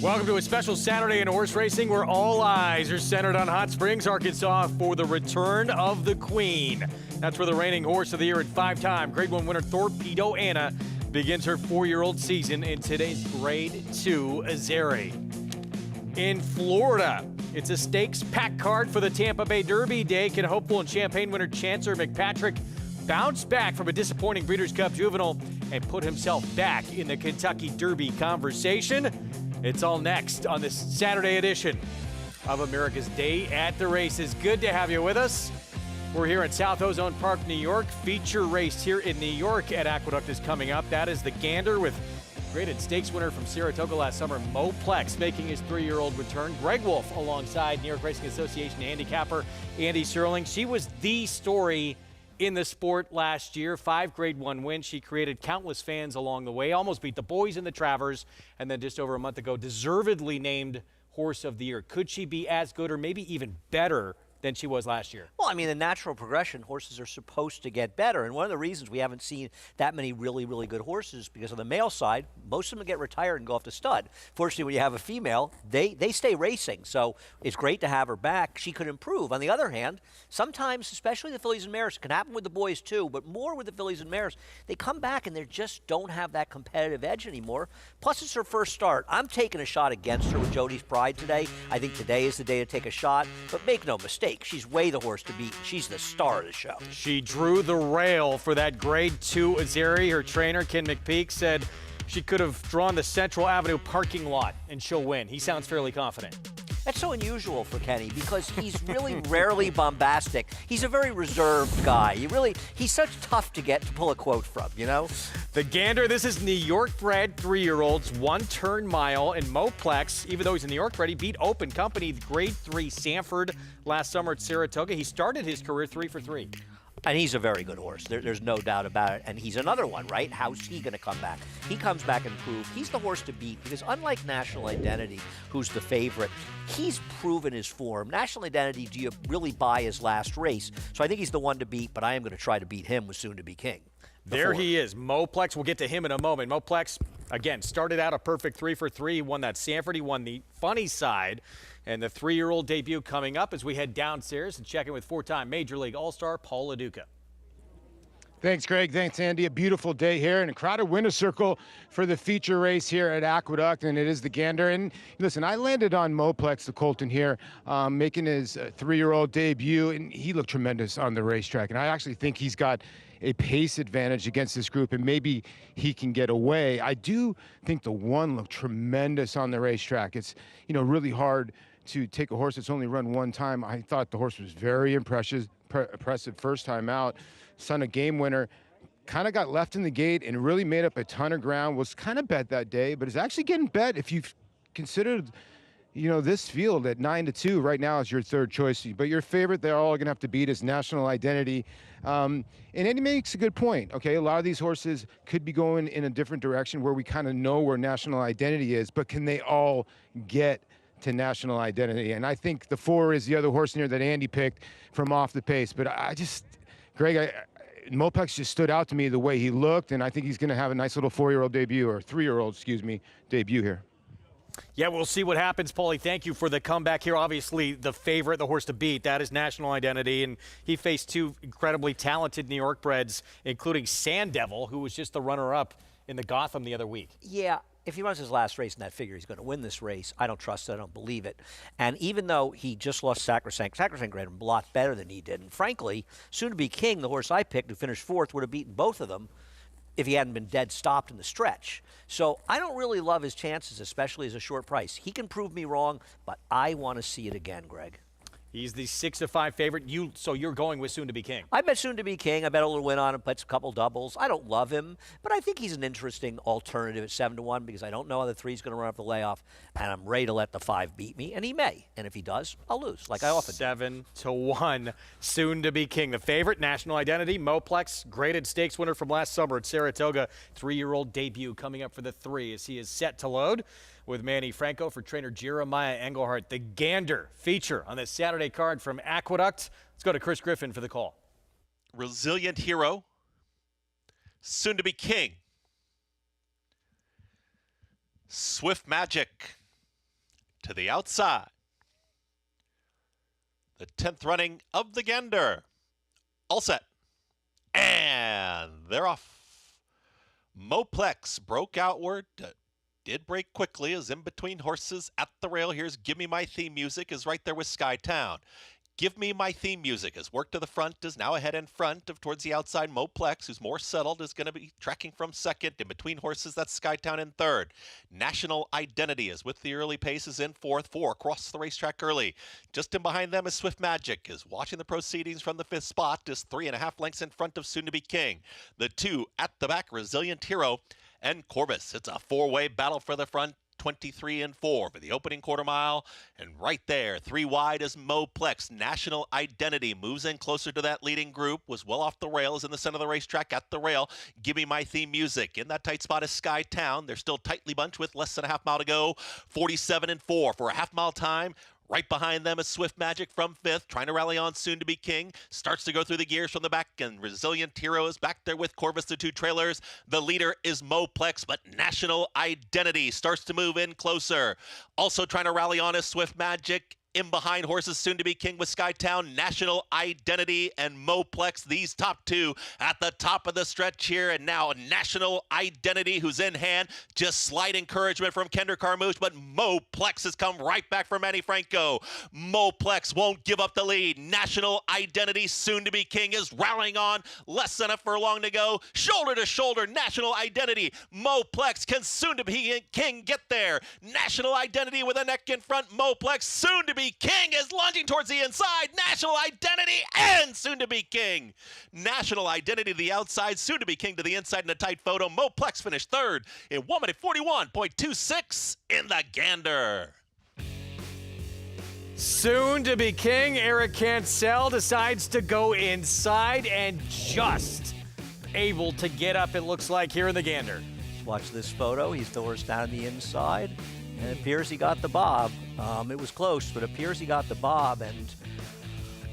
Welcome to a special Saturday in horse racing where all eyes are centered on Hot Springs, Arkansas for the return of the Queen. That's where the reigning horse of the year and five-time Grade 1 winner Thorpedo Anna begins her 4-year-old season in today's Grade 2 Azeri. In Florida, it's a stakes pack card for the Tampa Bay Derby day. Can hopeful and Champagne winner Chancellor McPatrick bounce back from a disappointing Breeders' Cup Juvenile and put himself back in the Kentucky Derby conversation? It's all next on this Saturday edition of America's Day at the Races. Good to have you with us. We're here at South Ozone Park, New York. Feature race here in New York at Aqueduct is coming up. That is the Gander with graded stakes winner from Saratoga last summer, Mo Plex, making his 3-year-old return. Greg Wolf alongside New York Racing Association handicapper Andy Serling. She was the story in the sport last year. 5 Grade 1 wins. She created countless fans along the way. Almost beat the boys in the Travers. And then just over a month ago, deservedly named Horse of the Year. Could she be as good or maybe even better than she was last year? Well, I mean, the natural progression, horses are supposed to get better. And one of the reasons we haven't seen that many really, really good horses, because on the male side, most of them get retired and go off to stud. Fortunately, when you have a female, they stay racing. So it's great to have her back. She could improve. On the other hand, sometimes, especially the fillies and mares, it can happen with the boys too, but more with the fillies and mares, they come back and they just don't have that competitive edge anymore. Plus, it's her first start. I'm taking a shot against her with Jody's Pride today. I think today is the day to take a shot, but make no mistake, she's way the horse to beat. She's the star of the show. She drew the rail for that Grade 2 Azeri. Her trainer, Ken McPeak, said she could have drawn the Central Avenue parking lot and she'll win. He sounds fairly confident. That's so unusual for Kenny because he's really rarely bombastic. He's a very reserved guy. He's such tough to pull a quote from, you know? The Gander, this is New York-bred 3-year-olds, 1-turn mile, and Mo Plex, even though he's a New York-bred, he beat Open Company, Grade 3 Sanford last summer at Saratoga. He started his career 3 for 3. And he's a very good horse. There's no doubt about it. And he's another one, right? How's he going to come back? He comes back and proves he's the horse to beat because unlike National Identity, who's the favorite, he's proven his form. National Identity, do you really buy his last race? So I think he's the one to beat, but I am going to try to beat him with Soon to Be King. There he is, Mo Plex. We'll get to him in a moment. Mo Plex, again, started out a perfect 3 for 3. He won that Sanford. He won the funny side. And the 3-year-old debut coming up as we head downstairs and check in with 4-time Major League All-Star Paul LaDuca. Thanks, Greg. Thanks, Andy. A beautiful day here and a crowded winner's circle for the feature race here at Aqueduct, and it is the Gander. And listen, I landed on Mo Plex, the Colton here, making his 3-year-old debut, and he looked tremendous on the racetrack. And I actually think he's got a pace advantage against this group, and maybe he can get away. I do think the 1 looked tremendous on the racetrack. It's, really hard to take a horse that's only run one time. I thought the horse was very impressive first time out. Son of Game winner, kind of got left in the gate and really made up a ton of ground. Was kind of bet that day, but is actually getting bet if you've considered, this field at 9-2 right now is your third choice. But your favorite, they're all going to have to beat is National Identity. And Eddie makes a good point. Okay, a lot of these horses could be going in a different direction where we kind of know where National Identity is, but can they all get to National Identity? And I think the 4 is the other horse in here that Andy picked from off the pace. But Greg, Mo Plex just stood out to me the way he looked, and I think he's going to have a nice little 4-year-old debut, or 3-year-old, debut here. Yeah, we'll see what happens, Paulie. Thank you for the comeback here. Obviously, the favorite, the horse to beat, that is National Identity, and he faced 2 incredibly talented New York breds, including Sand Devil, who was just the runner-up in the Gotham the other week. Yeah. If he runs his last race in that figure, he's going to win this race. I don't trust it. I don't believe it. And even though he just lost Sacrosanct graded him a lot better than he did. And frankly, Soon to Be King, the horse I picked, who finished 4th, would have beaten both of them if he hadn't been dead stopped in the stretch. So I don't really love his chances, especially as a short price. He can prove me wrong, but I want to see it again, Greg. He's the 6-5 favorite. So you're going with Soon to Be King. I bet Soon to Be King. I bet a little win on him. Puts a couple doubles. I don't love him, but I think he's an interesting alternative at 7-1 because I don't know how the 3's going to run up the layoff, and I'm ready to let the 5 beat me, and he may. And if he does, I'll lose, like I often do. 7-1. Soon to Be King. The favorite, National Identity. Mo Plex, graded stakes winner from last summer at Saratoga. 3-year-old debut coming up for the 3 as he is set to load with Manny Franco for trainer Jeremiah Engelhardt. The Gander feature on this Saturday card from Aqueduct. Let's go to Chris Griffin for the call. Resilient Hero, Soon to Be King, Swift Magic, to the outside. The 10th running of the Gander. All set. And they're off. Moplex broke outward. Did break quickly, is in between horses at the rail. Here's Give Me My Theme Music, is right there with Skytown. Give Me My Theme Music has worked to the front, is now ahead in front of towards the outside. Moplex, who's more settled, is going to be tracking from second. In between horses, that's Skytown in third. National Identity is with the early paces in fourth. 4 across the racetrack early. Just in behind them is Swift Magic, is watching the proceedings from the 5th spot, is 3.5 lengths in front of Soon to Be King. The 2 at the back, Resilient Hero and Corbus. It's a 4-way battle for the front. 23 and 4 for the opening quarter mile. And right there, 3 wide is Moplex. National Identity moves in closer to that leading group, was well off the rails in the center of the racetrack at the rail. Give Me My Theme Music. In that tight spot is Skytown. They're still tightly bunched with less than a half mile to go. 47 and 4 for a half mile time. Right behind them is Swift Magic from 5th, trying to rally on Soon to Be King. Starts to go through the gears from the back, and Resilient Hero is back there with Corvus, the 2 trailers. The leader is Moplex, but National Identity starts to move in closer. Also trying to rally on is Swift Magic. In behind horses, Soon to Be King with Skytown, National Identity, and Moplex. These top 2 at the top of the stretch here. And now National Identity, who's in hand. Just slight encouragement from Kender Carmouche, but Moplex has come right back from Manny Franco. Moplex won't give up the lead. National Identity, Soon to Be King is rallying on. Less than a furlong to go. Shoulder to shoulder, National Identity. Moplex, can Soon to Be King get there? National Identity with a neck in front. Moplex, Soon to Be King is lunging towards the inside. National Identity and Soon to Be King. National Identity to the outside, Soon to Be King to the inside in a tight photo. Moplex finished third in 1 minute 41.26 in the Gander. Soon to Be King, Eric Cancel decides to go inside and just able to get up, it looks like, here in the Gander. Watch this photo. He's the horse down the inside. And it appears he got the bob. It was close, but it appears he got the bob. And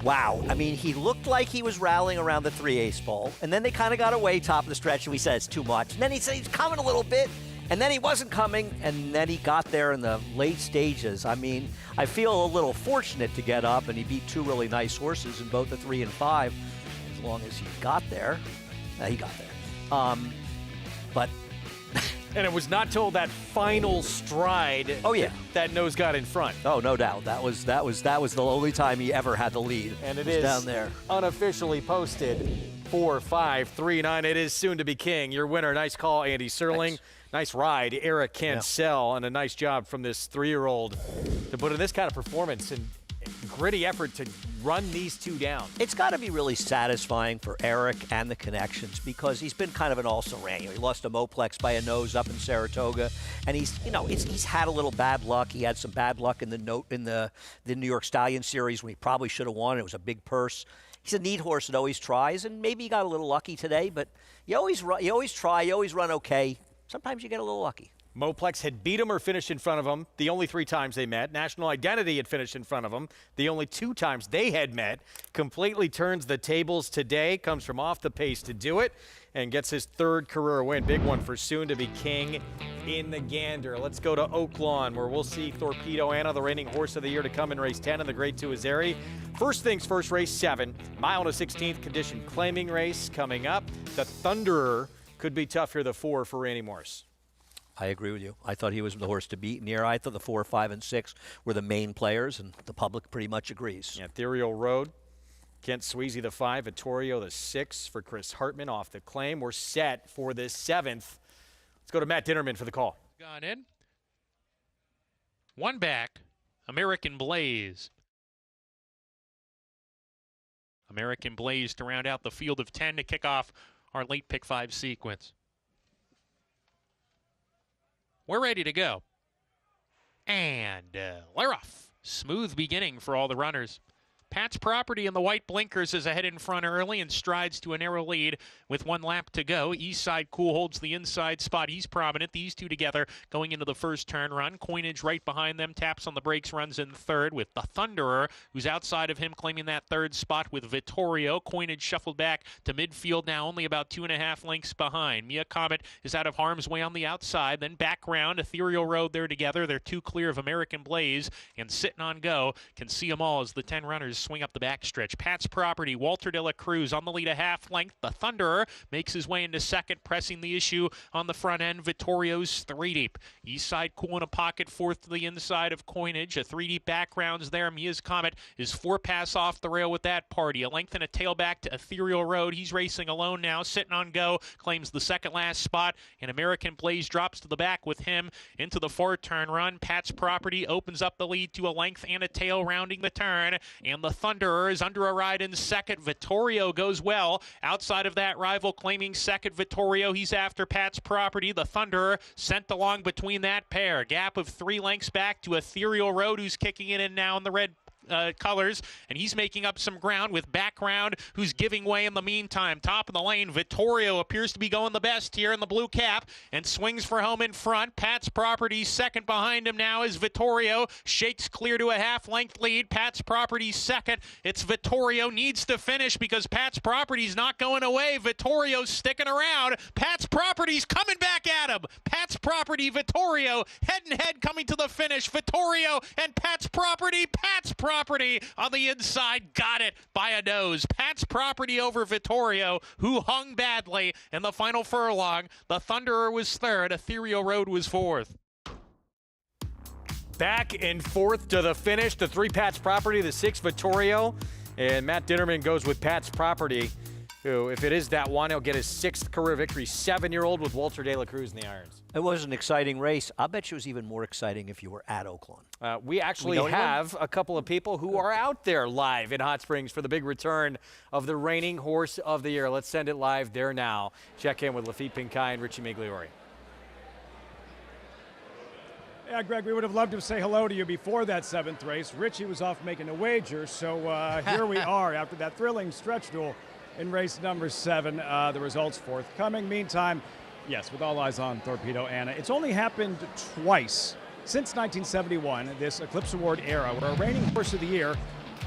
wow, I mean, he looked like he was rallying around the 3/8 ball. And then they kind of got away top of the stretch, and we said it's too much. And then he said he's coming a little bit. And then he wasn't coming, and then he got there in the late stages. I mean, I feel a little fortunate to get up, and he beat 2 really nice horses in both the 3 and 5, as long as he got there. He got there. But And it was not till that final stride. Oh, yeah. That nose got in front. oh, no doubt, that was the only time he ever had the lead. And it was is down there. unofficially posted 4-5-3-9. It is Soon to Be King. Your winner. Nice call, Andy Serling. Thanks. Nice ride, Eric Cancel, and a nice job from this 3-year-old to put in this kind of performance and gritty effort to run these 2 down. It's got to be really satisfying for Eric and the connections, because he's been kind of an also-ran. He lost to Moplex by a nose up in Saratoga, and he's had a little bad luck. He had some bad luck in the New York Stallion Series when he probably should have won. It was a big purse. He's a neat horse that always tries, and maybe he got a little lucky today, but you always try, you always run okay. Sometimes you get a little lucky. Moplex had beat him or finished in front of him the only 3 times they met. National Identity had finished in front of him the only 2 times they had met. Completely turns the tables today, comes from off the pace to do it, and gets his 3rd career win. Big one for Soon to Be King in the Gander. Let's go to Oaklawn, where we'll see Thorpedo Anna, the reigning horse of the year, to come in race 10 in the Grade 2 Azeri. First things first, race 7, mile and a 16th condition claiming race coming up. The Thunderer could be tough here, the 4 for Randy Morris. I agree with you. I thought he was the horse to beat near. I thought the 4, 5, and 6 were the main players, and the public pretty much agrees. Yeah, Ethereal Road, Kent Sweezy the 5, Vittorio the 6 for Chris Hartman off the claim. We're set for this 7th. Let's go to Matt Dinnerman for the call. Gone in. 1 back, American Blaze. American Blaze to round out the field of 10 to kick off our late pick 5 sequence. We're ready to go. And we're off. Smooth beginning for all the runners. Pat's Property in the white blinkers is ahead in front early and strides to a narrow lead with 1 lap to go. Eastside Cool holds the inside spot. He's prominent. These two together going into the first turn run. Coinage right behind them, taps on the brakes, runs in third with the Thunderer, who's outside of him, claiming that third spot with Vittorio. Coinage shuffled back to midfield now, only about 2.5 lengths behind. Mia Comet is out of harm's way on the outside. Then background, Ethereal Road there together. They're 2 clear of American Blaze, and Sitting on Go can see them all as the 10 runners swing up the backstretch. Pat's Property, Walter De La Cruz on the lead a half length. The Thunderer makes his way into second, pressing the issue on the front end. Vittorio's 3 deep. Eastside Cool in a pocket, fourth to the inside of Coinage. A 3 deep background's there. Mia's Comet is 4 pass off the rail with that party. A length and a tailback to Ethereal Road. He's racing alone now. Sitting on Go claims the second last spot, and American Blaze drops to the back with him into the 4-turn run. Pat's Property opens up the lead to a length and a tail rounding the turn, and the Thunderer is under a ride in second. Vittorio goes well outside of that rival, claiming second. Vittorio, he's after Pat's Property. The Thunderer sent along between that pair. Gap of 3 lengths back to Ethereal Road, who's kicking it in now in the red colors, and he's making up some ground with background, who's giving way in the meantime. Top of the lane, Vittorio appears to be going the best here in the blue cap and swings for home in front. Pat's Property second behind him now is Vittorio. Shakes clear to a half-length lead. Pat's Property second. It's Vittorio, needs to finish because Pat's Property's not going away. Vittorio's sticking around. Pat's Property's coming back at him. Pat's Property, Vittorio, head and head coming to the finish. Vittorio and Pat's Property. Pat's Property on the inside, got it by a nose. Pat's Property over Vittorio, who hung badly in the final furlong. The Thunderer was third. Ethereal Road was fourth. Back and forth to the finish. The 3 Pat's Property, the 6 Vittorio, and Matt Dinnerman goes with Pat's Property, who, if it is that one, he'll get his 6th career victory. 7-year-old with Walter De La Cruz in the irons. It was an exciting race. I bet you it was even more exciting if you were at Oaklawn. We actually have a couple of people who are out there live in Hot Springs for the big return of the reigning horse of the year. Let's send it live there now. Check in with Lafitte Pinkai and Richie Migliori. Yeah, Greg, we would have loved to say hello to you before that 7th race. Richie was off making a wager, so here we are after that thrilling stretch duel in race number 7. The results forthcoming. Meantime, yes, with all eyes on Thorpedo Anna. It's only happened twice since 1971, this Eclipse Award era, where a reigning horse of the year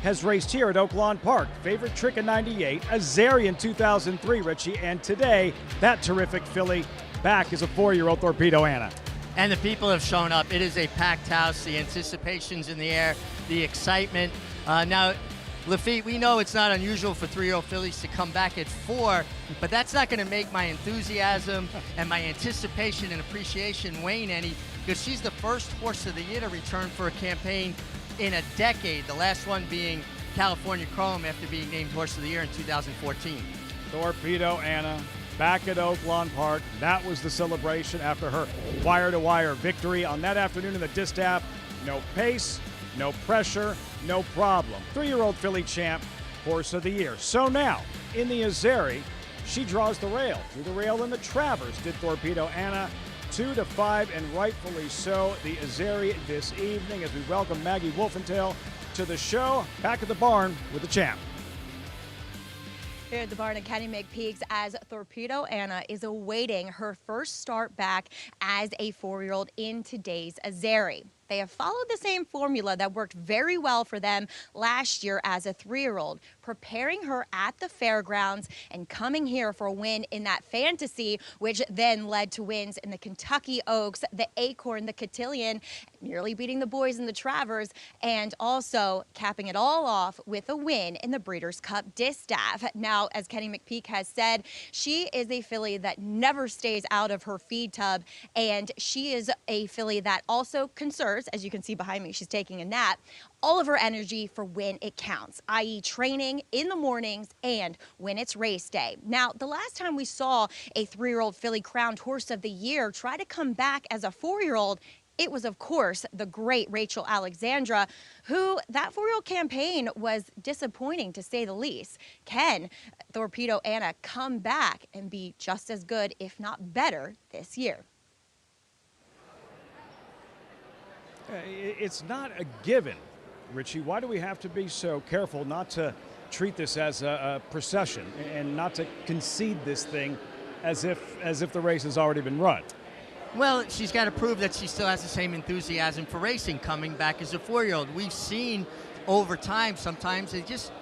has raced here at Oaklawn Park. Favorite Trick in '98, Azeri in 2003, Richie, and today, that terrific filly back is a 4-year-old Thorpedo Anna. And the people have shown up. It is a packed house. The anticipation's in the air, the excitement. Now, Lafitte, we know it's not unusual for 3-year-old fillies to come back at 4, but that's not going to make my enthusiasm and my anticipation and appreciation wane any, because she's the first horse of the year to return for a campaign in a decade, the last one being California Chrome after being named Horse of the Year in 2014. Thorpedo Anna back at Oaklawn Park. That was the celebration after her wire-to-wire victory on that afternoon in the distaff. No pace, no pressure, no problem. 3-year-old filly champ, horse of the year. So now, in the Azeri, she draws the rail. Through the rail in the Travers did Thorpedo Anna. 2-5, and rightfully so. The Azeri this evening as we welcome Maggie Wolfentail to the show. Back at the barn with the champ. Here at the barn at Kenny McPeaks as Thorpedo Anna is awaiting her first start back as a 4-year-old in today's Azeri. They have followed the same formula that worked very well for them last year as a 3-year-old, preparing her at the fairgrounds and coming here for a win in that fantasy, which then led to wins in the Kentucky Oaks, the Acorn, the Cotillion, nearly beating the boys in the Travers, and also capping it all off with a win in the Breeders' Cup Distaff. Now, as Kenny McPeak has said, she is a filly that never stays out of her feed tub, and she is a filly that also conserves, as you can see behind me, she's taking a nap, all of her energy for when it counts, i.e. training in the mornings and when it's race day. Now, the last time we saw a 3-year-old filly crowned horse of the year try to come back as a 4-year-old, it was, of course, the great Rachel Alexandra, who that 4-year-old campaign was disappointing, to say the least. Can Thorpedo Anna come back and be just as good, if not better, this year? It's not a given Richie, why do we have to be so careful not to treat this as a procession and not to concede this thing as if the race has already been run? Well, she's got to prove that she still has the same enthusiasm for racing coming back as a 4-year-old. We've seen over time sometimes they just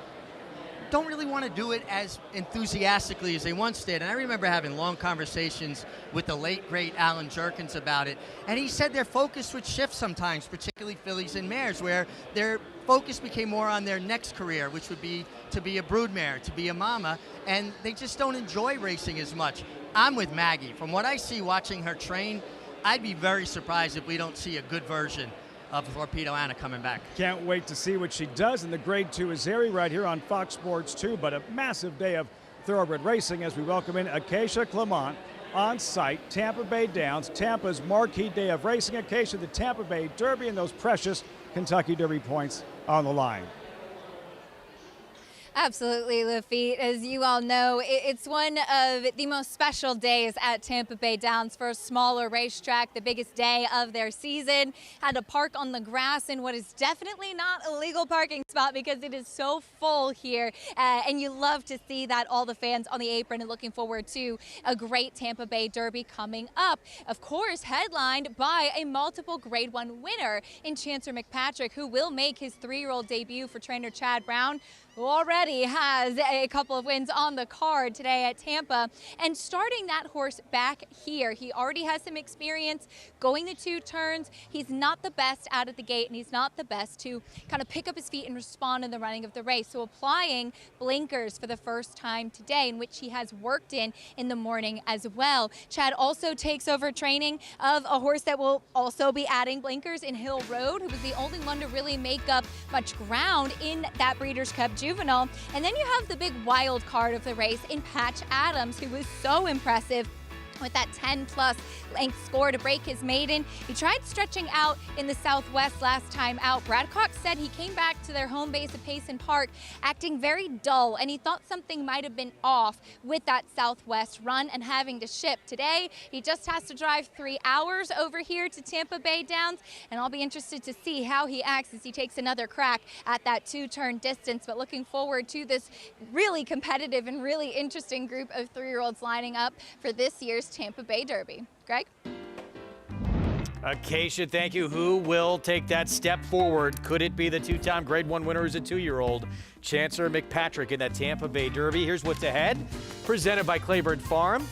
don't really want to do it as enthusiastically as they once did. And I remember having long conversations with the late, great Alan Jerkins about it. And he said their focus would shift sometimes, particularly fillies and mares, where their focus became more on their next career, which would be to be a broodmare, to be a mama, and they just don't enjoy racing as much. I'm with Maggie. From what I see watching her train, I'd be very surprised if we don't see a good version of Thorpedo Anna coming back. Can't wait to see what she does in the Grade 2 Azeri right here on Fox Sports 2, but a massive day of thoroughbred racing as we welcome in Acacia Clement on site, Tampa Bay Downs, Tampa's marquee day of racing. Acacia, the Tampa Bay Derby, and those precious Kentucky Derby points on the line. Absolutely, Lafitte. As you all know, it's one of the most special days at Tampa Bay Downs for a smaller racetrack, the biggest day of their season. Had to park on the grass in what is definitely not a legal parking spot because it is so full here. And you love to see that, all the fans on the apron, and looking forward to a great Tampa Bay Derby coming up. Of course, headlined by a multiple Grade 1 winner in Chancer McPatrick, who will make his 3-year-old debut for trainer Chad Brown, who already has a couple of wins on the card today at Tampa. And starting that horse back here, he already has some experience going the 2 turns. He's not the best out of the gate, and he's not the best to kind of pick up his feet and respond in the running of the race. So applying blinkers for the first time today, in which he has worked in the morning as well. Chad also takes over training of a horse that will also be adding blinkers in Hill Road, who was the only one to really make up much ground in that Breeders' Cup Juvenile. And then you have the big wild card of the race in Patch Adams, who was so impressive with that 10-plus length score to break his maiden. He tried stretching out in the Southwest last time out. Brad Cox said he came back to their home base at Payson Park acting very dull, and he thought something might have been off with that Southwest run and having to ship. Today, he just has to drive 3 hours over here to Tampa Bay Downs, and I'll be interested to see how he acts as he takes another crack at that 2-turn distance. But looking forward to this really competitive and really interesting group of 3-year-olds lining up for this year's Tampa Bay Derby. Greg? Acacia, thank you. Who will take that step forward? Could it be the 2-time Grade 1 winner as a 2-year-old, Chancer McPatrick, in that Tampa Bay Derby? Here's what's ahead. Presented by Claiborne Farm.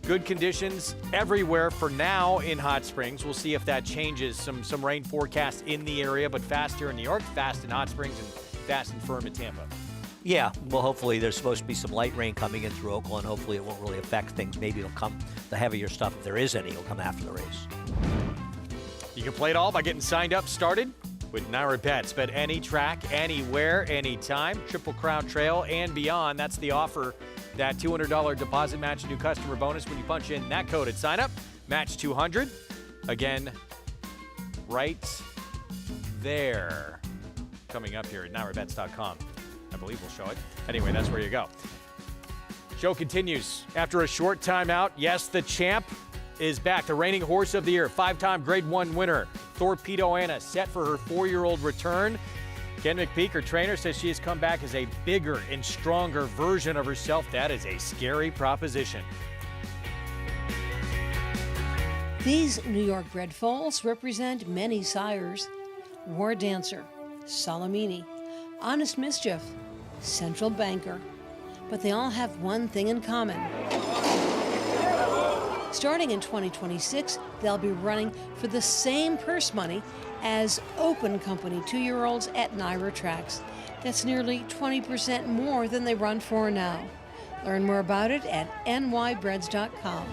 Good conditions everywhere for now in Hot Springs. We'll see if that changes. Some rain forecast in the area, but fast here in New York, fast in Hot Springs, and fast and firm in Tampa. Yeah, well, hopefully there's supposed to be some light rain coming in through Oaklawn. Hopefully it won't really affect things. Maybe it'll come, the heavier stuff, if there is any, will come after the race. You can play it all by getting signed up, started with Naira Bets. Bet any track, anywhere, anytime, Triple Crown Trail and beyond. That's the offer. That $200 deposit match, new customer bonus when you punch in that code at sign up. Match 200. Again, right there. Coming up here at NairaBets.com. I believe we'll show it. Anyway, that's where you go. Show continues after a short timeout. Yes, the champ is back. The reigning horse of the year, 5-time Grade 1 winner, Thorpedo Anna, set for her 4-year-old return. Ken McPeak, her trainer, says she has come back as a bigger and stronger version of herself. That is a scary proposition. These New York bred foals represent many sires. War Dancer, Salamini, Honest Mischief, Central Banker. But they all have one thing in common. Starting in 2026, they'll be running for the same purse money as Open Company 2-year-olds at Naira tracks. That's nearly 20% more than they run for now. Learn more about it at nybreds.com.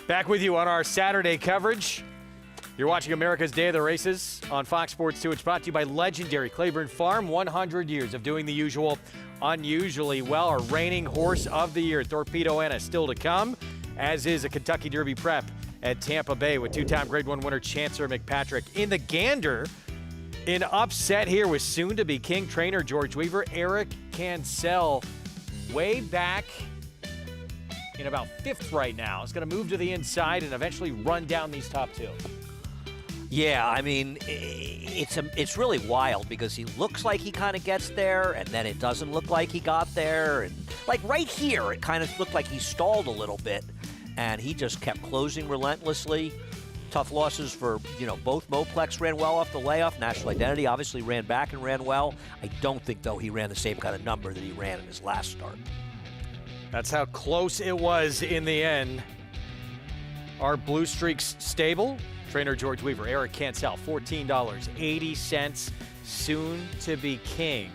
Back with you on our Saturday coverage. You're watching America's Day of the Races on Fox Sports 2. It's brought to you by legendary Claiborne Farm. 100 years of doing the usual unusually well. Our reigning horse of the year, Thorpedo Anna, still to come, as is a Kentucky Derby prep at Tampa Bay with two-time Grade 1 winner Chancellor McPatrick. In the Gander, an upset here with soon-to-be King trainer George Weaver. Eric Cancel way back in about 5th right now. It's going to move to the inside and eventually run down these top two. Yeah, I mean, it's really wild because he looks like he kind of gets there, and then it doesn't look like he got there. And like right here, it kind of looked like he stalled a little bit, and he just kept closing relentlessly. Tough losses for, both. Moplex ran well off the layoff. National Identity obviously ran back and ran well. I don't think, though, he ran the same kind of number that he ran in his last start. That's how close it was in the end. Our Blue Streaks stable, trainer George Weaver, Eric Cancel, $14.80, soon to be king.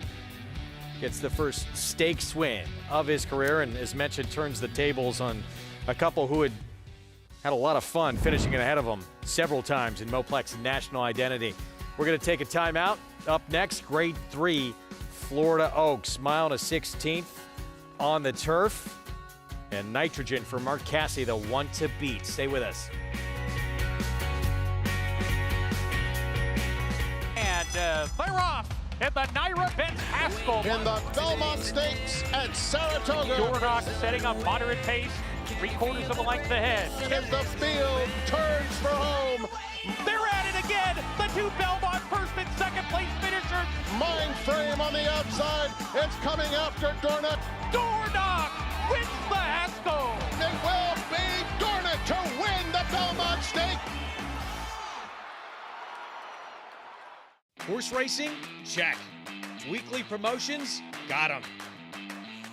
Gets the first stakes win of his career, and as mentioned, turns the tables on a couple who had a lot of fun finishing ahead of him several times in Moplex National Identity. We're going to take a timeout. Up next, Grade 3, Florida Oaks, mile and a 16th on the turf. And Nitrogen for Mark Cassidy, the one to beat. Stay with us. And they're off at the Naira Betts Haskell. In the Belmont Stakes at Saratoga. Dornock setting up moderate pace, 3/4 of a length ahead. As the field turns for home. They're at it again. The two Belmont first and second place finishers. Mind frame on the outside. It's coming after Dornock. Dornock wins the Haskell. It will be Dornock to win the Belmont Stake. Horse racing? Check. Weekly promotions? Got 'em.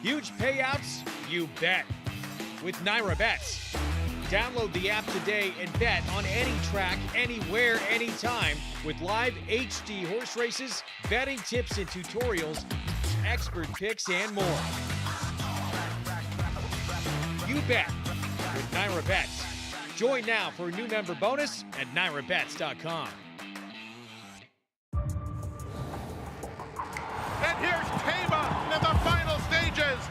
Huge payouts? You bet. With Naira Bets. Download the app today and bet on any track, anywhere, anytime with live HD horse races, betting tips and tutorials, expert picks, and more. You bet with Naira Bets. Join now for a new member bonus at NairaBets.com. And here's Tama in the final stages.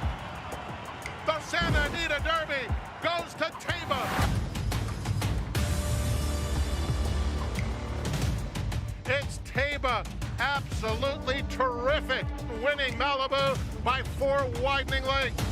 The Santa Anita Derby goes to Tama. It's Tama, absolutely terrific, winning Malibu by 4 widening lengths.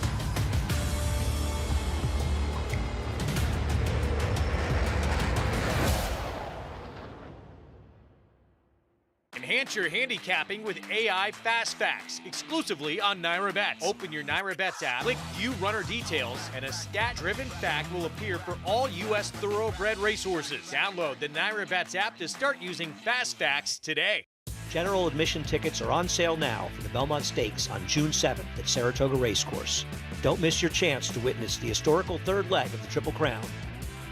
Enhance your handicapping with AI Fast Facts, exclusively on Naira Bets. Open your Naira Bets app, click View Runner Details, and a stat-driven fact will appear for all U.S. thoroughbred racehorses. Download the Naira Bets app to start using Fast Facts today. General admission tickets are on sale now for the Belmont Stakes on June 7th at Saratoga Racecourse. Don't miss your chance to witness the historical third leg of the Triple Crown.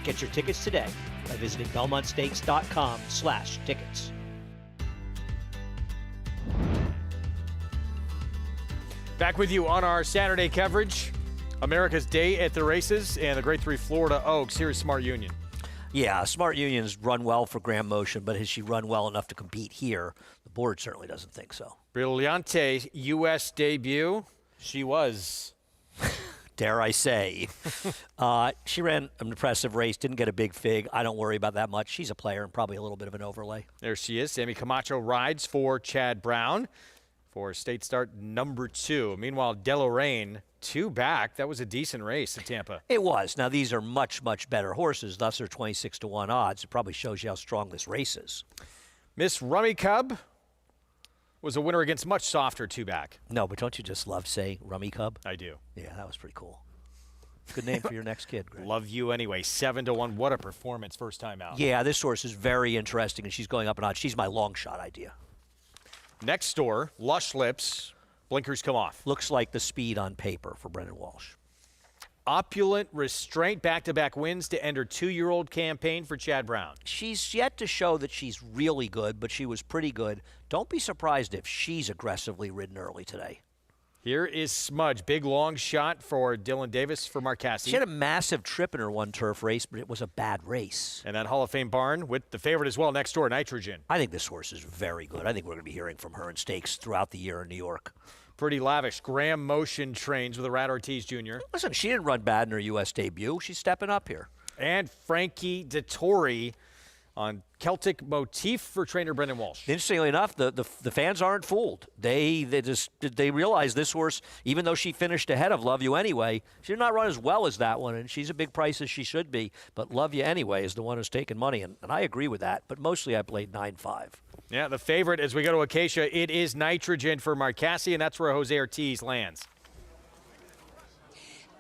Get your tickets today by visiting belmontstakes.com/tickets. Back with you on our Saturday coverage. America's Day at the Races and the Grade 3 Florida Oaks. Here is Smart Union. Yeah, Smart Union's run well for Grand Motion, but has she run well enough to compete here? The board certainly doesn't think so. Brillante U.S. debut. She was. Dare I say. She ran an impressive race, didn't get a big fig. I don't worry about that much. She's a player and probably a little bit of an overlay. There she is. Sammy Camacho rides for Chad Brown for state start number 2. Meanwhile, Deloraine, 2 back. That was a decent race at Tampa. It was. Now, these are much, much better horses. Thus, they're 26-1 odds. It probably shows you how strong this race is. Miss Rummy Cub was a winner against much softer 2 back. No, but don't you just love saying Rummy Cub? I do. Yeah, that was pretty cool. Good name for your next kid, Greg. Love you anyway. 7-1. What a performance first time out. Yeah, this horse is very interesting, and she's going up in odds. She's my long shot idea. Next door, Lush Lips. Blinkers come off. Looks like the speed on paper for Brendan Walsh. Opulent Restraint, back-to-back wins to end her 2-year-old campaign for Chad Brown. She's yet to show that she's really good, but she was pretty good. Don't be surprised if she's aggressively ridden early today. Here is Smudge. Big long shot for Dylan Davis for Marcassi. She had a massive trip in her one turf race, but it was a bad race. And that Hall of Fame barn with the favorite as well next door, Nitrogen. I think this horse is very good. I think we're going to be hearing from her in stakes throughout the year in New York. Pretty lavish. Graham Motion trains with Rat Ortiz Jr. Listen, she didn't run bad in her U.S. debut. She's stepping up here. And Frankie Dettori on Celtic Motif for trainer Brendan Walsh. Interestingly enough, the fans aren't fooled. They realize this horse, even though she finished ahead of Love You Anyway, she did not run as well as that one, and she's a big price as she should be. But Love You Anyway is the one who's taking money, and I agree with that. But mostly I played 9-5. Yeah, the favorite as we go to Acacia, it is Nitrogen for Marcassi, and that's where Jose Ortiz lands.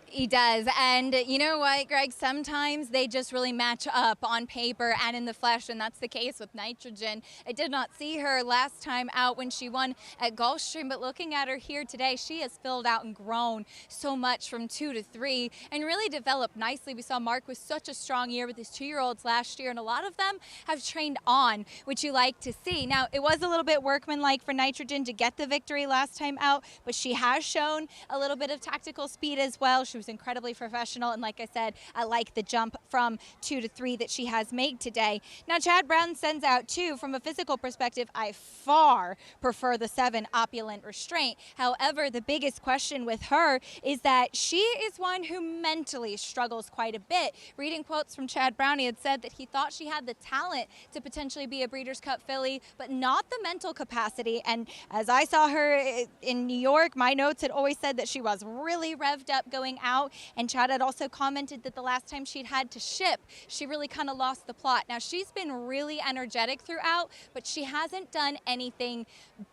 He does. And you know what, Greg? Sometimes they just really match up on paper and in the flesh, and that's the case with Nitrogen. I did not see her last time out when she won at Gulfstream, but looking at her here today, she has filled out and grown so much from 2 to 3 and really developed nicely. We saw Mark with such a strong year with his 2-year-olds last year, and a lot of them have trained on, which you like to see. Now, it was a little bit workmanlike for Nitrogen to get the victory last time out, but she has shown a little bit of tactical speed as well. She was incredibly professional, and like I said, I like the jump from 2 to 3 that she has made today. Now, Chad Brown sends out 2. From a physical perspective, I far prefer the 7 Opulent Restraint. However, the biggest question with her is that she is one who mentally struggles quite a bit. Reading quotes from Chad Brown, he had said that he thought she had the talent to potentially be a Breeders' Cup filly, but not the mental capacity. And as I saw her in New York, my notes had always said that she was really revved up going out. And Chad had also commented that the last time she'd had to ship, she really kind of lost the plot. Now, she's been really energetic throughout, but she hasn't done anything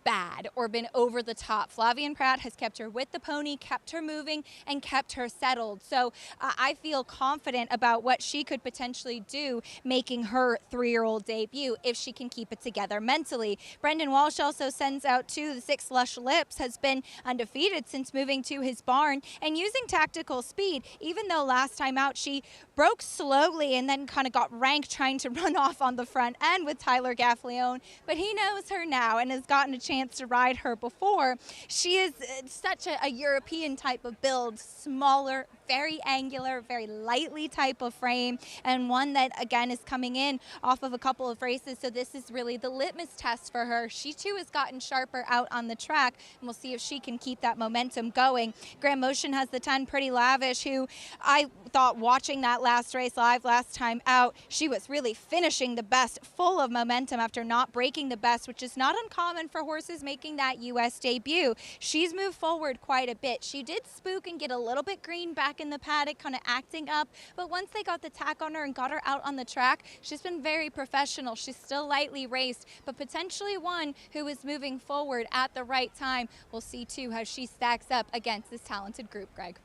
bad or been over the top. Flavian Pratt has kept her with the pony, kept her moving, and kept her settled. So I feel confident about what she could potentially do making her 3-year-old debut if she can keep it together mentally. Brendan Walsh also sends out 2. The 6 Lush Lips has been undefeated since moving to his barn and using tactical speed. Even though last time out she broke slowly and then kind of got ranked trying to run off on the front end with Tyler Gaffleone, but he knows her now and has gotten a chance to ride her before. She is such a European type of build, smaller, very angular, very lightly type of frame, and one that again is coming in off of a couple of races, so this is really the litmus test for her. She too has gotten sharper out on the track, and we'll see if she can keep that momentum going. Graham Motion has the 10 Pretty Lavish, who I thought watching that last race live last time out, she was really finishing the best, full of momentum after not breaking the best, which is not uncommon for horses making that U.S. debut. She's moved forward quite a bit. She did spook and get a little bit green back in the paddock, kind of acting up, but once they got the tack on her and got her out on the track, she's been very professional. She's still lightly raced, but potentially one who is moving forward at the right time. We'll see too how she stacks up against this talented group, Greg.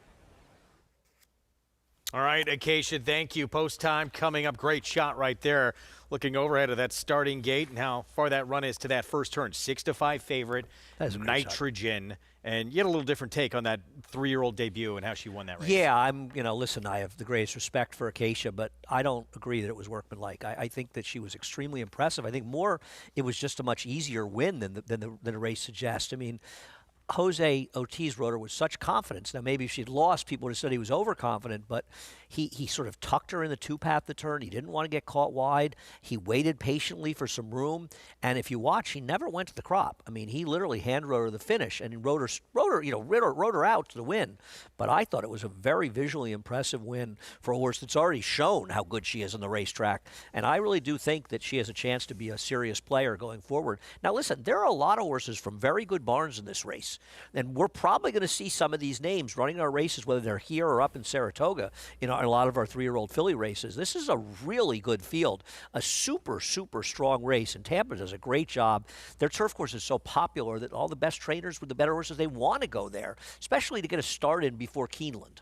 All right, Acacia, thank you. Post time coming up. Great shot right there. Looking overhead of that starting gate and how far that run is to that first turn. 6-5 favorite, Nitrogen. Shot. And you had a little different take on that 3-year-old debut and how she won that race. Yeah, listen, I have the greatest respect for Acacia, but I don't agree that it was workmanlike. I think that she was extremely impressive. I think more it was just a much easier win than the race suggests. I mean, Jose Ortiz rode her with such confidence. Now, maybe if she'd lost, people would have said he was overconfident, but he sort of tucked her in the 2-path the turn. He didn't want to get caught wide. He waited patiently for some room. And if you watch, he never went to the crop. I mean, he literally hand rode her the finish and rode her out to the win. But I thought it was a very visually impressive win for a horse that's already shown how good she is on the racetrack. And I really do think that she has a chance to be a serious player going forward. Now, listen, there are a lot of horses from very good barns in this race. And we're probably going to see some of these names running our races, whether they're here or up in Saratoga, in a lot of our 3-year-old filly races. This is a really good field, a super, super strong race. And Tampa does a great job. Their turf course is so popular that all the best trainers with the better horses, they want to go there, especially to get a start in before Keeneland.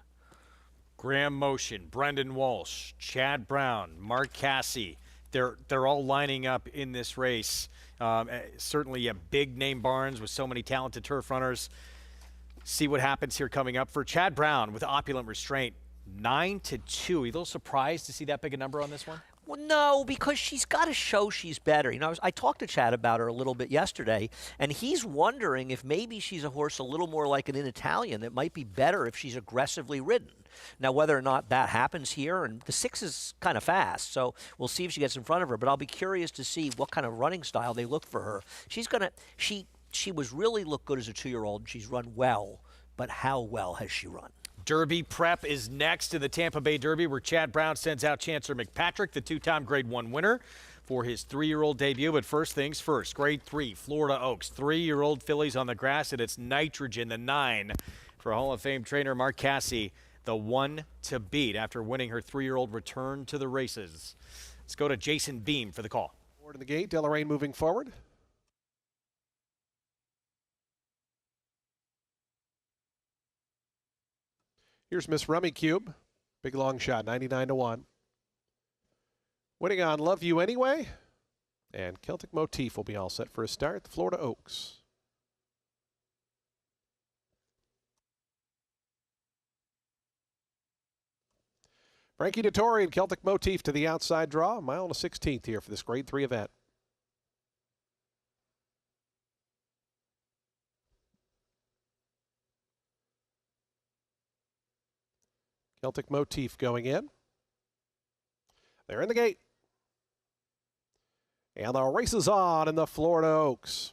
Graham Motion, Brendan Walsh, Chad Brown, Mark Cassey. They're all lining up in this race. Certainly big name barns with so many talented turf runners. See what happens here coming up for Chad Brown with Opulent Restraint. 9-2. Are you a little surprised to see that big a number on this one? Well, no, because she's got to show she's better. You know, I talked to Chad about her a little bit yesterday, and he's wondering if maybe she's a horse a little more like an Italian that might be better if she's aggressively ridden. Now, whether or not that happens here, and the 6 is kind of fast, so we'll see if she gets in front of her, but I'll be curious to see what kind of running style they look for her. She's going to, she was really looked good as a 2-year-old, and she's run well, but how well has she run? Derby prep is next in the Tampa Bay Derby, where Chad Brown sends out Chancellor McPatrick, the 2-time Grade 1 winner, for his 3-year-old debut. But first things first, Grade 3, Florida Oaks, 3-year-old fillies on the grass, and it's Nitrogen, the 9, for Hall of Fame trainer Mark Casse, the 1 to beat after winning her 3-year-old return to the races. Let's go to Jason Beam for the call. Forward in the gate, Deloraine moving forward. Here's Miss Rummy Cube. Big long shot, 99-1. Winning on Love You Anyway. And Celtic Motif will be all set for a start. The Florida Oaks. Frankie Dettori and Celtic Motif to the outside draw. 1 mile and a 16th here for this Grade 3 event. Celtic Motif going in. They're in the gate. And the race is on in the Florida Oaks.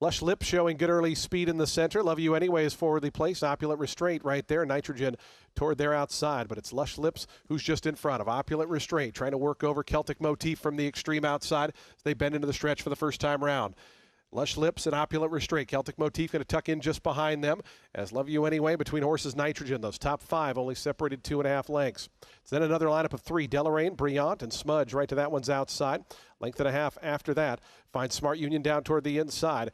Lush Lips showing good early speed in the center. Love You Anyway is forwardly placed. Opulent Restraint right there. Nitrogen toward their outside, but it's Lush Lips who's just in front of Opulent Restraint, trying to work over Celtic Motif from the extreme outside as they bend into the stretch for the first time round. Lush Lips and Opulent Restraint. Celtic Motif going to tuck in just behind them as Love You Anyway between horses Nitrogen. Those top 5 only separated 2.5 lengths. So then another lineup of 3. Deloraine, Brilliant, and Smudge right to that one's outside. Length and a half after that. Find Smart Union down toward the inside.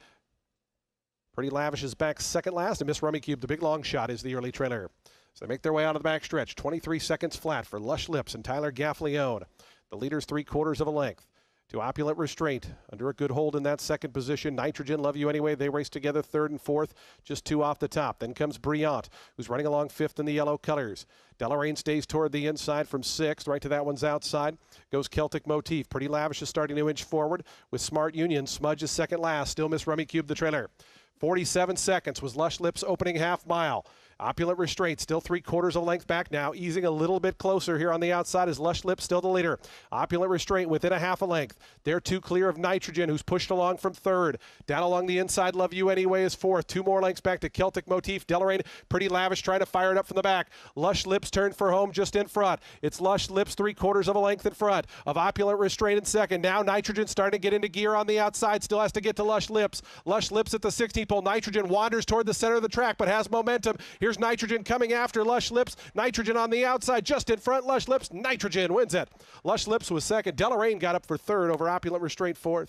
Pretty Lavish is back second last, and Miss Rummy Cube, the big long shot, is the early trailer. So they make their way out of the back stretch. 23 seconds flat for Lush Lips and Tyler Gaffleone. The leader's 3/4 of a length. To Opulent Restraint, under a good hold in that second position. Nitrogen, Love You Anyway, they race together 3rd and 4th, just 2 off the top. Then comes Brilliant, who's running along 5th in the yellow colors. Deloraine stays toward the inside from 6th, right to that one's outside. Goes Celtic Motif. Pretty Lavish is starting to inch forward with Smart Union. Smudge is second last, still Miss Rummy Cube, the trailer. 47 seconds was Lush Lips opening half mile. Opulent Restraint still 3/4 of length back now, easing a little bit closer here on the outside as Lush Lips still the leader. Opulent Restraint within a half a length. They're 2 clear of Nitrogen, who's pushed along from 3rd. Down along the inside, Love You Anyway is 4th. 2 more lengths back to Celtic Motif. Deloraine, Pretty Lavish trying to fire it up from the back. Lush Lips turned for home just in front. It's Lush Lips 3/4 of a length in front of Opulent Restraint in second. Now Nitrogen starting to get into gear on the outside. Still has to get to Lush Lips. Lush Lips at the 16th pole. Nitrogen wanders toward the center of the track but has momentum. Here's Nitrogen coming after Lush Lips. Nitrogen on the outside, just in front. Lush Lips. Nitrogen wins it. Lush Lips was second. Deloraine got up for 3rd over Opulent Restraint 4th.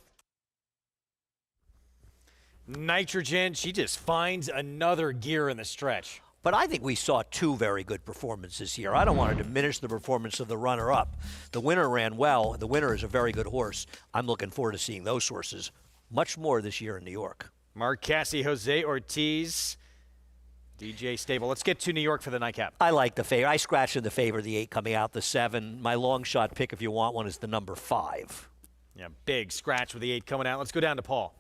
Nitrogen, she just finds another gear in the stretch. But I think we saw 2 very good performances here. I don't want to diminish the performance of the runner-up. The winner ran well. The winner is a very good horse. I'm looking forward to seeing those horses much more this year in New York. Mark Casse, Jose Ortiz, DJ Stable. Let's get to New York for the nightcap. I like the favor. I scratched in the favor of the 8 coming out, the 7. My long shot pick, if you want one, is the number 5. Yeah, big scratch with the 8 coming out. Let's go down to Paul.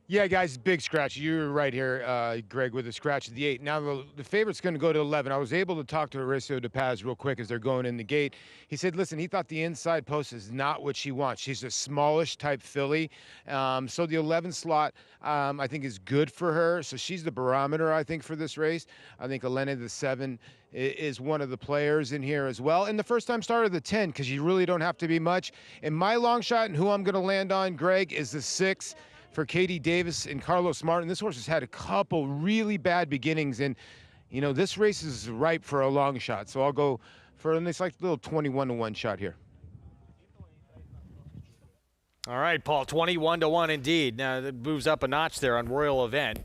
Yeah, guys, big scratch. You're right here, Greg, with the scratch of the 8. Now, the favorite's going to go to 11. I was able to talk to Horacio De Paz real quick as they're going in the gate. He said, listen, he thought the inside post is not what she wants. She's a smallish type filly. So the 11 slot, I think, is good for her. So she's the barometer, I think, for this race. I think Elena, the 7, is one of the players in here as well. And the first-time starter, the 10, because you really don't have to be much. And my long shot and who I'm going to land on, Greg, is the 6. For Katie Davis and Carlos Martin. This horse has had a couple really bad beginnings, and you know this race is ripe for a long shot. So I'll go for a nice, like, little 21-1 shot here. All right, Paul, 21-1 indeed. Now that moves up a notch there on Royal Event.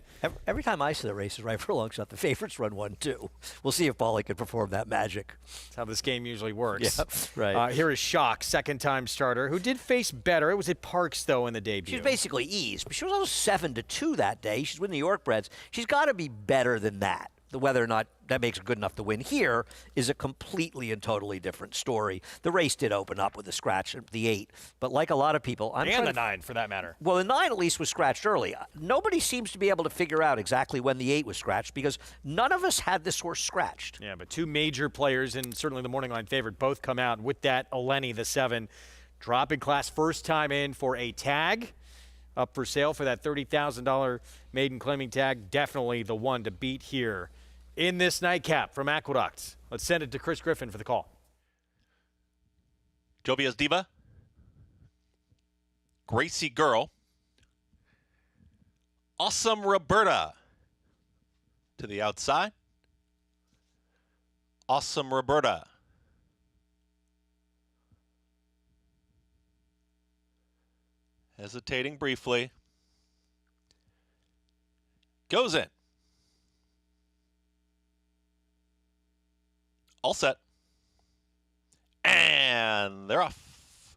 Every time I see the race is right for a long shot, the favorites run 1-2. We'll see if Paulie can perform that magic. That's how this game usually works. Yeah, right. Here is Shock, second-time starter, who did face better. It was at Parks, though, in the debut. She was basically eased, but she was also 7-2 that day. She's with New York breds. She's got to be better than that. whether or not that makes it good enough to win here is a completely and totally different story. The race did open up with a scratch at the 8, but like a lot of people, and the 9 for that matter. Well, the 9 at least was scratched early. Nobody seems to be able to figure out exactly when the 8 was scratched because none of us had this horse scratched. Yeah, but 2 major players, and certainly the morning line favorite, both come out with that. Eleni, the 7, dropping class first time in for a tag. Up for sale for that $30,000 maiden claiming tag. Definitely the one to beat here in this nightcap from Aqueduct. Let's send it to Chris Griffin for the call. Jovia's Diva, Gracie Girl, Awesome Roberta to the outside. Awesome Roberta. Hesitating briefly. Goes in. All set. And they're off.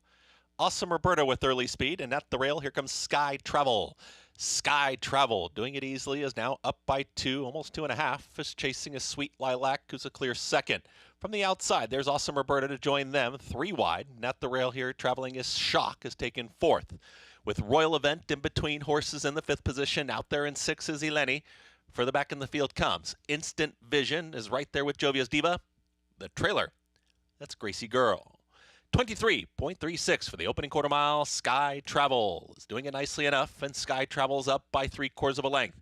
Awesome Roberta with early speed, and at the rail, here comes Sky Travel. Sky Travel, doing it easily, is now up by 2, almost 2.5. Is chasing a Sweet Lilac, who's a clear second. From the outside, there's Awesome Roberta to join them, 3 wide. And at the rail here, traveling is Shock, is taken 4th. With Royal Event in between horses in the 5th position. Out there in 6 is Eleni. Further back in the field comes Instant Vision, is right there with Jovia's Diva. The trailer, that's Gracie Girl. 23.36 for the opening quarter mile. Sky Travel is doing it nicely enough, and Sky Travel's up by 3/4 of a length.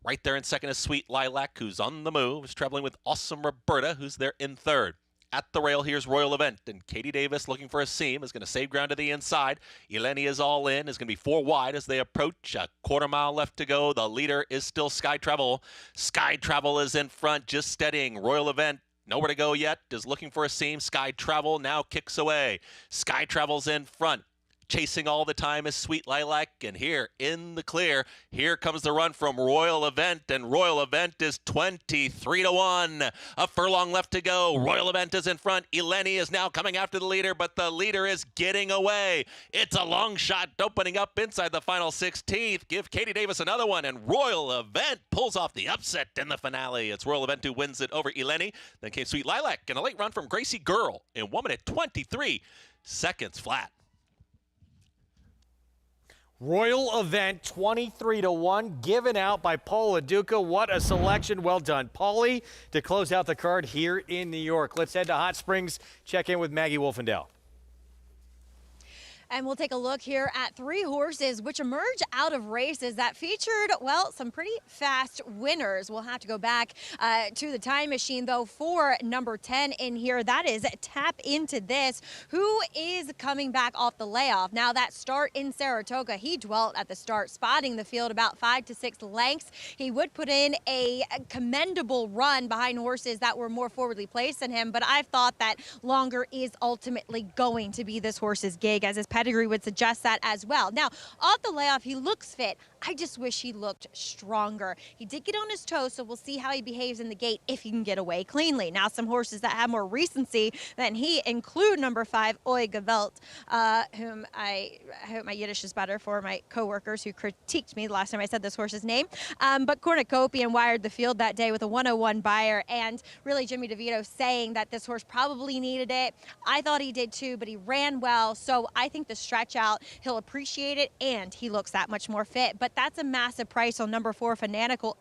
Right there in second is Sweet Lilac, who's on the move, is traveling with Awesome Roberta, who's there in 3rd. At the rail, here's Royal Event, and Katie Davis looking for a seam, is going to save ground to the inside. Eleni is all in, is going to be 4 wide as they approach. A quarter mile left to go. The leader is still Sky Travel. Sky Travel is in front, just steadying. Royal Event, nowhere to go yet, is looking for a seam. Sky Travel now kicks away. Sky Travel's in front. Chasing all the time is Sweet Lilac, and here in the clear, here comes the run from Royal Event, and Royal Event is 23-1. A furlong left to go. Royal Event is in front. Eleni is now coming after the leader, but the leader is getting away. It's a long shot opening up inside the final 16th. Give Katie Davis another one, and Royal Event pulls off the upset in the finale. It's Royal Event who wins it over Eleni. Then came Sweet Lilac, and a late run from Gracie Girl in 1 minute 23 seconds flat. Royal Event 23-1, given out by Paul Laduca. What a selection. Well done, Paulie, to close out the card here in New York. Let's head to Hot Springs, check in with Maggie Wolfendale. And we'll take a look here at 3 horses which emerge out of races that featured, well, some pretty fast winners. We'll have to go back to the time machine, though, for number 10 in here. That is Tap Into This, who is coming back off the layoff. Now, that start in Saratoga, he dwelt at the start, spotting the field about 5 to 6 lengths. He would put in a commendable run behind horses that were more forwardly placed than him, but I've thought that longer is ultimately going to be this horse's gig, as his pedigree would suggest that as well. Now, off the layoff, he looks fit. I just wish he looked stronger. He did get on his toes, so we'll see how he behaves in the gate if he can get away cleanly. Now, some horses that have more recency than he include number 5, Oi Gewalt, whom I hope my Yiddish is better for my coworkers who critiqued me the last time I said this horse's name. But Cornucopian wired the field that day with a 101 buyer, and really Jimmy DeVito saying that this horse probably needed it. I thought he did too, but he ran well, so I think the stretch out, he'll appreciate it, and he looks that much more fit. But that's a massive price on number 4, Fanatical,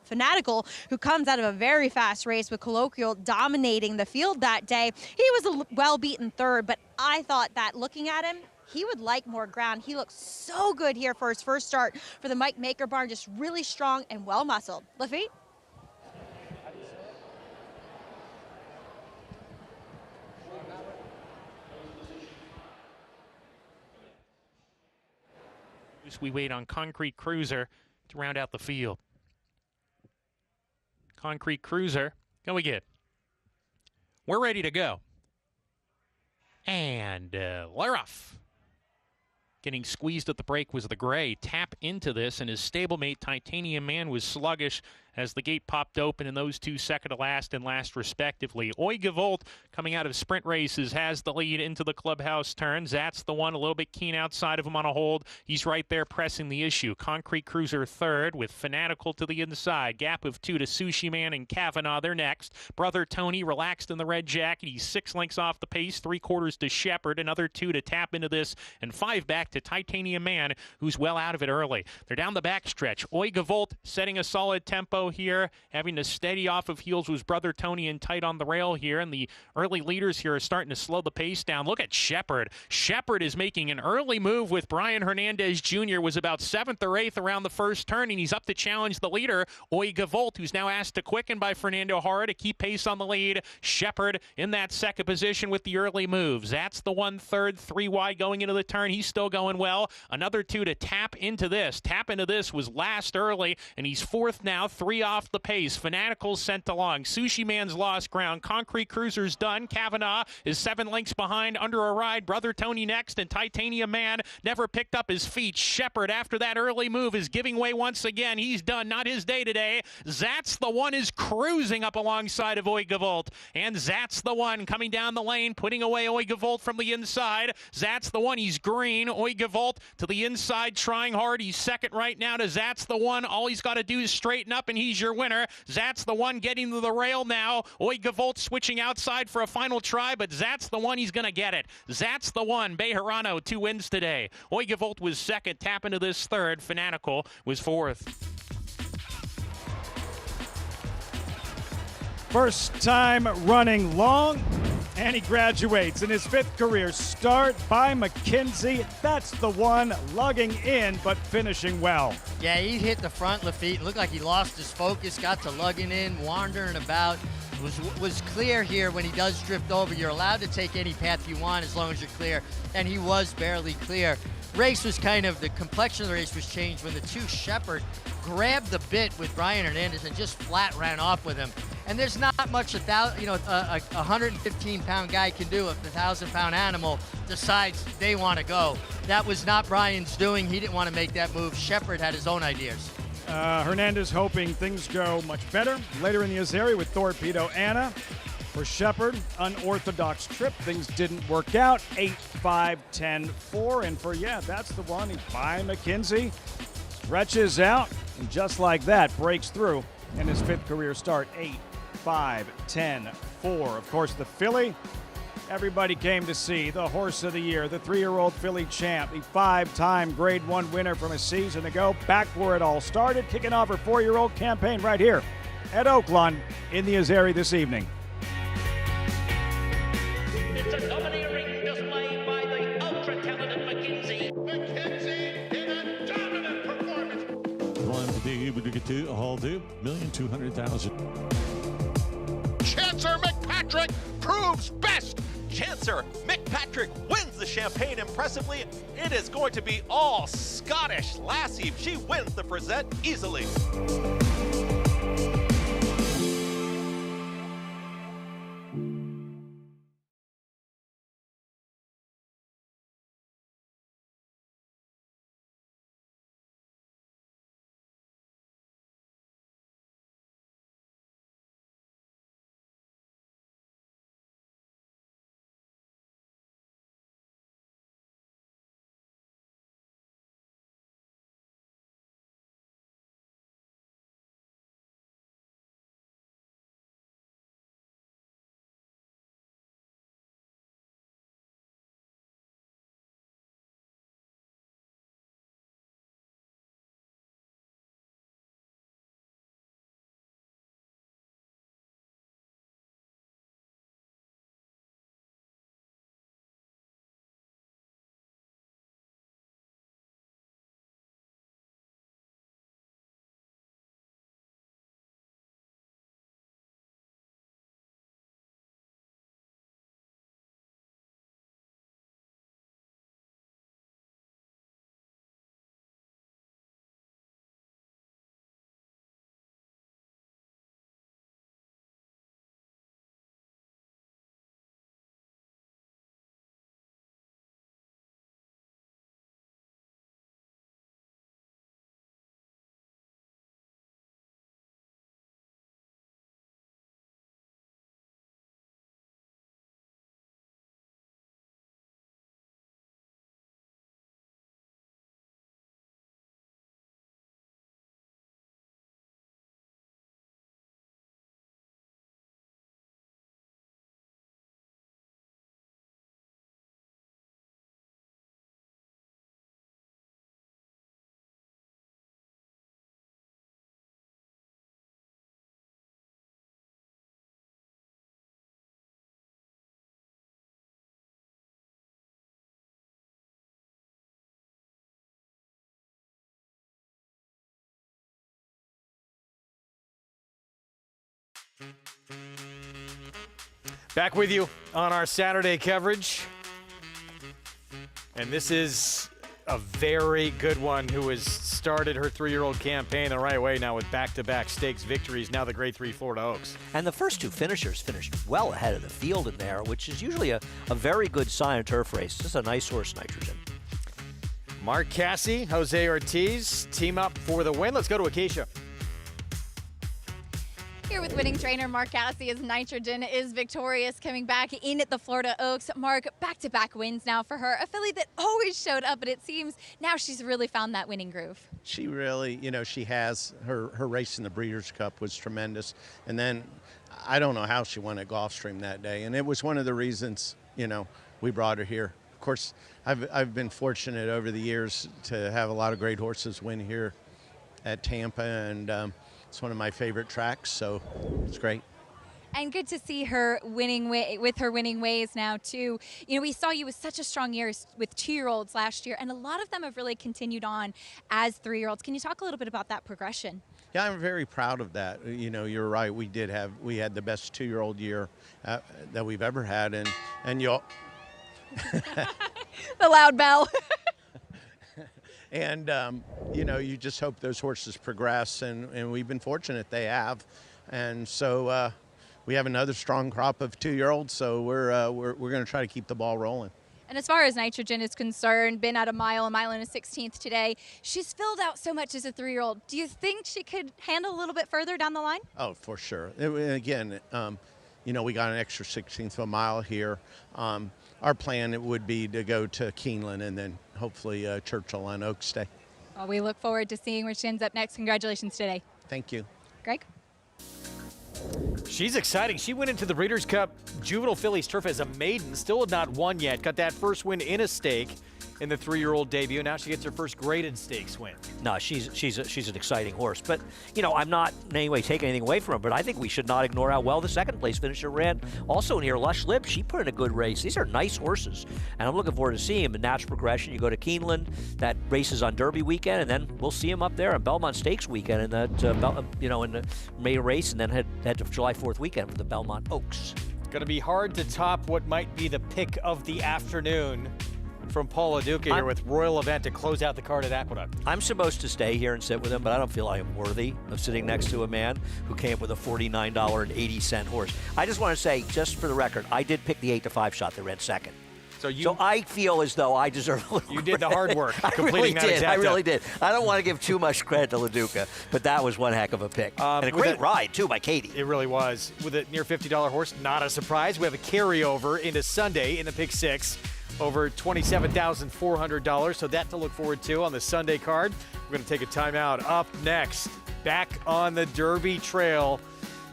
who comes out of a very fast race with Colloquial dominating the field that day. He was a well-beaten 3rd, but I thought that looking at him, he would like more ground. He looks so good here for his first start for the Mike Maker barn, just really strong and well-muscled. Lafitte? We wait on Concrete Cruiser to round out the field. Concrete Cruiser, go again. We're ready to go. And they're off. Getting squeezed at the break was the gray. Tap Into This, and his stablemate Titanium Man was sluggish as the gate popped open and those two second to last and last respectively. Oaklawn coming out of sprint races has the lead into the clubhouse turns. That's the one a little bit keen outside of him on a hold. He's right there pressing the issue. Concrete Cruiser third with Fanatical to the inside. Gap of 2 to Sushi Man and Kavanaugh. They're next. Brother Tony relaxed in the red jacket. He's 6 lengths off the pace. 3/4 to Shepherd. Another 2 to tap into this. And 5 back to Titanium Man, who's well out of it early. They're down the backstretch. Oaklawn setting a solid tempo here. Having to steady off of heels was Brother Tony and tight on the rail here. And the early leaders here are starting to slow the pace down. Look at Shepherd. Shepherd is making an early move with Brian Hernandez Jr. Was about 7th or 8th around the first turn, and he's up to challenge the leader, Oaklawn, who's now asked to quicken by Fernando Hara to keep pace on the lead. Shepherd in that second position with the early moves. That's the 1/3, 3 wide going into the turn. He's still going well. Another 2 to tap into this. Tap into this was last early, and he's 4th now, 3 off the pace. Fanatical's sent along. Sushi Man's lost ground. Concrete Cruiser's done. Kavanaugh is 7 lengths behind under a ride. Brother Tony next, and Titanium Man never picked up his feet. Shepherd, after that early move, is giving way once again. He's done. Not his day today. That's the one is cruising up alongside of Oaklawn. And Zat's the one coming down the lane, putting away Oaklawn from the inside. Zat's the one. He's green. Oaklawn to the inside, trying hard. He's second right now to Zat's the one. All he's got to do is straighten up, and he's your winner. Zat's the one getting to the rail now. Oaklawn switching outside for a final try, but Zat's the one. He's going to get it. Zat's the one. Bejarano, 2 wins today. Oaklawn was second. Tap into this third. Fanatical was 4th. First time running long, and he graduates in his 5th career start by McKenzie. That's the one, lugging in but finishing well. Yeah, he hit the front Lafitte. Looked like he lost his focus, got to lugging in, wandering about. Was clear here when he does drift over. You're allowed to take any path you want as long as you're clear, and he was barely clear. Race was the complexion of the race was changed when the 2 Shepherd grabbed the bit with Brian Hernandez and just flat ran off with him. And there's not much a 115-pound guy can do if the 1,000-pound animal decides they want to go. That was not Brian's doing. He didn't want to make that move. Shepherd had his own ideas. Hernandez hoping things go much better later in the Azeri with Thorpedo Anna. For Shepherd, unorthodox trip. Things didn't work out. 8-5-10-4. And for, that's the one. He's by McKenzie. Stretches out. And just like that, breaks through in his 5th career start. 8-5-10-4. Of course, the filly. Everybody came to see the horse of the year, the 3-year-old filly champ, the 5-time Grade 1 winner from a season ago. Back where it all started, kicking off her 4-year-old campaign right here at Oaklawn in the Azeri this evening. It's a domineering display by the ultra-talented McKenzie. McKenzie in a dominant performance. One today, we get to all do 1,200,000. Chancer McPatrick proves best. Chancer McPatrick wins the Champagne impressively. It is going to be all Scottish Lassie. She wins the Frisette easily. Back with you on our Saturday coverage. And this is a very good one who has started her 3-year-old campaign the right way now with back-to-back stakes victories, now the Grade 3 Florida Oaks. And the first two finishers finished well ahead of the field in there, which is usually a very good sign of turf race. Just a nice horse, Nitrogen. Mark Cassie, Jose Ortiz team up for the win. Let's go to Acacia. Here with winning trainer Mark Cassie as Nitrogen is victorious, coming back in at the Florida Oaks. Mark, back-to-back wins now for her. A filly that always showed up, but it seems now she's really found that winning groove. She really, she has. Her race in the Breeders' Cup was tremendous. And then I don't know how she won at Gulfstream that day. And it was one of the reasons, we brought her here. Of course, I've been fortunate over the years to have a lot of great horses win here at Tampa, and it's one of my favorite tracks, so it's great. And good to see her winning with her winning ways now too. We saw you with such a strong year with 2-year-olds last year, and a lot of them have really continued on as 3-year-olds. Can you talk a little bit about that progression? Yeah, I'm very proud of that. You're right. We had the best 2-year-old year that we've ever had, and you'll the loud bell. And, you just hope those horses progress, and we've been fortunate they have. And so we have another strong crop of 2-year-olds, so we're going to try to keep the ball rolling. And as far as Nitrogen is concerned, been at a mile and a 16th today. She's filled out so much as a 3-year-old. Do you think she could handle a little bit further down the line? Oh, for sure. Again, we got an extra 16th of a mile here. Our plan would be to go to Keeneland and then hopefully Churchill on Oaks Day. Well, we look forward to seeing where she ends up next. Congratulations today. Thank you. Greg? She's exciting. She went into the Breeders' Cup Juvenile Fillies Turf as a maiden, still had not won yet. Got that first win in a stake in the 3-year-old debut. Now she gets her first graded stakes win. No, she's an exciting horse. But, I'm not in any way taking anything away from her, but I think we should not ignore how well the second-place finisher ran. Also in here, Lush Lip, she put in a good race. These are nice horses, and I'm looking forward to seeing them in natural progression. You go to Keeneland, that races on Derby weekend, and then we'll see them up there on Belmont Stakes weekend in that, in the May race, and then head to July 4th weekend for the Belmont Oaks. Going to be hard to top what might be the pick of the afternoon from Paul LaDuca here with Royal Event to close out the card at Aqueduct. I'm supposed to stay here and sit with him, but I don't feel I am worthy of sitting next to a man who came up with a $49.80 horse. I just want to say, just for the record, I did pick the 8-5 shot that ran second. So I feel as though I deserve a little You did the hard work, completing that I really exacta. did. I don't want to give too much credit to LaDuca, but that was one heck of a pick. And a great ride, too, by Katie. It really was. With a near $50 horse, not a surprise. We have a carryover into Sunday in the Pick 6. Over $27,400, so that to look forward to on the Sunday card. We're going to take a timeout. Up next, back on the Derby trail,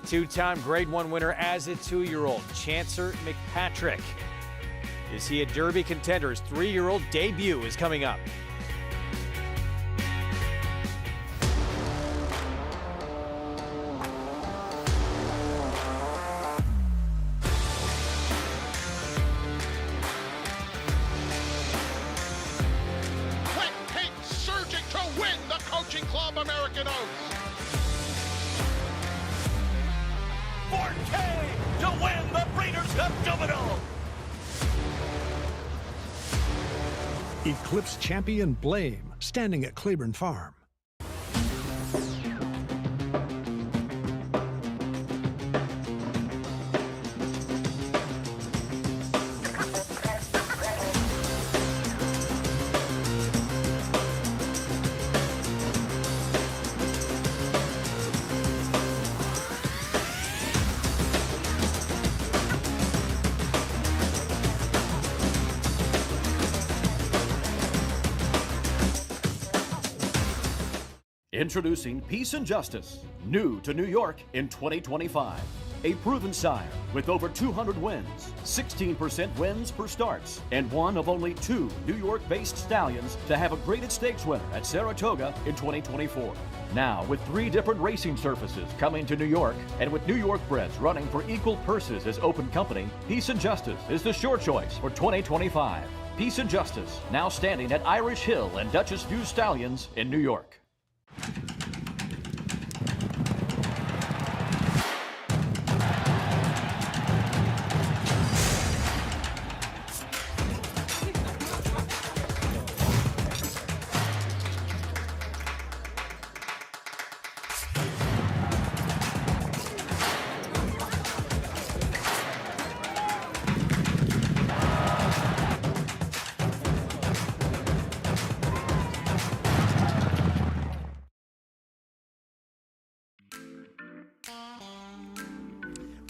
2-time Grade 1 winner as a 2-year-old, Chancer McPatrick. Is he a Derby contender? His 3-year-old debut is coming up. Club American Oaks. 4K to win the Breeders' Cup Juvenile. Eclipse champion Blame, standing at Claiborne Farm. Introducing Peace and Justice, new to New York in 2025. A proven sire with over 200 wins, 16% wins per starts, and one of only 2 New York-based stallions to have a graded stakes winner at Saratoga in 2024. Now, with 3 different racing surfaces coming to New York, and with New York breds running for equal purses as open company, Peace and Justice is the sure choice for 2025. Peace and Justice, now standing at Irish Hill and Duchess View Stallions in New York.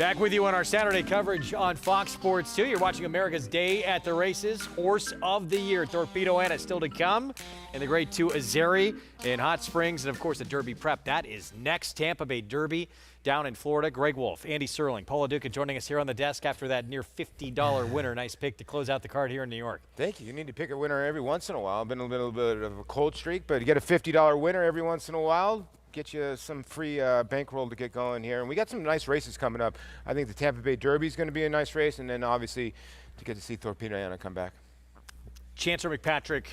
Back with you on our Saturday coverage on Fox Sports 2. You're watching America's Day at the Races. Horse of the Year, Thorpedo Anna, still to come. And the Grade 2 Azeri in Hot Springs. And, of course, the Derby prep. That is next. Tampa Bay Derby down in Florida. Greg Wolf, Andy Serling, Paula Duca joining us here on the desk after that near $50 winner. Nice pick to close out the card here in New York. Thank you. You need to pick a winner every once in a while. Been a little bit of a cold streak, but you get a $50 winner every once in a while. Get you some free bankroll to get going here. And we got some nice races coming up. I think the Tampa Bay Derby is going to be a nice race, and then obviously to get to see Thorpedo Anna come back. Chancellor McPatrick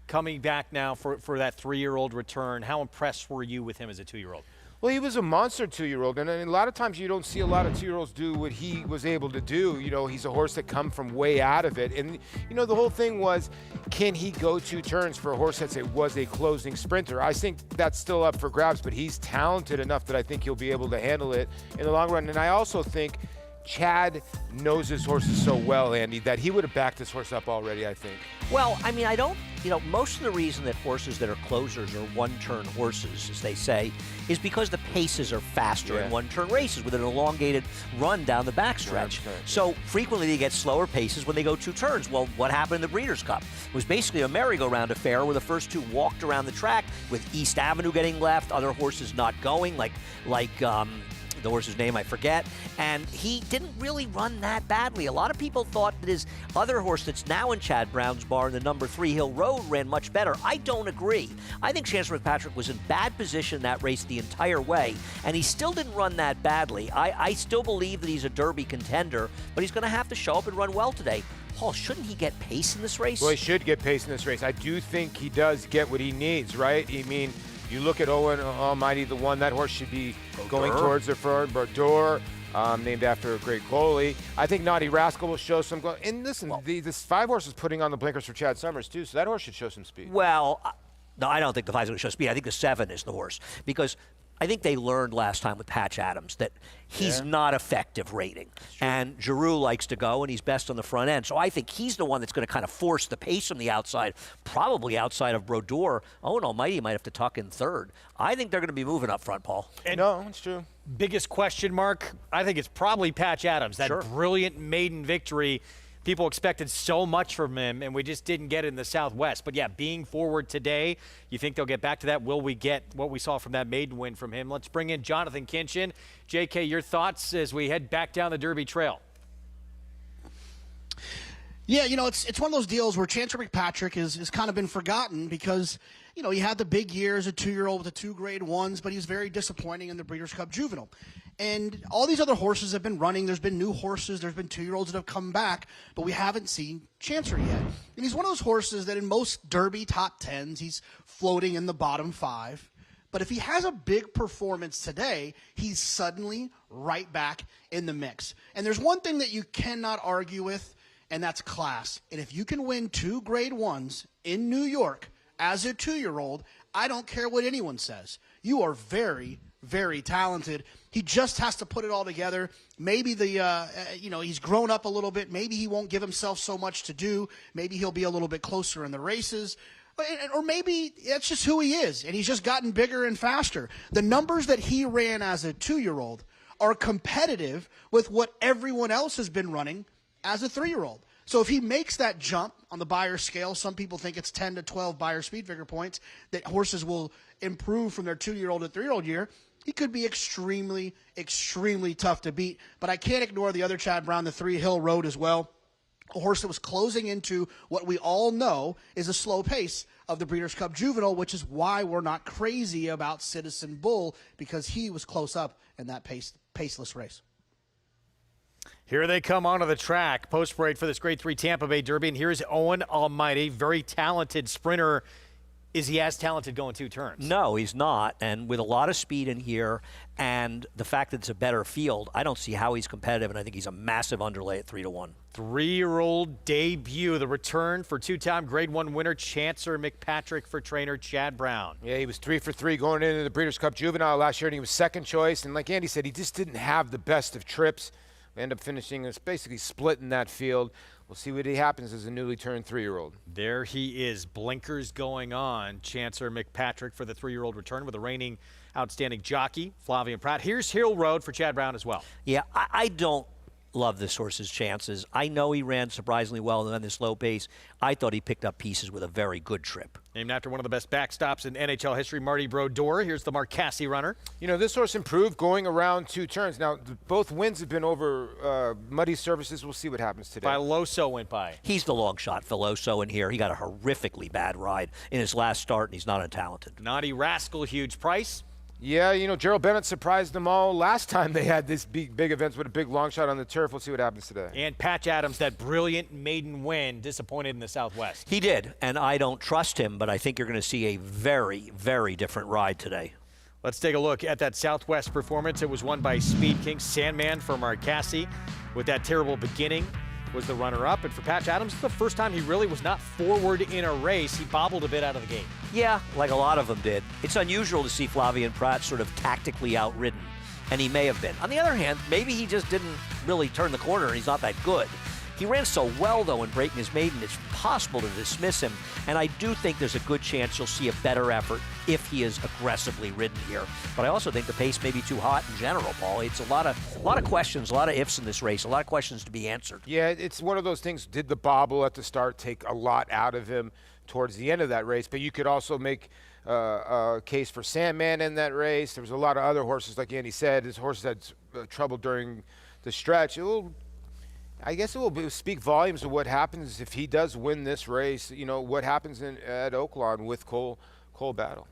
coming back now for that 3-year-old return. How impressed were you with him as a 2-year-old? Well, he was a monster 2-year-old, and a lot of times you don't see a lot of 2-year-olds do what he was able to do. You know, he's a horse that come from way out of it. And, you know, the whole thing was, can he go 2 turns for a horse that was a closing sprinter? I think that's still up for grabs, but he's talented enough that I think he'll be able to handle it in the long run. And I also think Chad knows his horses so well, Andy, that he would have backed this horse up already, I think. Well, I mean, most of the reason that horses that are closers are one-turn horses, as they say, is because the paces are faster in one-turn races with an elongated run down the backstretch. So frequently they get slower paces when they go 2 turns. Well, what happened in the Breeders' Cup? It was basically a merry-go-round affair where the first 2 walked around the track with East Avenue getting left, other horses not going, like the horse's name I forget, and he didn't really run that badly. A lot of people thought that his other horse that's now in Chad Brown's barn, the number 3 Hill Road, ran much better. I don't agree. I think Chancellor McPatrick was in bad position in that race the entire way, and he still didn't run that badly. I still believe that he's a Derby contender, but he's going to have to show up and run well today. Paul, shouldn't he get pace in this race? Well, he should get pace in this race. I do think he does get what he needs, right? I mean, you look at Owen Almighty, the one, that horse should be going towards the front. Brodeur, named after a great goalie. I think Naughty Rascal will show some. And listen, this 5 horse is putting on the blinkers for Chad Summers, too, so that horse should show some speed. Well, no, I don't think the 5 is going to show speed. I think the 7 is the horse, because I think they learned last time with Patch Adams that he's not effective rating. And Giroux likes to go, and he's best on the front end. So I think he's the one that's going to kind of force the pace from the outside, probably outside of Brodeur. Owen Almighty might have to tuck in 3rd. I think they're going to be moving up front, Paul. And no, it's true. Biggest question mark, I think it's probably Patch Adams. That brilliant maiden victory. People expected so much from him, and we just didn't get it in the Southwest. But, yeah, being forward today, you think they'll get back to that? Will we get what we saw from that maiden win from him? Let's bring in Jonathan Kinchin. JK, your thoughts as we head back down the Derby Trail? Yeah, you know, it's one of those deals where Chancellor McPatrick has kind of been forgotten because, you know, he had the big year as a 2-year-old with the 2 Grade 1s, but he was very disappointing in the Breeders' Cup Juvenile. And all these other horses have been running. There's been new horses. There's been 2-year-olds that have come back, but we haven't seen Chancer yet. And he's one of those horses that in most Derby top 10s, he's floating in the bottom 5. But if he has a big performance today, he's suddenly right back in the mix. And there's one thing that you cannot argue with, and that's class. And if you can win 2 Grade 1s in New York as a 2-year-old, I don't care what anyone says. You are very, very talented. He just has to put it all together. Maybe he's grown up a little bit. Maybe he won't give himself so much to do. Maybe he'll be a little bit closer in the races. Or maybe that's just who he is, and he's just gotten bigger and faster. The numbers that he ran as a 2-year-old are competitive with what everyone else has been running as a 3-year-old. So if he makes that jump on the Beyer scale, some people think it's 10 to 12 Beyer speed figure points, that horses will improve from their 2-year-old to 3-year-old year, he could be extremely, extremely tough to beat. But I can't ignore the other Chad Brown, the 3 Hill Road as well. A horse that was closing into what we all know is a slow pace of the Breeders' Cup Juvenile, which is why we're not crazy about Citizen Bull, because he was close up in that paceless race. Here they come onto the track, post-parade for this Grade 3 Tampa Bay Derby, and here's Owen Almighty, very talented sprinter. Is he as talented going 2 turns? No, he's not. And with a lot of speed in here and the fact that it's a better field, I don't see how he's competitive, and I think he's a massive underlay at 3-1. 3-year-old debut, the return for 2-time Grade 1 winner Chancellor McPatrick for trainer Chad Brown. Yeah, he was 3 for 3 going into the Breeders' Cup Juvenile last year, and he was 2nd choice. And like Andy said, he just didn't have the best of trips. We end up finishing, basically splitting that field. we'll see what happens as a newly turned 3-year-old. There he is, blinkers going on. Chancellor McPatrick for the 3-year-old return with the reigning outstanding jockey, Flavien Prat. Here's Hill Road for Chad Brown as well. Yeah, I don't love this horse's chances. I know he ran surprisingly well on this low pace. I thought he picked up pieces with a very good trip. Named after one of the best backstops in NHL history, Marty Brodeur. Here's the Marcassi runner. You know, this horse improved going around 2 turns. Now, both wins have been over muddy surfaces. We'll see what happens today. Filoso went by. He's the long shot, Filoso, in here. He got a horrifically bad ride in his last start, and he's not untalented. Naughty Rascal, huge price. Yeah, you know, Gerald Bennett surprised them all last time they had this big events with a big long shot on the turf. We'll see what happens today. And Patch Adams, that brilliant maiden win, disappointed in the Southwest. He did, and I don't trust him, but I think you're going to see a very, very different ride today. Let's take a look at that Southwest performance. It was won by Speed King. Sandman for Marcassi with that terrible beginning was the runner-up. And for Patch Adams, it's the first time he really was not forward in a race. He bobbled a bit out of the gate. Yeah, like a lot of them did. It's unusual to see Flavien Prat sort of tactically outridden, and he may have been. On the other hand, maybe he just didn't really turn the corner and he's not that good. He ran so well, though, in breaking his maiden, it's impossible to dismiss him, and I do think there's a good chance you'll see a better effort if he is aggressively ridden here. But I also think the pace may be too hot in general, Paul. It's a lot of questions, a lot of ifs in this race, a lot of questions to be answered. Yeah, it's one of those things. Did the bobble at the start take a lot out of him towards the end of that race? But you could also make a case for Sandman in that race. There was a lot of other horses, like Andy said. His horses had trouble during the stretch. I guess it will speak volumes of what happens if he does win this race. You know, what happens at Oaklawn with Cole Battle.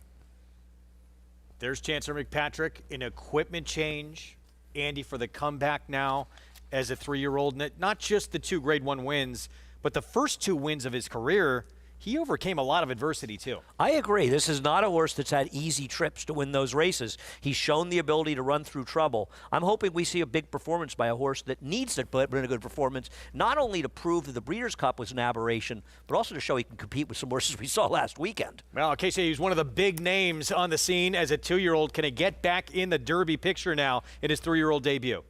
There's Chancellor McPatrick, an equipment change. Andy for the comeback now as a 3-year-old. Not just the 2 Grade 1 wins, but the first 2 wins of his career. He overcame a lot of adversity, too. I agree. This is not a horse that's had easy trips to win those races. He's shown the ability to run through trouble. I'm hoping we see a big performance by a horse that needs to put in a good performance, not only to prove that the Breeders' Cup was an aberration, but also to show he can compete with some horses we saw last weekend. Well, Casey, he's one of the big names on the scene as a 2-year-old. Can he get back in the Derby picture now in his 3-year-old debut?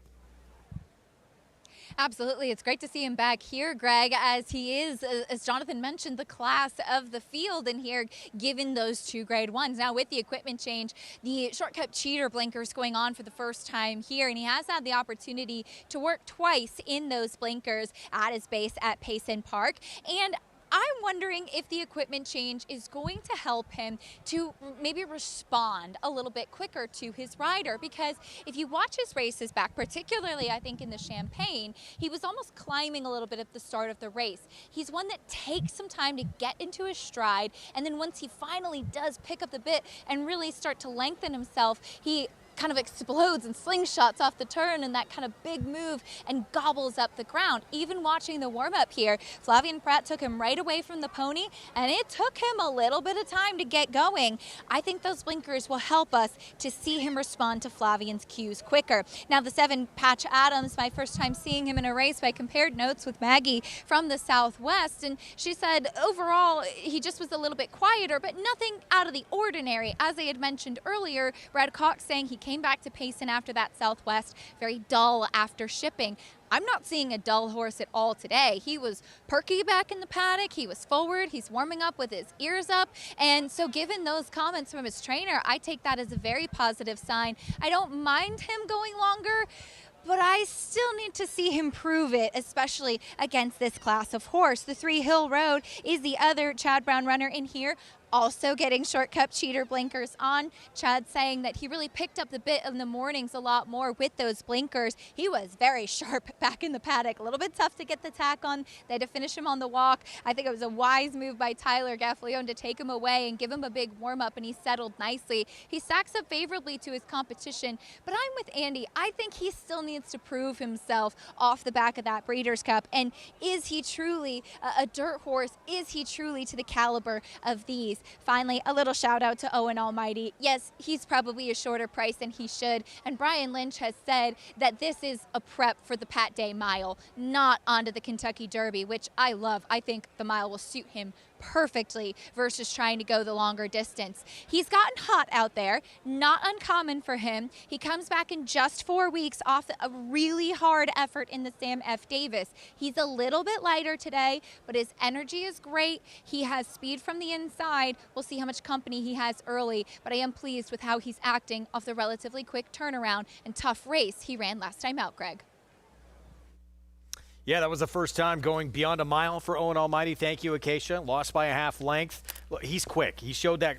Absolutely. It's great to see him back here, Greg, as he is, as Jonathan mentioned, the class of the field in here, given those 2 Grade 1s. Now, with the equipment change, the shortcut cheater blinkers going on for the first time here, and he has had the opportunity to work twice in those blinkers at his base at Payson Park. And I'm wondering if the equipment change is going to help him to maybe respond a little bit quicker to his rider, because if you watch his races back, particularly I think in the Champagne, he was almost climbing a little bit at the start of the race. He's one that takes some time to get into his stride, and then once he finally does pick up the bit and really start to lengthen himself, he kind of explodes and slingshots off the turn in that kind of big move and gobbles up the ground. Even watching the warm-up here, Flavien Prat took him right away from the pony, and it took him a little bit of time to get going. I think those blinkers will help us to see him respond to Flavien's cues quicker. Now, the 7 Patch Adams, my first time seeing him in a race, I compared notes with Maggie from the Southwest, and she said overall he just was a little bit quieter, but nothing out of the ordinary. As I had mentioned earlier, Brad Cox saying he came back to Payson after that Southwest, very dull after shipping. I'm not seeing a dull horse at all today. He was perky back in the paddock. He was forward. He's warming up with his ears up. And so given those comments from his trainer, I take that as a very positive sign. I don't mind him going longer, but I still need to see him prove it, especially against this class of horse. The 3 Hill Road is the other Chad Brown runner in here, also getting shortcut cheater blinkers on. Chad saying that he really picked up the bit in the mornings a lot more with those blinkers. He was very sharp back in the paddock. A little bit tough to get the tack on. They had to finish him on the walk. I think it was a wise move by Tyler Gaffalione to take him away and give him a big warm-up, and he settled nicely. He stacks up favorably to his competition, but I'm with Andy. I think he still needs to prove himself off the back of that Breeders' Cup. And is he truly a dirt horse? Is he truly to the caliber of these? Finally, a little shout out to Owen Almighty. Yes, he's probably a shorter price than he should, and Brian Lynch has said that this is a prep for the Pat Day Mile, not onto the Kentucky Derby, which I love. I think the mile will suit him perfectly versus trying to go the longer distance. He's gotten hot out there, not uncommon for him. He comes back in just 4 weeks off a really hard effort in the Sam F. Davis. He's a little bit lighter today, but his energy is great. He has speed from the inside. We'll see how much company he has early, but I am pleased with how he's acting off the relatively quick turnaround and tough race he ran last time out, Greg. Yeah, that was the first time going beyond a mile for Owen Almighty. Thank you, Acacia. Lost by a half length. Look, he's quick. He showed that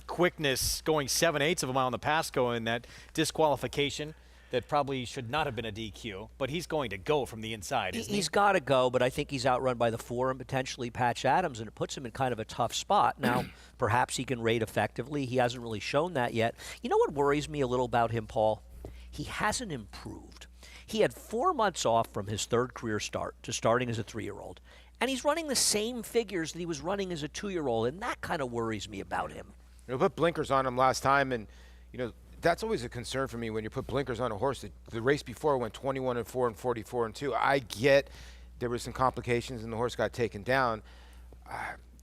quickness going 7/8 of a mile in the Pasco in that disqualification that probably should not have been a DQ, but he's going to go from the inside, isn't he? He's got to go, but I think he's outrun by the 4 and potentially Patch Adams, and it puts him in kind of a tough spot. Now, perhaps he can rate effectively. He hasn't really shown that yet. You know what worries me a little about him, Paul? He hasn't improved. He had 4 months off from his third career start to starting as a 3-year-old, and he's running the same figures that he was running as a 2-year-old, and that kind of worries me about him. You know, put blinkers on him last time, and that's always a concern for me when you put blinkers on a horse. The race before went 21-4 and 44-2. I get there were some complications and the horse got taken down.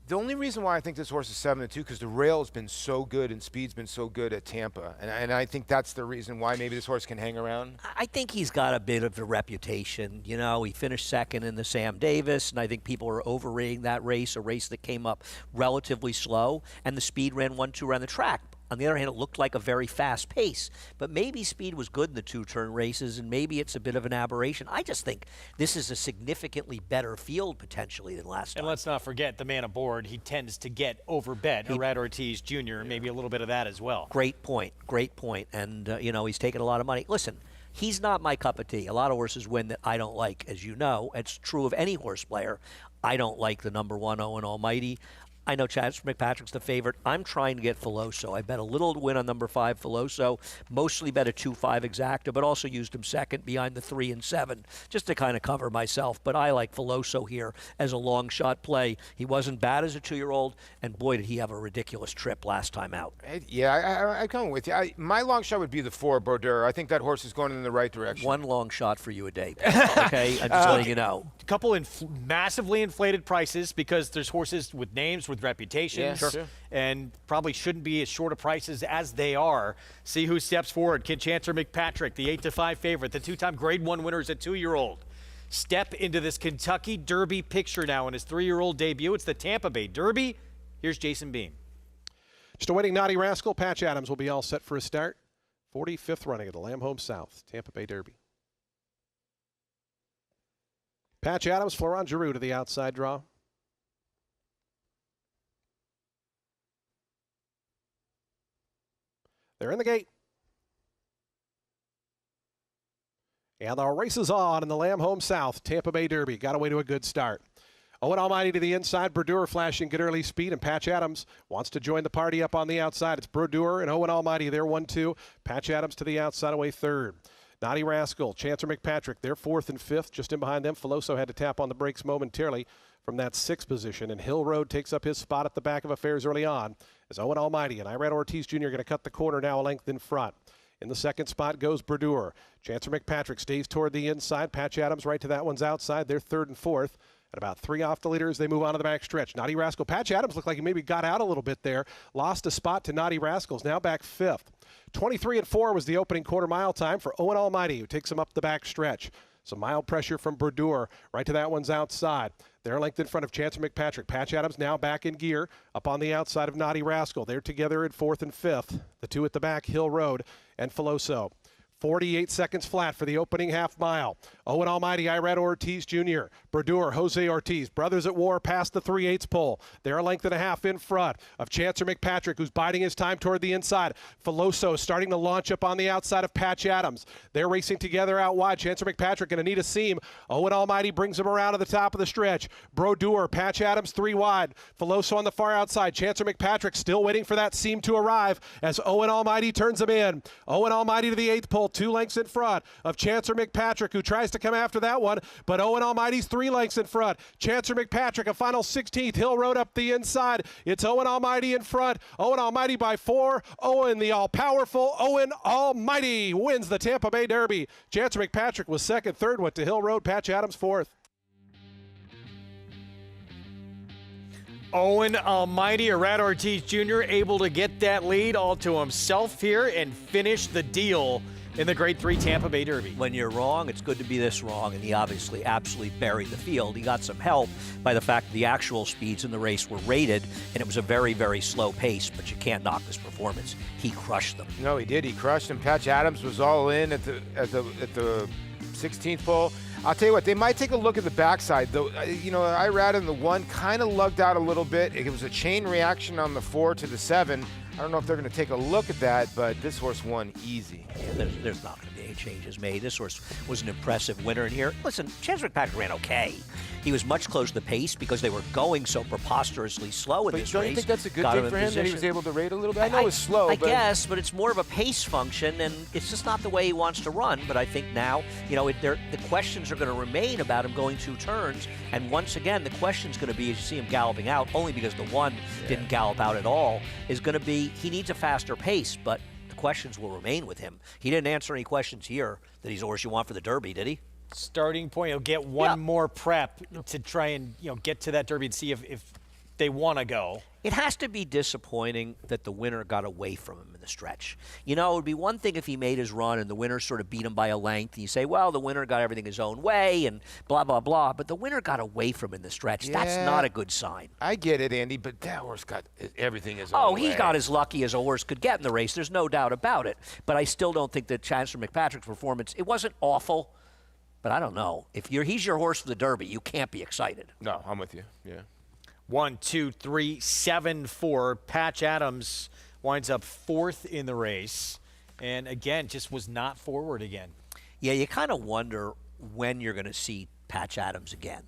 The only reason why I think this horse is 7-2 because the rail has been so good and speed's been so good at Tampa, and I think that's the reason why maybe this horse can hang around. I think he's got a bit of a reputation. You know, he finished second in the Sam Davis, and I think people are overrating that race, a race that came up relatively slow, and the speed ran 1-2 around the track. On the other hand, it looked like a very fast pace. But maybe speed was good in the 2-turn races, and maybe it's a bit of an aberration. I just think this is a significantly better field potentially than last time. And let's not forget the man aboard. He tends to get overbet. Herrera Ortiz Jr., maybe a little bit of that as well. Great point. Great point. And, he's taken a lot of money. Listen, he's not my cup of tea. A lot of horses win that I don't like, as you know. It's true of any horse player. I don't like the number 1 Owen Almighty. I know Chaz McPatrick's the favorite. I'm trying to get Filoso. I bet a little to win on number 5, Filoso. Mostly bet a 2-5 exacta, but also used him second behind the 3 and 7, just to kind of cover myself. But I like Filoso here as a long shot play. He wasn't bad as a 2-year-old, and boy, did he have a ridiculous trip last time out. Yeah, I come with you. My long shot would be the 4, Brodeur. I think that horse is going in the right direction. One long shot for you a day, okay? I'm just letting you know. A couple massively inflated prices because there's horses with names, with reputations, and probably shouldn't be as short of prices as they are. See who steps forward. Can Chancer McPatrick, the 8-5 favorite, the 2-time Grade 1 winner as a 2-year-old, step into this Kentucky Derby picture now in his 3-year-old debut? It's the Tampa Bay Derby. Here's Jason Beam. Just awaiting Naughty Rascal. Patch Adams will be all set for a start. 45th running at the Lamb Home South, Tampa Bay Derby. Patch Adams, Florent Giroux to the outside draw. They're in the gate. And the race is on in the Lamb Home South, Tampa Bay Derby. Got away to a good start. Owen Almighty to the inside, Brodeur flashing good early speed, and Patch Adams wants to join the party up on the outside. It's Brodeur and Owen Almighty. They're 1-2. Patch Adams to the outside, away third. Naughty Rascal, Chancer McPatrick, they're 4th and 5th. Just in behind them, Filoso had to tap on the brakes momentarily from that 6th position, and Hill Road takes up his spot at the back of affairs early on as Owen Almighty and Irad Ortiz Jr. going to cut the corner now a length in front. In the second spot goes Brodeur. Chancer McPatrick stays toward the inside. Patch Adams right to that one's outside. They're 3rd and 4th. At about 3 off the leader as they move on to the back stretch. Naughty Rascal. Patch Adams looked like he maybe got out a little bit there. Lost a spot to Naughty Rascals. Now back 5th. 23 and 4 was the opening quarter mile time for Owen Almighty, who takes him up the back stretch. Some mild pressure from Brodeur. Right to that one's outside. They're length in front of Chancer McPatrick. Patch Adams now back in gear up on the outside of Naughty Rascal. They're together at 4th and 5th. The 2 at the back, Hill Road and Filoso. 48 seconds flat for the opening half mile. Owen Almighty, Irad Ortiz Jr., Brodeur, Jose Ortiz, brothers at war past the 3/8 pole. They're a length and a half in front of Chancer McPatrick, who's biding his time toward the inside. Filoso starting to launch up on the outside of Patch Adams. They're racing together out wide. Chancer McPatrick going to need a seam. Owen Almighty brings him around to the top of the stretch. Brodeur, Patch Adams 3 wide. Filoso on the far outside. Chancer McPatrick still waiting for that seam to arrive as Owen Almighty turns him in. Owen Almighty to the 8th pole, 2 lengths in front of Chancer McPatrick, who tries to come after that one, but Owen Almighty's 3 lengths in front. Chancer McPatrick, a final 16th. Hill Road up the inside. It's Owen Almighty in front. Owen Almighty by 4. Owen, the all-powerful Owen Almighty, wins the Tampa Bay Derby. Chancer McPatrick was 2nd, 3rd went to Hill Road. Patch Adams 4th. Owen Almighty, Arad Ortiz Jr., able to get that lead all to himself here and finish the deal in the Grade 3 Tampa Bay Derby. When you're wrong, it's good to be this wrong, and he obviously absolutely buried the field. He got some help by the fact that the actual speeds in the race were rated, and it was a very, very slow pace, but you can't knock this performance. He crushed them. No, he did. He crushed them. Patch Adams was all in at the 16th pole. I'll tell you what, they might take a look at the backside. Though, I ran in the 1, kind of lugged out a little bit. It was a chain reaction on the 4 to the 7. I don't know if they're going to take a look at that, but this horse won easy. Yeah, there's not going to be any changes made. This horse was an impressive winner in here. Listen, Chance McPatrick ran okay. He was much closer to the pace because they were going so preposterously slow in this race. Don't you think that's a good thing for him that he was able to rate a little bit? I know it's slow. I guess, but it's more of a pace function, and it's just not the way he wants to run. But I think now, the questions are going to remain about him going 2 turns. And once again, the question's going to be, as you see him galloping out, only because the 1 didn't gallop out at all, is going to be he needs a faster pace, but the questions will remain with him. He didn't answer any questions here that he's a horse you want for the Derby, did he? Starting point, he'll get one more prep to try and get to that Derby and see if they want to go. It has to be disappointing that the winner got away from him in the stretch. It would be one thing if he made his run and the winner sort of beat him by a length, and you say, well, the winner got everything his own way and blah, blah, blah. But the winner got away from him in the stretch. Yeah, that's not a good sign. I get it, Andy, but that horse got everything his own way. He got as lucky as a horse could get in the race. There's no doubt about it. But I still don't think that Chancellor McPatrick's performance, it wasn't awful. But I don't know. If he's your horse for the Derby, you can't be excited. No, I'm with you. Yeah. 1, 2, 3, 7, 4. Patch Adams winds up 4th in the race, and again, just was not forward again. Yeah, you kind of wonder when you're going to see Patch Adams again.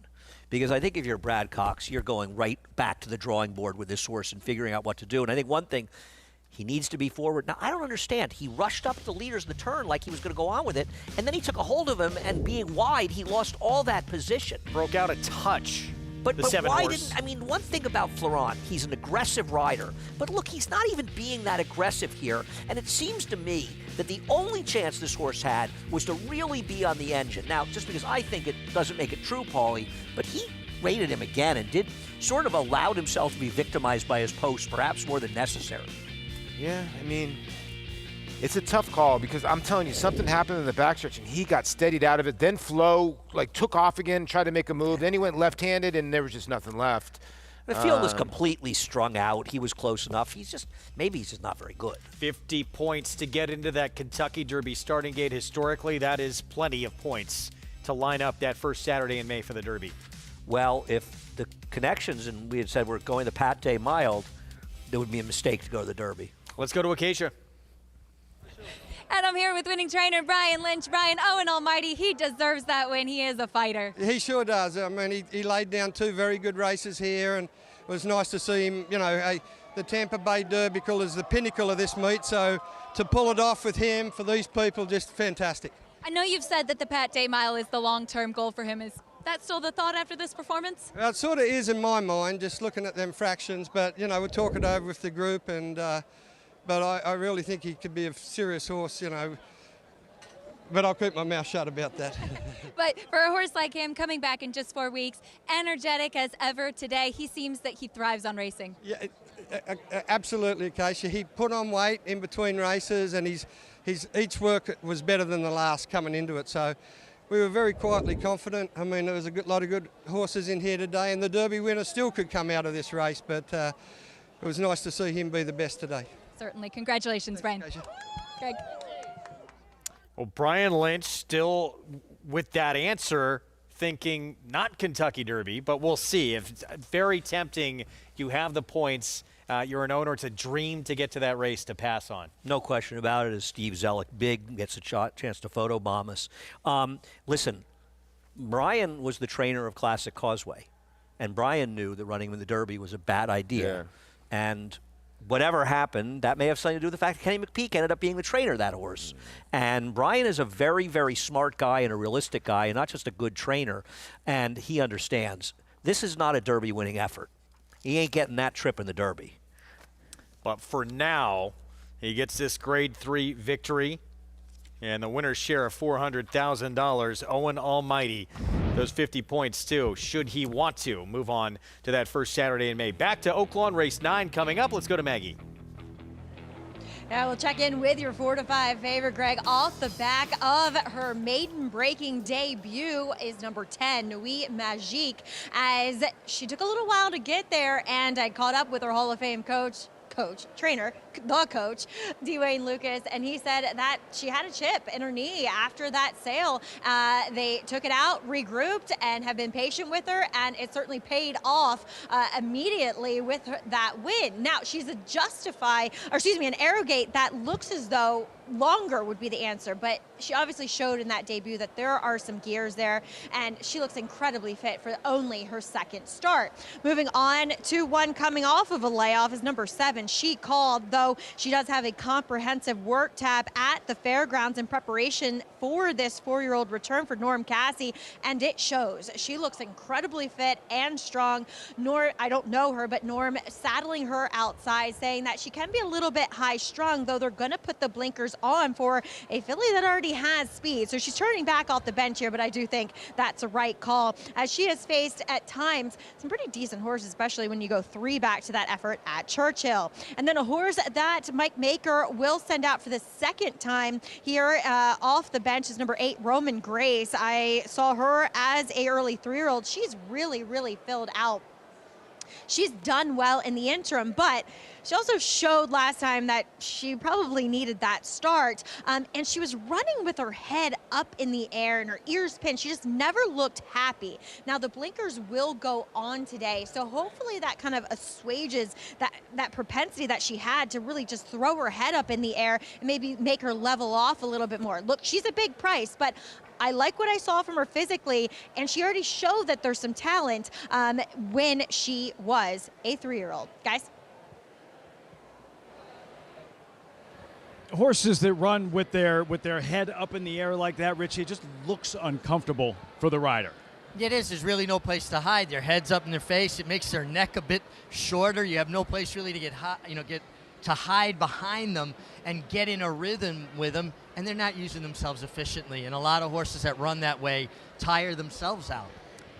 Because I think if you're Brad Cox, you're going right back to the drawing board with this horse and figuring out what to do. And I think one thing, he needs to be forward. Now, I don't understand. He rushed up the leaders of the turn like he was going to go on with it, and then he took a hold of him, and being wide, he lost all that position. Broke out a touch. But why one thing about Florent, he's an aggressive rider. But look, he's not even being that aggressive here. And it seems to me that the only chance this horse had was to really be on the engine. Now, just because I think it doesn't make it true, Paulie, but he rated him again and did sort of allowed himself to be victimized by his post, perhaps more than necessary. Yeah, it's a tough call because I'm telling you, something happened in the backstretch and he got steadied out of it. Then Flo took off again, tried to make a move. Then he went left-handed and there was just nothing left. The field was completely strung out. He was close enough. Maybe he's just not very good. 50 points to get into that Kentucky Derby starting gate. Historically, that is plenty of points to line up that first Saturday in May for the Derby. Well, if the connections, and we had said we're going the Pat Day mild, it would be a mistake to go to the Derby. Let's go to Acacia. And I'm here with winning trainer Brian Lynch. Brian, Owen Almighty, he deserves that win. He is a fighter. He sure does. He laid down 2 very good races here, and it was nice to see him, the Tampa Bay Derby is the pinnacle of this meet, so to pull it off with him, for these people, just fantastic. I know you've said that the Pat Day Mile is the long-term goal for him. Is that still the thought after this performance? It sort of is in my mind, just looking at them fractions, but, we'll talk it over with the group, and but I really think he could be a serious horse, but I'll keep my mouth shut about that. But for a horse like him, coming back in just 4 weeks, energetic as ever today, he seems that he thrives on racing. Yeah, absolutely, Acacia. He put on weight in between races, and each work was better than the last coming into it. So we were very quietly confident. There was a lot of good horses in here today, and the Derby winner still could come out of this race, but it was nice to see him be the best today. Certainly. Congratulations, Brian. Greg. Well, Brian Lynch still with that answer, thinking not Kentucky Derby, but we'll see. If it's very tempting, you have the points. You're an owner. It's a dream to get to that race to pass on. No question about it. As Steve Zellick, big, gets a chance to photobomb us. Listen, Brian was the trainer of Classic Causeway, and Brian knew that running in the Derby was a bad idea. Yeah. And whatever happened, that may have something to do with the fact that Kenny McPeek ended up being the trainer of that horse. And Brian is a very, very smart guy and a realistic guy and not just a good trainer. And he understands this is not a Derby winning effort. He ain't getting that trip in the Derby. But for now, he gets this Grade 3 victory and the winner's share of $400,000. Owen Almighty those 50 points too, should he want to move on to that first Saturday in May. Back to Oaklawn, race 9 coming up. Let's go to Maggie. Now we'll check in with your 4 to 5 favorite, Greg. Off the back of her maiden-breaking debut is number 10, Nuit Magique, as she took a little while to get there, and I caught up with her Hall of Fame trainer, Dwayne Lucas, and he said that she had a chip in her knee after that sale. They took it out, regrouped, and have been patient with her, and it certainly paid off immediately with that win. Now, she's an Arrogate that looks as though longer would be the answer, but she obviously showed in that debut that there are some gears there, and she looks incredibly fit for only her second start. Moving on to one coming off of a layoff is number 7, She Called, though she does have a comprehensive work tab at the fairgrounds in preparation for this 4-year-old return for Norm Cassie, and it shows. She looks incredibly fit and strong. I don't know her, but Norm saddling her outside, saying that she can be a little bit high-strung, though they're going to put the blinkers on for a filly that already has speed. So she's turning back off the bench here, but I do think that's a right call, as she has faced at times some pretty decent horses, especially when you go 3 back to that effort at Churchill. And then a horse that Mike Maker will send out for the second time here off the bench is number 8, Roman Grace. I saw her as a early 3-year-old. She's really, really filled out. She's done well in the interim, but she also showed last time that she probably needed that start, and she was running with her head up in the air and her ears pinned. She just never looked happy. Now, the blinkers will go on today, so hopefully that kind of assuages that propensity that she had to really just throw her head up in the air and maybe make her level off a little bit more. Look, she's a big price, but I like what I saw from her physically, and she already showed that there's some talent when she was a 3-year-old. Guys? Horses that run with their head up in the air like that, Richie, it just looks uncomfortable for the rider. It is. There's really no place to hide. Their head's up in their face. It makes their neck a bit shorter. You have no place really to get to hide behind them and get in a rhythm with them, and they're not using themselves efficiently. And a lot of horses that run that way tire themselves out.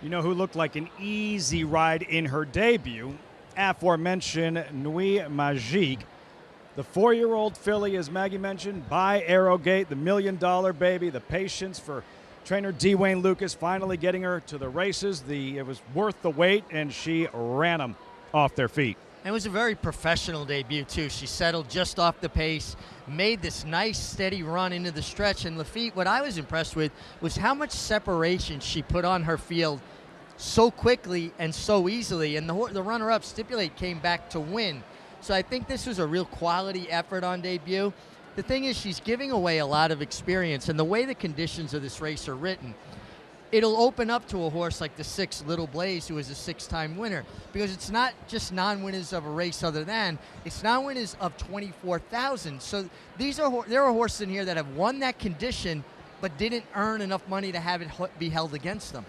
You know who looked like an easy ride in her debut? Aforementioned Nuit Magique. The 4-year-old filly, as Maggie mentioned, by Arrogate, the $1 million baby, the patience for trainer Dwayne Lucas, finally getting her to the races. It was worth the wait, and she ran them off their feet. It was a very professional debut, too. She settled just off the pace, made this nice, steady run into the stretch. And Lafitte, what I was impressed with was how much separation she put on her field so quickly and so easily. And the runner-up, Stipulate, came back to win. So I think this was a real quality effort on debut. The thing is, she's giving away a lot of experience, and the way the conditions of this race are written, it'll open up to a horse like the 6 Little Blaze, who is a 6-time winner, because it's not just non-winners of a race other than, it's non-winners of 24,000. So there are horses in here that have won that condition but didn't earn enough money to have it be held against them.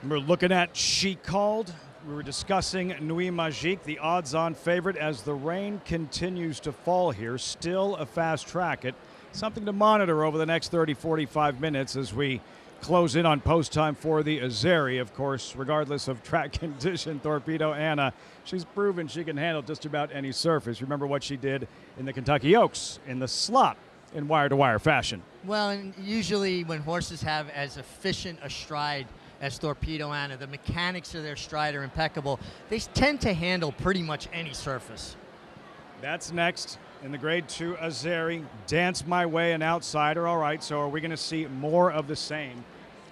We're looking at She Called. We were discussing Nuit Magique, the odds-on favorite, as the rain continues to fall here. Still a fast track. Something to monitor over the next 30, 45 minutes as we close in on post time for the Azeri. Of course, regardless of track condition, Thorpedo Anna, she's proven she can handle just about any surface. Remember what she did in the Kentucky Oaks in the slot in wire-to-wire fashion. Well, and usually when horses have as efficient a stride as Thorpedo Anna, the mechanics of their stride are impeccable. They tend to handle pretty much any surface. That's next in the Grade 2 Azeri. Dance My Way, an outsider. All right, so are we going to see more of the same?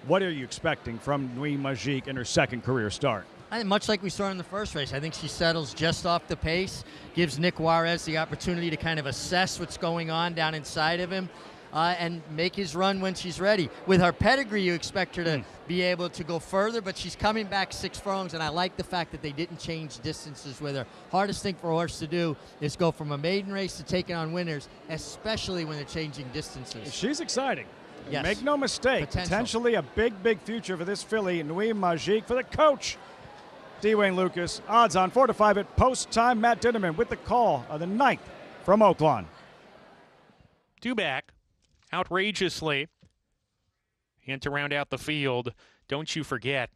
What are you expecting from Nuit Magique in her second career start? I think much like we saw in the first race, I think she settles just off the pace, gives Nick Juarez the opportunity to kind of assess what's going on down inside of him, and make his run when she's ready. With her pedigree, you expect her to be able to go further, but she's coming back 6 furlongs, and I like the fact that they didn't change distances with her. Hardest thing for a horse to do is go from a maiden race to taking on winners, especially when they're changing distances. She's exciting. Yes. Make no mistake, potentially a big, big future for this filly, Nuit Magique, for the coach, Dwayne Lucas. Odds on 4 to 5 at post time. Matt Dinnerman with the call of the 9th from Oaklawn. 2 back. Outrageously, and to round out the field, Don't You Forget.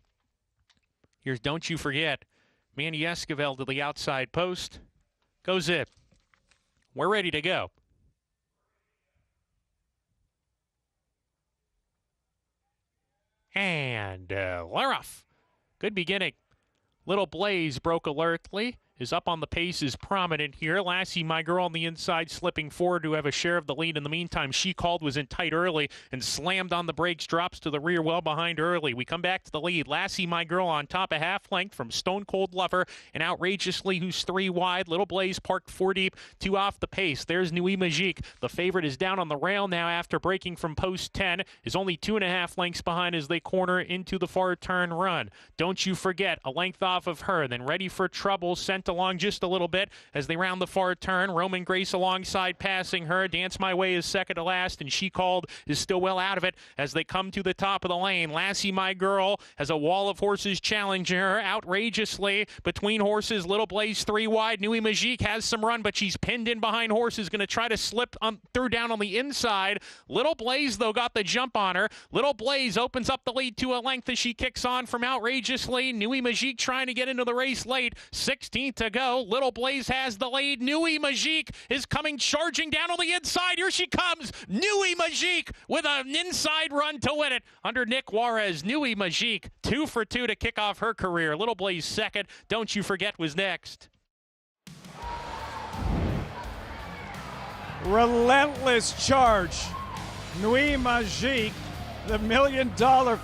Here's Don't You Forget. Manny Esquivel to the outside post. Goes it. We're ready to go. And we're off. Good beginning. Little Blaze broke alertly. Is up on the pace, is prominent here. Lassie, My Girl, on the inside, slipping forward to have a share of the lead. In the meantime, She Called was in tight early and slammed on the brakes, drops to the rear well behind early. We come back to the lead. Lassie, My Girl on top, a half length from Stone Cold Lover and Outrageously, who's 3 wide. Little Blaze parked 4 deep, 2 off the pace. There's Nui Magique. The favorite is down on the rail now after breaking from post 10. Is only 2.5 lengths behind as they corner into the far turn run. Don't You Forget, a length off of her. Then Ready for Trouble, sent along just a little bit as they round the far turn. Roman Grace alongside, passing her. Dance My Way is second to last, and She Called is still well out of it as they come to the top of the lane. Lassie, My Girl, has a wall of horses challenging her. Outrageously between horses. Little Blaze 3 wide. Nui Magique has some run, but she's pinned in behind horses. Going to try to slip through down on the inside. Little Blaze, though, got the jump on her. Little Blaze opens up the lead to a length as she kicks on from Outrageously. Nui Magique trying to get into the race late. 16th to go. Little Blaze has the lead. Nui Magique is coming charging down on the inside. Here she comes. Nui Magique with an inside run to win it under Nick Juarez. Nui Magique 2 for 2 to kick off her career. Little Blaze second. Don't You Forget was next. Relentless charge. Nui Magique, the $1 million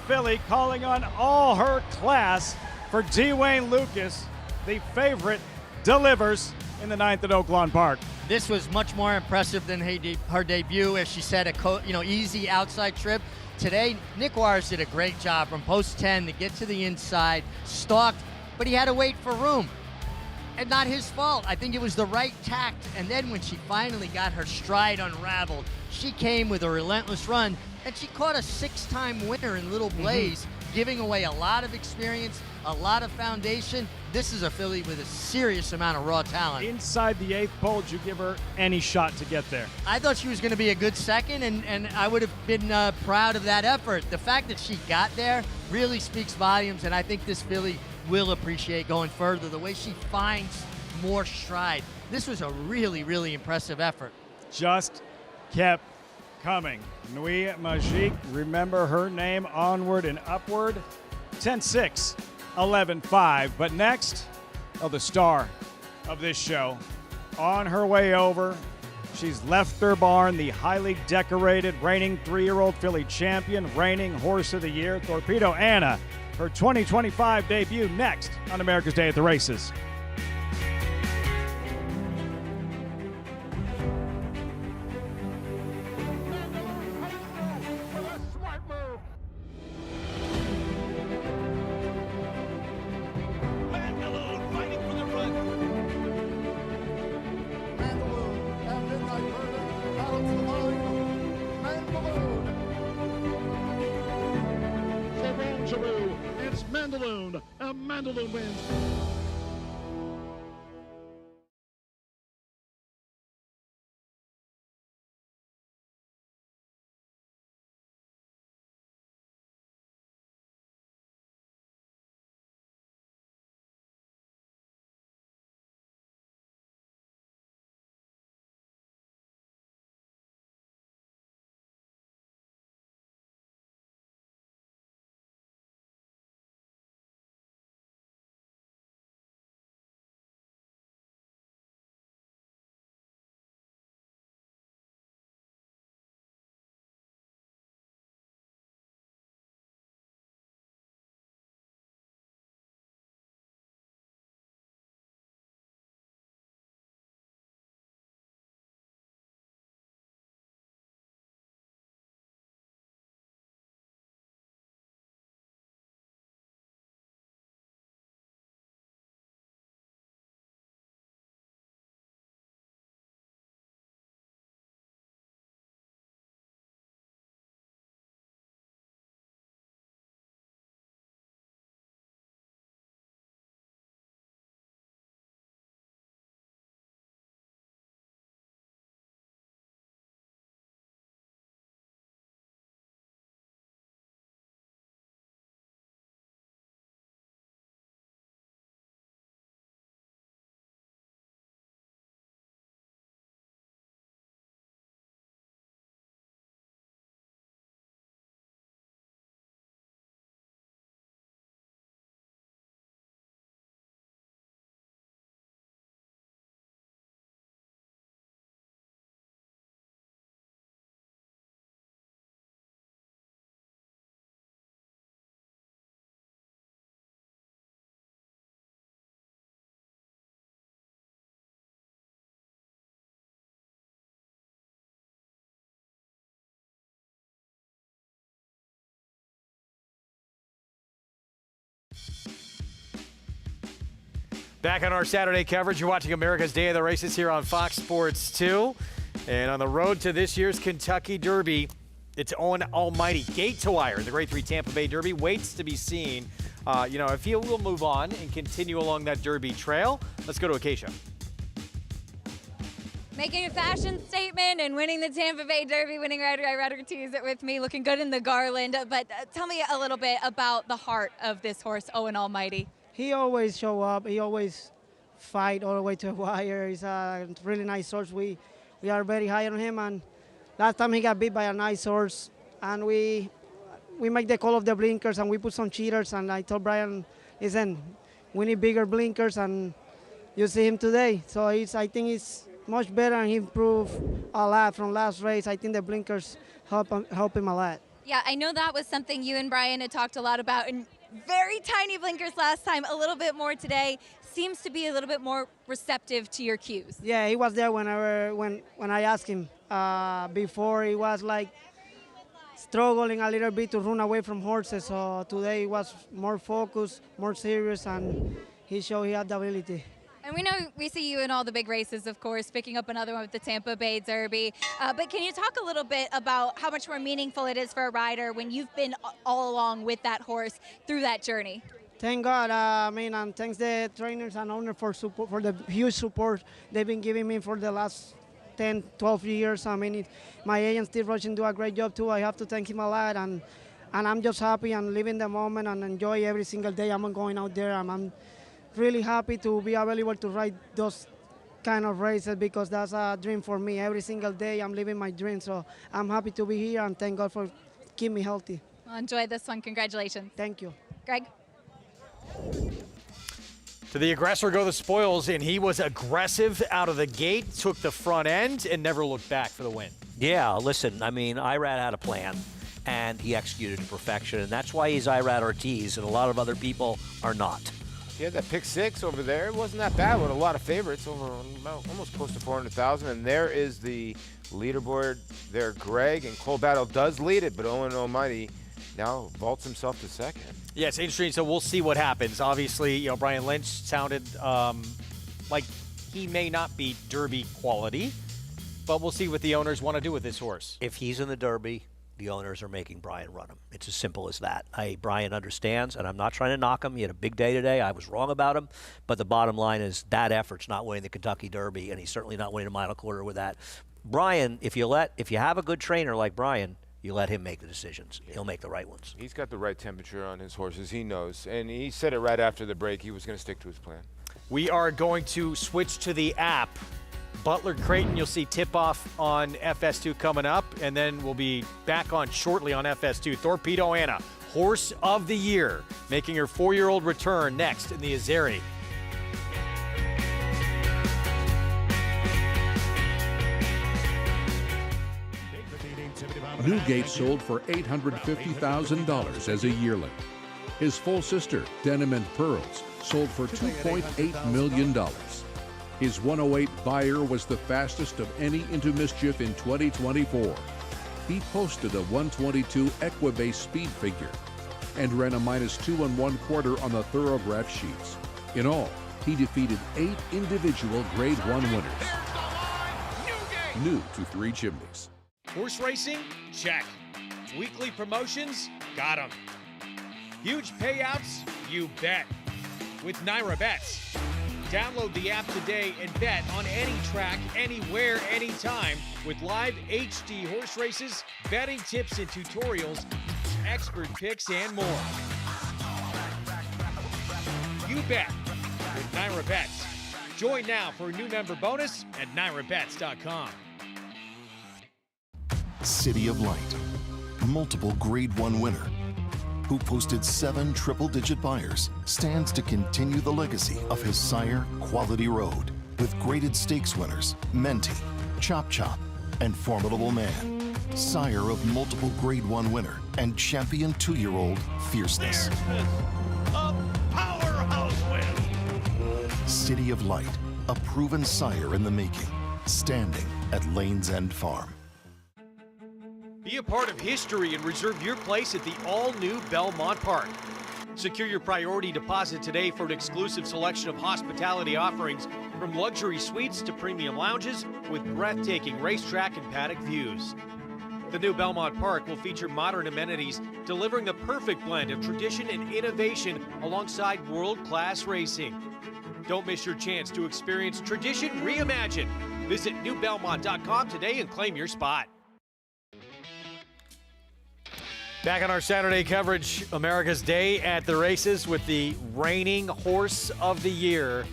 filly, calling on all her class for Dwayne Lucas. The favorite delivers in the 9th at Oaklawn Park. This was much more impressive than her debut, as she said, easy outside trip. Today, Nick Juarez did a great job from post 10 to get to the inside, stalked, but he had to wait for room. And not his fault. I think it was the right tact. And then when she finally got her stride unraveled, she came with a relentless run, and she caught a 6-time winner in Little Blaze, giving away a lot of experience, a lot of foundation. This is a filly with a serious amount of raw talent. Inside the 8th pole, did you give her any shot to get there? I thought she was going to be a good second, and I would have been proud of that effort. The fact that she got there really speaks volumes, and I think this filly will appreciate going further, the way she finds more stride. This was a really, really impressive effort. Just kept coming. Nui Magique, remember her name, onward and upward. 10-6, 11-5. But next, the star of this show, on her way over. She's left her barn, the highly decorated reigning 3-year-old filly champion, reigning horse of the year, Thorpedo Anna. Her 2025 debut next on America's Day at the Races. It's Mandaloon. Mandaloon wins. Back on our Saturday coverage, you're watching America's Day of the Races here on Fox Sports 2. And on the road to this year's Kentucky Derby, it's Owen Almighty. Gate to wire, the Grade 3 Tampa Bay Derby waits to be seen. If he will move on and continue along that Derby trail. Let's go to Acacia. Making a fashion statement and winning the Tampa Bay Derby, winning rider. I rather tease it with me, looking good in the Garland. But tell me a little bit about the heart of this horse, Owen Almighty. He always show up. He always fight all the way to the wire. He's a really nice horse. We are very high on him. And last time he got beat by a nice horse, and we make the call of the blinkers, and we put some cheaters. And I told Brian, listen, we need bigger blinkers, and you see him today. So I think he's much better, and he improved a lot from last race. I think the blinkers help him a lot. Yeah, I know that was something you and Brian had talked a lot about, and very tiny blinkers last time, a little bit more today. Seems to be a little bit more receptive to your cues. Yeah, he was there when I asked him. Before he was like struggling a little bit to run away from horses, so today he was more focused, more serious, and he showed he had the ability. And we know we see you in all the big races, of course, picking up another one with the Tampa Bay Derby. But can you talk a little bit about how much more meaningful it is for a rider when you've been all along with that horse through that journey? Thank God, and thanks the trainers and owner for the huge support they've been giving me for the last 10, 12 years. My agent Steve Rushing do a great job too. I have to thank him a lot, and I'm just happy and living the moment and enjoy every single day I'm going out there. I'm really happy to be available to ride those kind of races because that's a dream for me. Every single day I'm living my dream, so I'm happy to be here and thank God for keeping me healthy. Well, enjoy this one. Congratulations. Thank you. Greg? To the aggressor go the spoils, and he was aggressive out of the gate, took the front end, and never looked back for the win. Yeah, listen, Irad had a plan, and he executed to perfection, and that's why he's Irad Ortiz, and a lot of other people are not. He had that pick six over there. It wasn't that bad with a lot of favorites, over almost close to 400,000. And there is the leaderboard there. Greg and Cole Battle does lead it, but Owen Almighty now vaults himself to second. Yeah, it's interesting. So we'll see what happens. Obviously, Brian Lynch sounded like he may not be Derby quality, but we'll see what the owners want to do with this horse. If he's in the Derby, the owners are making Brian run him. It's as simple as that. Brian understands, and I'm not trying to knock him. He had a big day today. I was wrong about him. But the bottom line is that effort's not winning the Kentucky Derby, and he's certainly not winning a mile quarter with that. Brian, if you have a good trainer like Brian, you let him make the decisions. He'll make the right ones. He's got the right temperature on his horses. He knows. And he said it right after the break. He was going to stick to his plan. We are going to switch to the app. Butler Creighton, you'll see tip-off on FS2 coming up, and then we'll be back on shortly on FS2. Thorpedo Anna, Horse of the Year, making her 4-year-old return next in the Azeri. Newgate sold for $850,000 as a yearling. His full sister, Denim and Pearls, sold for $2.8 million. His 108 buyer was the fastest of any into mischief in 2024. He posted a 122 Equibase speed figure and ran a -2 1/4 on the thoroughbred sheets. In all, he defeated 8 individual Grade 1 winners. New to Three Chimneys. Horse racing? Check. Weekly promotions? Got them. Huge payouts? You bet. With Naira Bets. Download the app today and bet on any track, anywhere, anytime with live HD horse races, betting tips and tutorials, expert picks, and more. You bet with Naira Bets. Join now for a new member bonus at NairaBets.com. City of Light, multiple Grade 1 winner, who posted 7 triple-digit buyers, stands to continue the legacy of his sire, Quality Road, with graded stakes winners, Menti, Chop Chop, and Formidable Man. Sire of multiple Grade 1 winner and champion 2-year-old Fierceness. A powerhouse win. City of Light, a proven sire in the making, standing at Lane's End Farm. Be a part of history and reserve your place at the all-new Belmont Park. Secure your priority deposit today for an exclusive selection of hospitality offerings, from luxury suites to premium lounges with breathtaking racetrack and paddock views. The new Belmont Park will feature modern amenities, delivering the perfect blend of tradition and innovation alongside world-class racing. Don't miss your chance to experience tradition reimagined. Visit newbelmont.com today and claim your spot. Back on our Saturday coverage, America's Day at the races with the reigning horse of the year,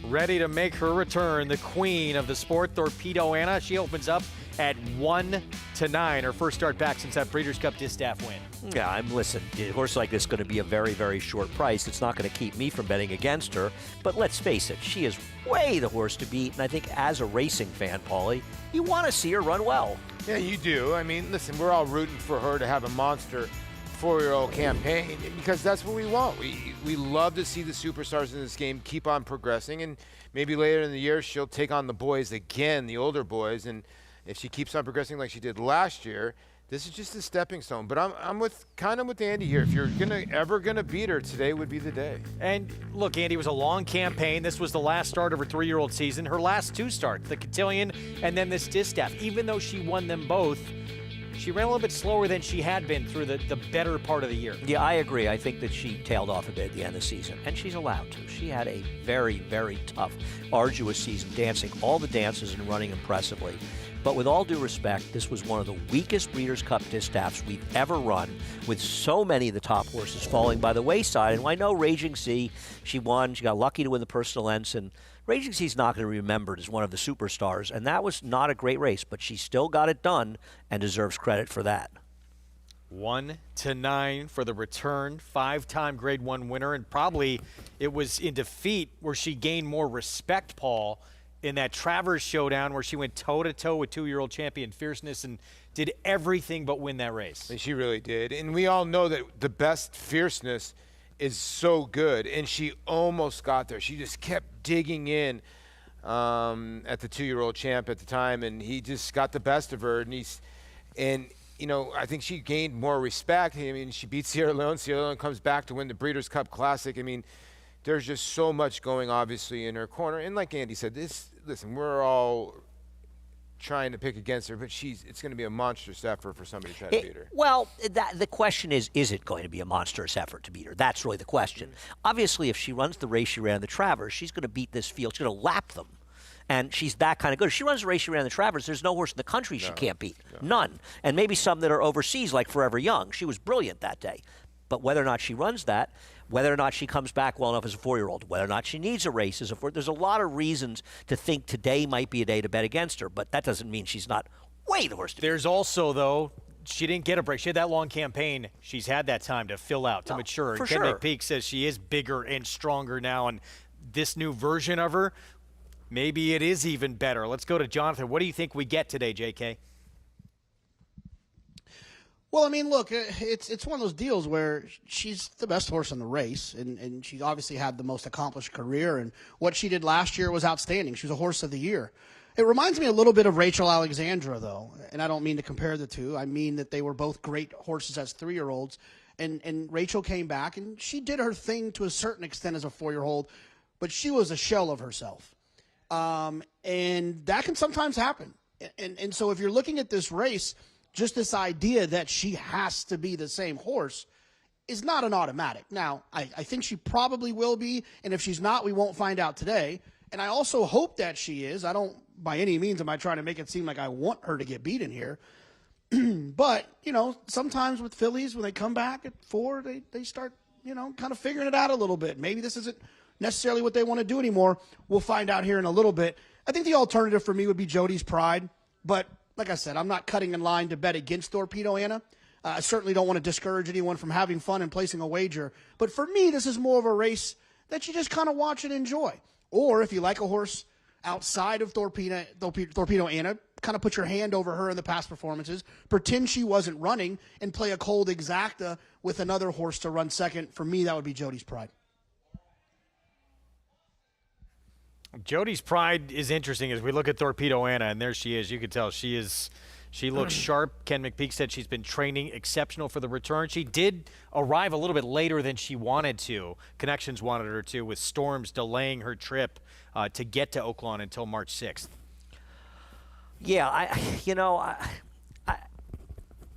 ready to make her return, the queen of the sport, Thorpedo Anna. She opens up at 1-9, her first start back since that Breeders' Cup Distaff win. Yeah, listen, a horse like this is going to be a very, very short price. It's not going to keep me from betting against her. But let's face it, she is way the horse to beat. And I think as a racing fan, Paulie, you want to see her run well. Yeah, you do. I mean, listen, we're all rooting for her to have a monster 4-year-old campaign because that's what we want. We love to see the superstars in this game keep on progressing. And maybe later in the year, she'll take on the boys again, the older boys. And if she keeps on progressing like she did last year, this is just a stepping stone. But I'm kind of with Andy here. If you're ever gonna beat her, today would be the day. And look, Andy, it was a long campaign. This was the last start of her 3-year-old season. Her last 2 starts, the Cotillion and then this Distaff. Even though she won them both, she ran a little bit slower than she had been through the better part of the year. Yeah, I agree. I think that she tailed off a bit at the end of the season, and she's allowed to. She had a very, very tough, arduous season, dancing all the dances and running impressively. But with all due respect, this was one of the weakest Breeders' Cup Distaffs we've ever run, with so many of the top horses falling by the wayside. And I know Raging Sea, she won. She got lucky to win the Personal Ensign. Raging Sea's not going to be remembered as one of the superstars, and that was not a great race, but she still got it done and deserves credit for that. 1-9 for the return, 5-time Grade 1 winner, and probably it was in defeat where she gained more respect, Paul, in that Travers showdown where she went toe-to-toe with 2-year-old champion Fierceness and did everything but win that race. And she really did. And we all know that the best Fierceness is so good, and she almost got there. She just kept digging in at the 2-year-old champ at the time, and he just got the best of her. And you know, I think she gained more respect. I mean, she beat Sierra Leone. Sierra Leone comes back to win the Breeders' Cup Classic. I mean, there's just so much going, obviously, in her corner. And like Andy said, listen, we're all trying to pick against her, but it's going to be a monstrous effort for somebody to try to beat her. Well, the question is it going to be a monstrous effort to beat her? That's really the question. Obviously, if she runs the race she ran the Travers, she's going to beat this field. She's going to lap them. And she's that kind of good. If she runs the race she ran the Travers, there's no horse in the country she can't beat. None. And maybe some that are overseas, like Forever Young. She was brilliant that day. But whether or not she runs that, whether or not she comes back well enough as a 4-year-old, whether or not she needs a race as a 4, there's a lot of reasons to think today might be a day to bet against her, but that doesn't mean she's not way the horse to beat. There's also, though, she didn't get a break. She had that long campaign. She's had that time to fill out, to mature. For Ken sure. McPeak says she is bigger and stronger now, and this new version of her, maybe it is even better. Let's go to Jonathan. What do you think we get today, JK? Well, I mean, look, it's one of those deals where she's the best horse in the race, and she obviously had the most accomplished career, and what she did last year was outstanding. She was a horse of the year. It reminds me a little bit of Rachel Alexandra, though, and I don't mean to compare the two. I mean that they were both great horses as 3-year-olds, and Rachel came back, and she did her thing to a certain extent as a 4-year-old, but she was a shell of herself. And that can sometimes happen. And so if you're looking at this race, just this idea that she has to be the same horse is not an automatic. Now, I think she probably will be, and if she's not, we won't find out today. And I also hope that she is. I don't, by any means, am I trying to make it seem like I want her to get beaten here. But, you know, sometimes with fillies, when they come back at 4, they start, you know, kind of figuring it out a little bit. Maybe this isn't necessarily what they want to do anymore. We'll find out here in a little bit. I think the alternative for me would be Jody's Pride, but like I said, I'm not cutting in line to bet against Thorpedo Anna. I certainly don't want to discourage anyone from having fun and placing a wager. But for me, this is more of a race that you just kind of watch and enjoy. Or if you like a horse outside of Thorpedo Anna, kind of put your hand over her in the past performances, pretend she wasn't running, and play a cold exacta with another horse to run second. For me, that would be Jody's Pride. Jody's Pride is interesting as we look at Thorpedo Anna, and there she is. You can tell she is She looks sharp. Ken McPeak said she's been training exceptional for the return. She did arrive a little bit later than she wanted to. Connections wanted her to, with storms delaying her trip to get to Oaklawn until March 6th. Yeah,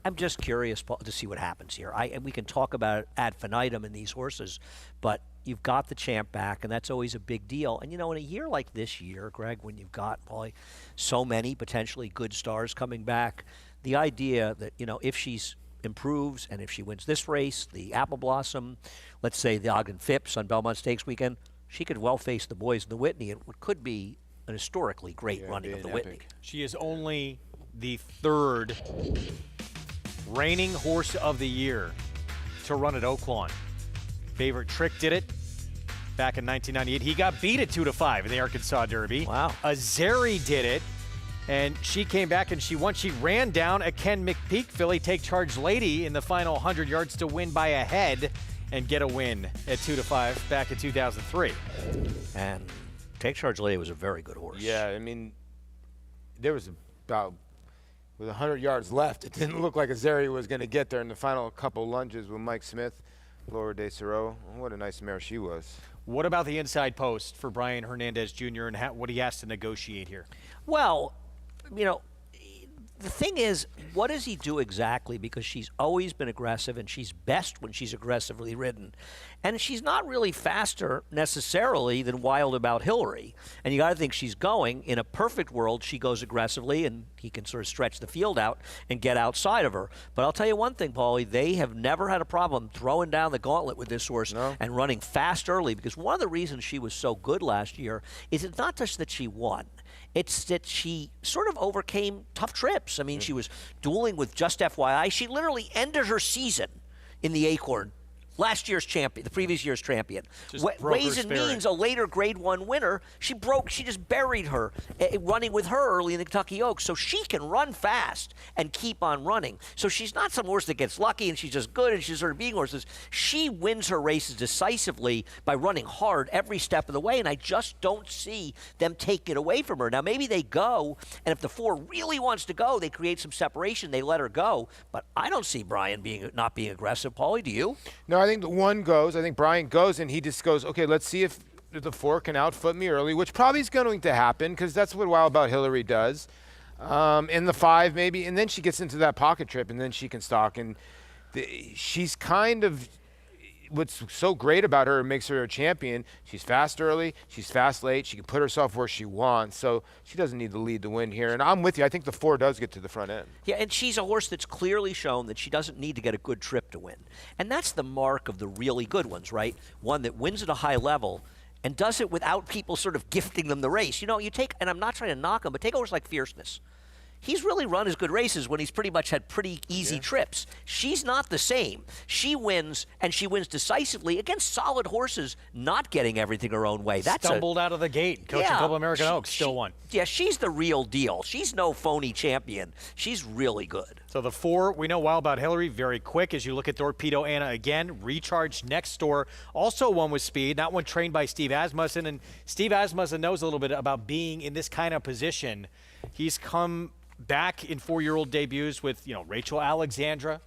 I'm just curious to see what happens here. We can talk about it ad infinitum in these horses, but you've got the champ back, and that's always a big deal. And, in a year like this year, Greg, when you've got probably so many potentially good stars coming back, the idea that, if she's improves and if she wins this race, the Apple Blossom, let's say the Ogden Phipps on Belmont Stakes weekend, she could well face the boys in the Whitney and what could be an historically great running of the Whitney. She is only the third reigning horse of the year to run at Oaklawn. Favorite Trick did it back in 1998. He got beat at 2-5 in the Arkansas Derby. Wow. Azeri did it, and she came back and she won. She ran down a Ken McPeak filly, Take Charge Lady, in the final 100 yards to win by a head and get a win at 2-5 back in 2003. And Take Charge Lady was a very good horse. Yeah, there was about, with 100 yards left, it didn't look like Azeri was going to get there in the final couple lunges with Mike Smith, Laura De Sereau. What a nice mare she was. What about the inside post for Brian Hernandez Jr. and what he has to negotiate here? Well, the thing is, what does he do exactly? Because she's always been aggressive, and she's best when she's aggressively ridden. And she's not really faster necessarily than Wild About Hillary. And you got to think she's going, in a perfect world, she goes aggressively, and he can sort of stretch the field out and get outside of her. But I'll tell you one thing, Paulie, they have never had a problem throwing down the gauntlet with this horse and running fast early, because one of the reasons she was so good last year is it's not just that she won. It's that she sort of overcame tough trips. She was dueling with Just FYI. She literally ended her season in the Acorn, last year's champion, the previous year's champion. Ways and Means, a later Grade 1 winner, she just buried her, running with her early in the Kentucky Oaks. So she can run fast and keep on running. So she's not some horse that gets lucky and she's just good and she's sort of being horses. She wins her races decisively by running hard every step of the way, and I just don't see them taking it away from her. Now, maybe they go, and if the 4 really wants to go, they create some separation, they let her go. But I don't see Brian not being aggressive. Paulie, do you? No, I think the 1 goes. I think Brian goes, and he just goes, okay, let's see if the 4 can outfoot me early, which probably is going to happen because that's what Wild About Hillary does. And the 5 maybe, and then she gets into that pocket trip, and then she can stalk. And she's kind of, what's so great about her, makes her a champion. She's fast early, she's fast late, she can put herself where she wants, so she doesn't need to lead the win here. And I'm with you, I think the 4 does get to the front end. Yeah, and she's a horse that's clearly shown that she doesn't need to get a good trip to win. And that's the mark of the really good ones, right? One that wins at a high level and does it without people sort of gifting them the race. You take, and I'm not trying to knock him, but take a horse like Fierceness. He's really run his good races when he's pretty much had pretty easy trips. She's not the same. She wins, and she wins decisively against solid horses, not getting everything her own way. Stumbled out of the gate. Coaching a couple American Oaks, still won. Yeah, she's the real deal. She's no phony champion. She's really good. So the 4, we know Wild About Hillary, very quick. As you look at Thorpedo Anna again, recharged next door. Also one with speed, not one trained by Steve Asmussen. And Steve Asmussen knows a little bit about being in this kind of position. He's come back in 4-year-old debuts with, Rachel Alexandra,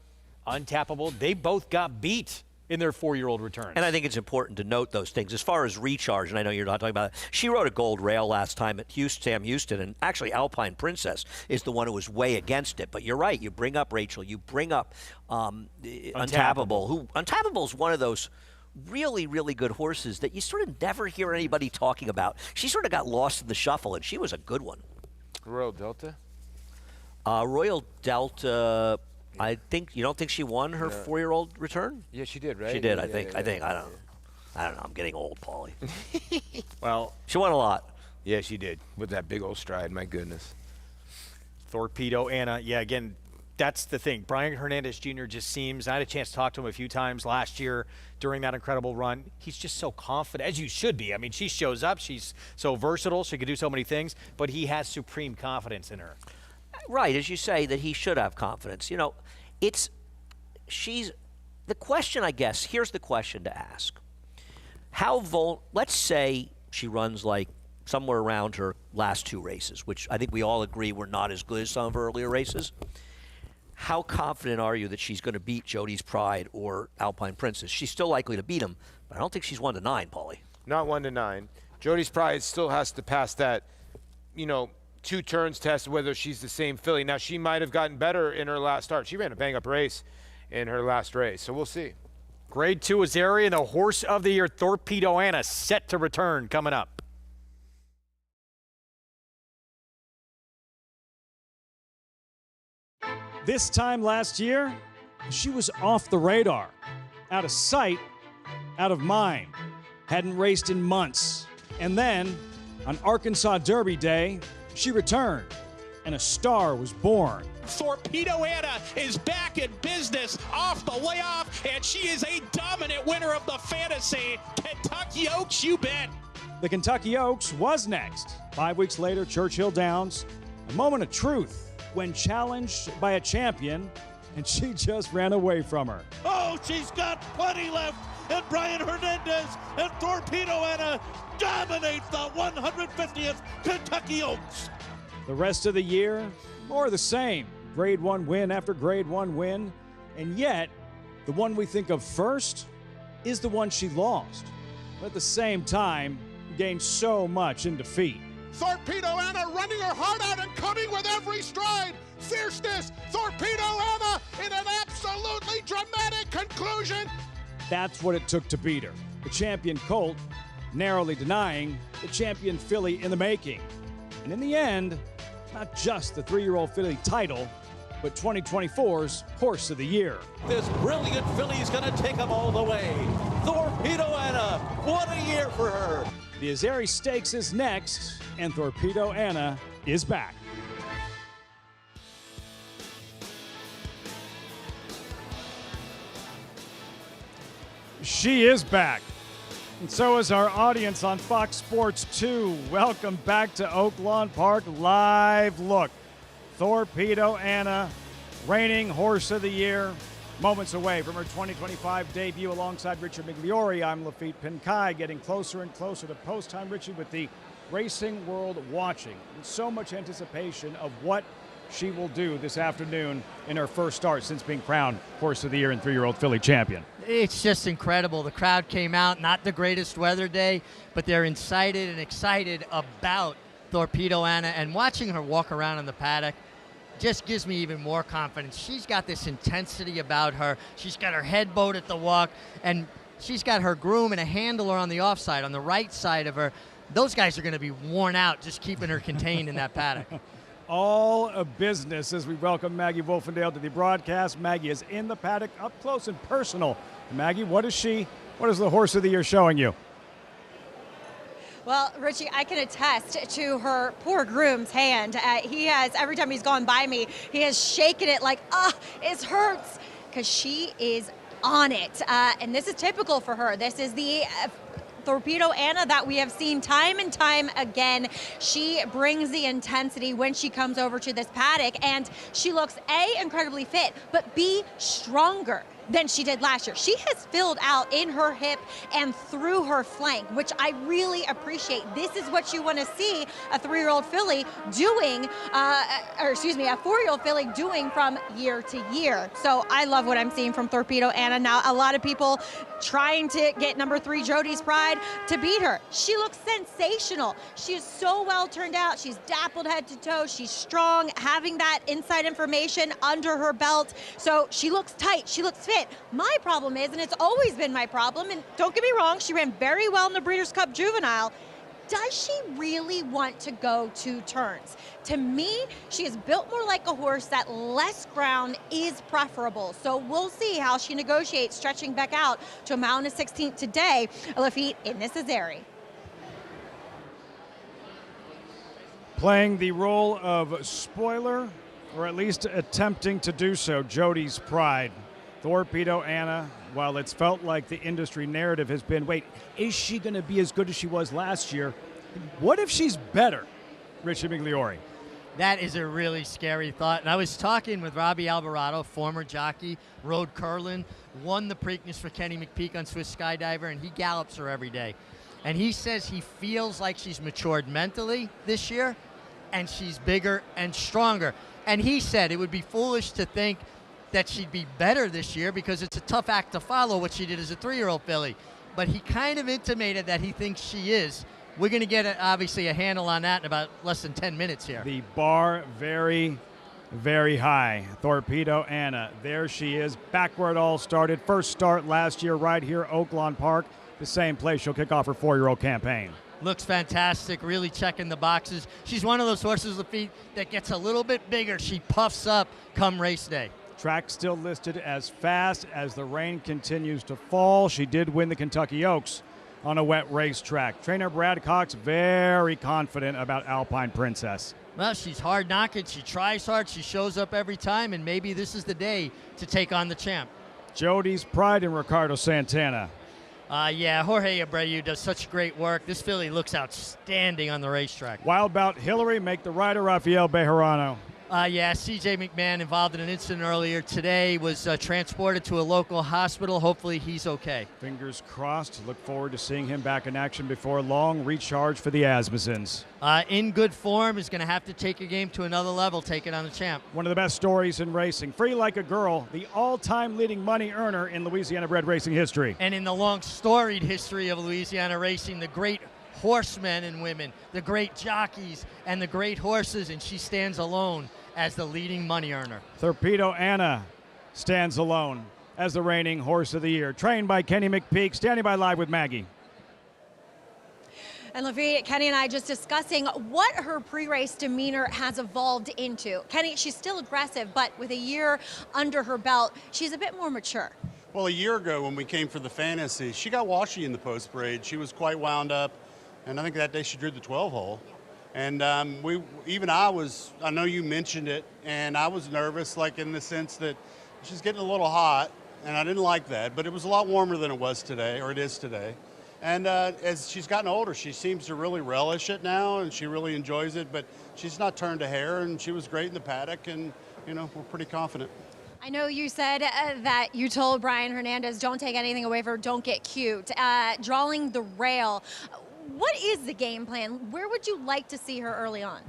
Untappable. They both got beat in their 4-year-old returns. And I think it's important to note those things. As far as recharge, and I know you're not talking about it, she rode a gold rail last time at Sam Houston, and actually Alpine Princess is the one who was way against it. But you're right. You bring up Rachel. You bring up Untappable. Untappable's one of those really, really good horses that you sort of never hear anybody talking about. She sort of got lost in the shuffle, and she was a good one. Royal Delta? Royal Delta, I think, you don't think she won her 4-year-old return? Yeah, she did, right? She did, I think. I don't know. I'm getting old, Paulie. Well, she won a lot. Yeah, she did. With that big old stride, my goodness. Thorpedo Anna, yeah, again, that's the thing. Brian Hernandez Jr. just seems, I had a chance to talk to him a few times last year during that incredible run. He's just so confident, as you should be. She shows up. She's so versatile. She can do so many things, but he has supreme confidence in her. Right, as you say, that he should have confidence. She's the question, I guess. Here's the question to ask: let's say she runs like somewhere around her last 2 races, which I think we all agree were not as good as some of her earlier races. How confident are you that she's going to beat Jody's Pride or Alpine Princess? She's still likely to beat them, but I don't think she's 1-9, Paulie. Not 1-9. Jody's Pride still has to pass that, 2 turns test, whether she's the same filly. Now, she might have gotten better in her last start. She ran a bang-up race in her last race, so we'll see. Grade 2 Azeri and the horse of the year, Thorpedo Anna, set to return coming up. This time last year, she was off the radar, out of sight, out of mind. Hadn't raced in months. And then, on Arkansas Derby Day, she returned, and a star was born. Thorpedo Anna is back in business off the layoff, and she is a dominant winner of the Fantasy. Kentucky Oaks, you bet. The Kentucky Oaks was next. 5 weeks later, Churchill Downs. A moment of truth when challenged by a champion, and she just ran away from her. Oh, she's got plenty left, and Brian Hernandez and Thorpedo Anna dominate the 150th Kentucky Oaks. The rest of the year, more the same. Grade 1 win after Grade 1 win, and yet the one we think of first is the one she lost, but at the same time gained so much in defeat. Thorpedo Anna running her heart out and coming with every stride. Fierceness, Thorpedo Anna in an absolutely dramatic conclusion. That's what it took to beat her. The champion colt narrowly denying the champion filly in the making. And in the end, not just the 3-year-old filly title, but 2024's Horse of the Year. This brilliant filly's going to take them all the way. Thorpedo Anna, what a year for her. The Azeri Stakes is next, and Thorpedo Anna is back. She is back, and so is our audience on Fox Sports 2. Welcome back to Oaklawn Park Live Look. Thorpedo Anna, reigning Horse of the Year, moments away from her 2025 debut alongside Richard Migliori. I'm Lafitte Pinkai, getting closer and closer to post time, Richie, with the racing world watching. And so much anticipation of what she will do this afternoon in her first start since being crowned Horse of the Year and 3-year-old filly champion. It's just incredible. The crowd came out, not the greatest weather day, but they're incited and excited about Thorpedo Anna, and watching her walk around in the paddock just gives me even more confidence. She's got this intensity about her. She's got her head bowed at the walk, and she's got her groom and a handler on the offside, on the right side of her. Those guys are going to be worn out just keeping her contained in that paddock. All a business as we welcome Maggie Wolfendale to the broadcast. Maggie is in the paddock, up close and personal. Maggie, what is the Horse of the Year showing you? Well, Richie, I can attest to her poor groom's hand. He has, every time he's gone by me, he has shaken it like, it hurts, because she is on it. And this is typical for her. This is the Thorpedo Anna that we have seen time and time again. She brings the intensity when she comes over to this paddock, and she looks A, incredibly fit, but B, stronger than she did last year. She has filled out in her hip and through her flank, which I really appreciate. This is what you want to see a 3-year-old filly doing, a 4-year-old filly doing from year to year. So I love what I'm seeing from Thorpedo Anna. Now, a lot of people trying to get number 3 Jody's Pride to beat her. She looks sensational. She is so well turned out. She's dappled head to toe. She's strong, having that inside information under her belt. So she looks tight. She looks fit. My problem is, and it's always been my problem, and don't get me wrong, she ran very well in the Breeders' Cup Juvenile. Does she really want to go 2 turns? To me, she is built more like a horse that less ground is preferable. So we'll see how she negotiates stretching back out to a mile and a 16th today. Lafitte in this Azeri. Playing the role of spoiler, or at least attempting to do so, Jody's Pride. Thorpedo Anna, while it's felt like the industry narrative has been, wait, is she going to be as good as she was last year? What if she's better, Richard Migliori? That is a really scary thought. And I was talking with Robbie Alvarado, former jockey, rode Curlin, won the Preakness for Kenny McPeak on Swiss Skydiver, and he gallops her every day. And he says he feels like she's matured mentally this year, and she's bigger and stronger. And he said it would be foolish to think that she'd be better this year because it's a tough act to follow what she did as a 3-year-old filly. But he kind of intimated that he thinks she is. We're going to get, obviously, a handle on that in about less than 10 minutes here. The bar very, very high. Thorpedo Anna, there she is, back where it all started. First start last year right here, Oaklawn Park, the same place she'll kick off her 4-year-old campaign. Looks fantastic, really checking the boxes. She's one of those horses with feet that gets a little bit bigger. She puffs up come race day. Track still listed as fast as the rain continues to fall. She did win the Kentucky Oaks on a wet racetrack. Trainer Brad Cox very confident about Alpine Princess. Well, she's hard knocking. She tries hard. She shows up every time, and maybe this is the day to take on the champ. Jody's pride in Ricardo Santana. Yeah, Jorge Abreu does such great work. This filly looks outstanding on the racetrack. Wild Bout Hillary make the rider Rafael Bejarano. Yeah, C.J. McMahon, involved in an incident earlier today, was transported to a local hospital. Hopefully he's okay. Fingers crossed. Look forward to seeing him back in action before long. Recharge for the Asmussens. In good form, is going to have to take a game to another level, take it on the champ. One of the best stories in racing. Free Like a Girl, the all-time leading money earner in Louisiana-bred racing history. And in the long storied history of Louisiana racing, the great horsemen and women, the great jockeys and the great horses, and she stands alone as the leading money earner. Thorpedo Anna stands alone as the reigning horse of the year. Trained by Kenny McPeak, standing by live with Maggie. And Lafitte, Kenny and I just discussing what her pre-race demeanor has evolved into. Kenny, she's still aggressive, but with a year under her belt, she's a bit more mature. Well, a year ago when we came for the Fantasy, she got washy in the post parade. She was quite wound up, and I think that day she drew the 12-hole. And I know you mentioned it, and I was nervous, like in the sense that she's getting a little hot, and I didn't like that, but it was a lot warmer than it was today, or it is today. And as she's gotten older, she seems to really relish it now, and she really enjoys it, but she's not turned a hair, and she was great in the paddock, and, you know, we're pretty confident. I know you said that you told Brian Hernandez, don't take anything away from her, don't get cute. Drawing the rail. What is the game plan? Where would you like to see her early on?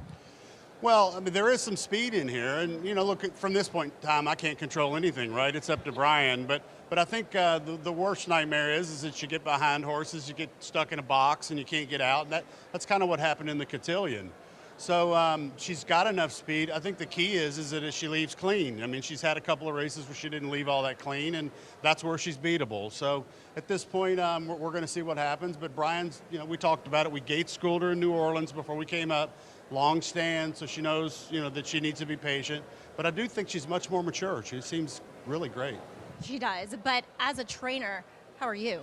Well, I mean, there is some speed in here, and you know, look, from this point in time, I can't control anything, right? It's up to Brian. But I think the worst nightmare is that you get behind horses, you get stuck in a box, and you can't get out. And that's kind of what happened in the cotillion. So she's got enough speed. I think the key is that she leaves clean. I mean, she's had a couple of races where she didn't leave all that clean, and that's where she's beatable. So at this point, we're going to see what happens. But Brian's, you know, we talked about it. We gate schooled her in New Orleans before we came up. Long stand, so she knows, you know, that she needs to be patient. But I do think she's much more mature. She seems really great. She does. But as a trainer, how are you?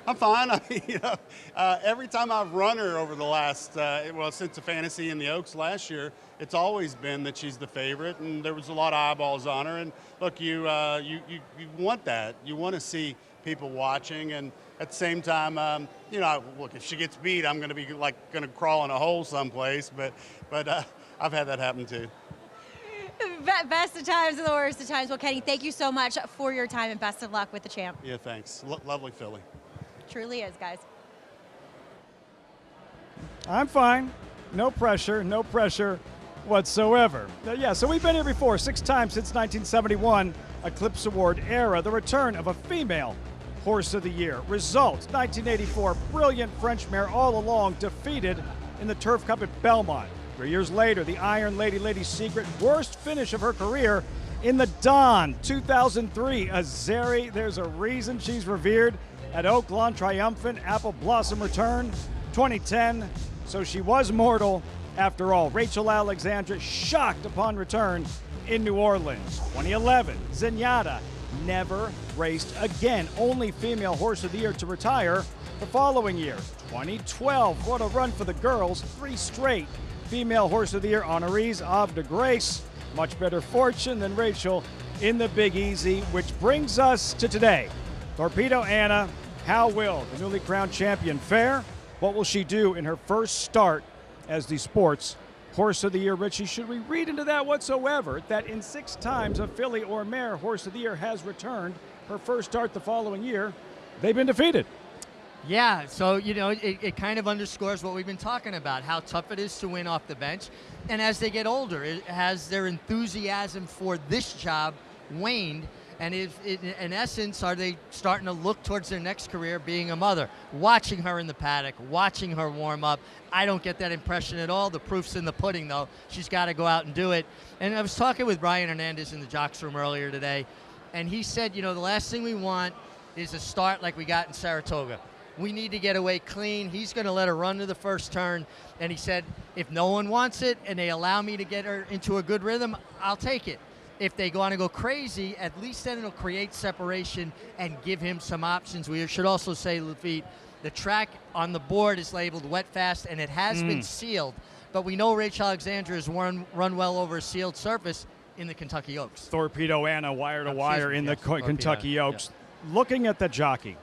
I'm fine. I mean, you know, every time I've run her over the last, since the Fantasy and the Oaks last year, it's always been that she's the favorite, and there was a lot of eyeballs on her. And look, you want that. You want to see people watching, and at the same time, you know, look, if she gets beat, I'm going to be going to crawl in a hole someplace. But I've had that happen too. Best of times and the worst of times. Well, Kenny, thank you so much for your time, and best of luck with the champ. Yeah, thanks. Lovely filly. Truly is, guys. I'm fine. No pressure whatsoever. Yeah, so we've been here before, 6 times since 1971, Eclipse Award era, the return of a female Horse of the Year. Results, 1984, brilliant French mare all along, defeated in the Turf Cup at Belmont. 3 years later, the Iron Lady Secret, worst finish of her career in the Don. 2003, Azeri, there's a reason she's revered. At Oaklawn, triumphant Apple Blossom return. 2010, so she was mortal after all. Rachel Alexandra shocked upon return in New Orleans. 2011, Zenyatta never raced again. Only female Horse of the Year to retire the following year. 2012, what a run for the girls. 3 straight female Horse of the Year honorees. Havre de Grace, much better fortune than Rachel in the Big Easy, which brings us to today. Thorpedo Anna, how will the newly crowned champion fare? What will she do in her first start as the sports Horse of the Year? Richie, should we read into that whatsoever, that in 6 times a filly or mare Horse of the Year has returned her first start the following year, they've been defeated? Yeah, so, it kind of underscores what we've been talking about, how tough it is to win off the bench. And as they get older, has their enthusiasm for this job waned? And in essence, are they starting to look towards their next career being a mother? Watching her in the paddock, watching her warm up. I don't get that impression at all. The proof's in the pudding, though. She's got to go out and do it. And I was talking with Brian Hernandez in the jocks room earlier today, and he said, the last thing we want is a start like we got in Saratoga. We need to get away clean. He's going to let her run to the first turn. And he said, if no one wants it and they allow me to get her into a good rhythm, I'll take it. If they want to go crazy, at least then it'll create separation and give him some options. We should also say, Lafitte, the track on the board is labeled wet fast, and it has been sealed. But we know Rachel Alexandra has run well over a sealed surface in the Kentucky Oaks. Thorpedo Anna, wire to wire in the Kentucky Oaks. Yeah. Looking at the jockey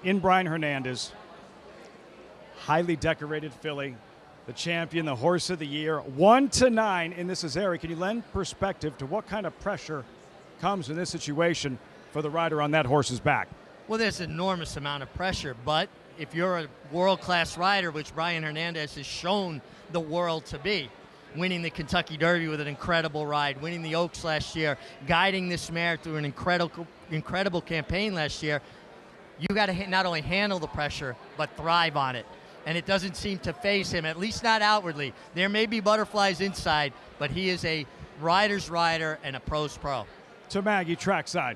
in Brian Hernandez, highly decorated filly, the champion, the horse of the year, 1-9 in this Azeri. Can you lend perspective to what kind of pressure comes in this situation for the rider on that horse's back? Well, there's an enormous amount of pressure, but if you're a world-class rider, which Brian Hernandez has shown the world to be, winning the Kentucky Derby with an incredible ride, winning the Oaks last year, guiding this mare through an incredible campaign last year, you got to not only handle the pressure, but thrive on it. And it doesn't seem to phase him, at least not outwardly. There may be butterflies inside, but he is a rider's rider and a pro's pro. To Maggie, trackside.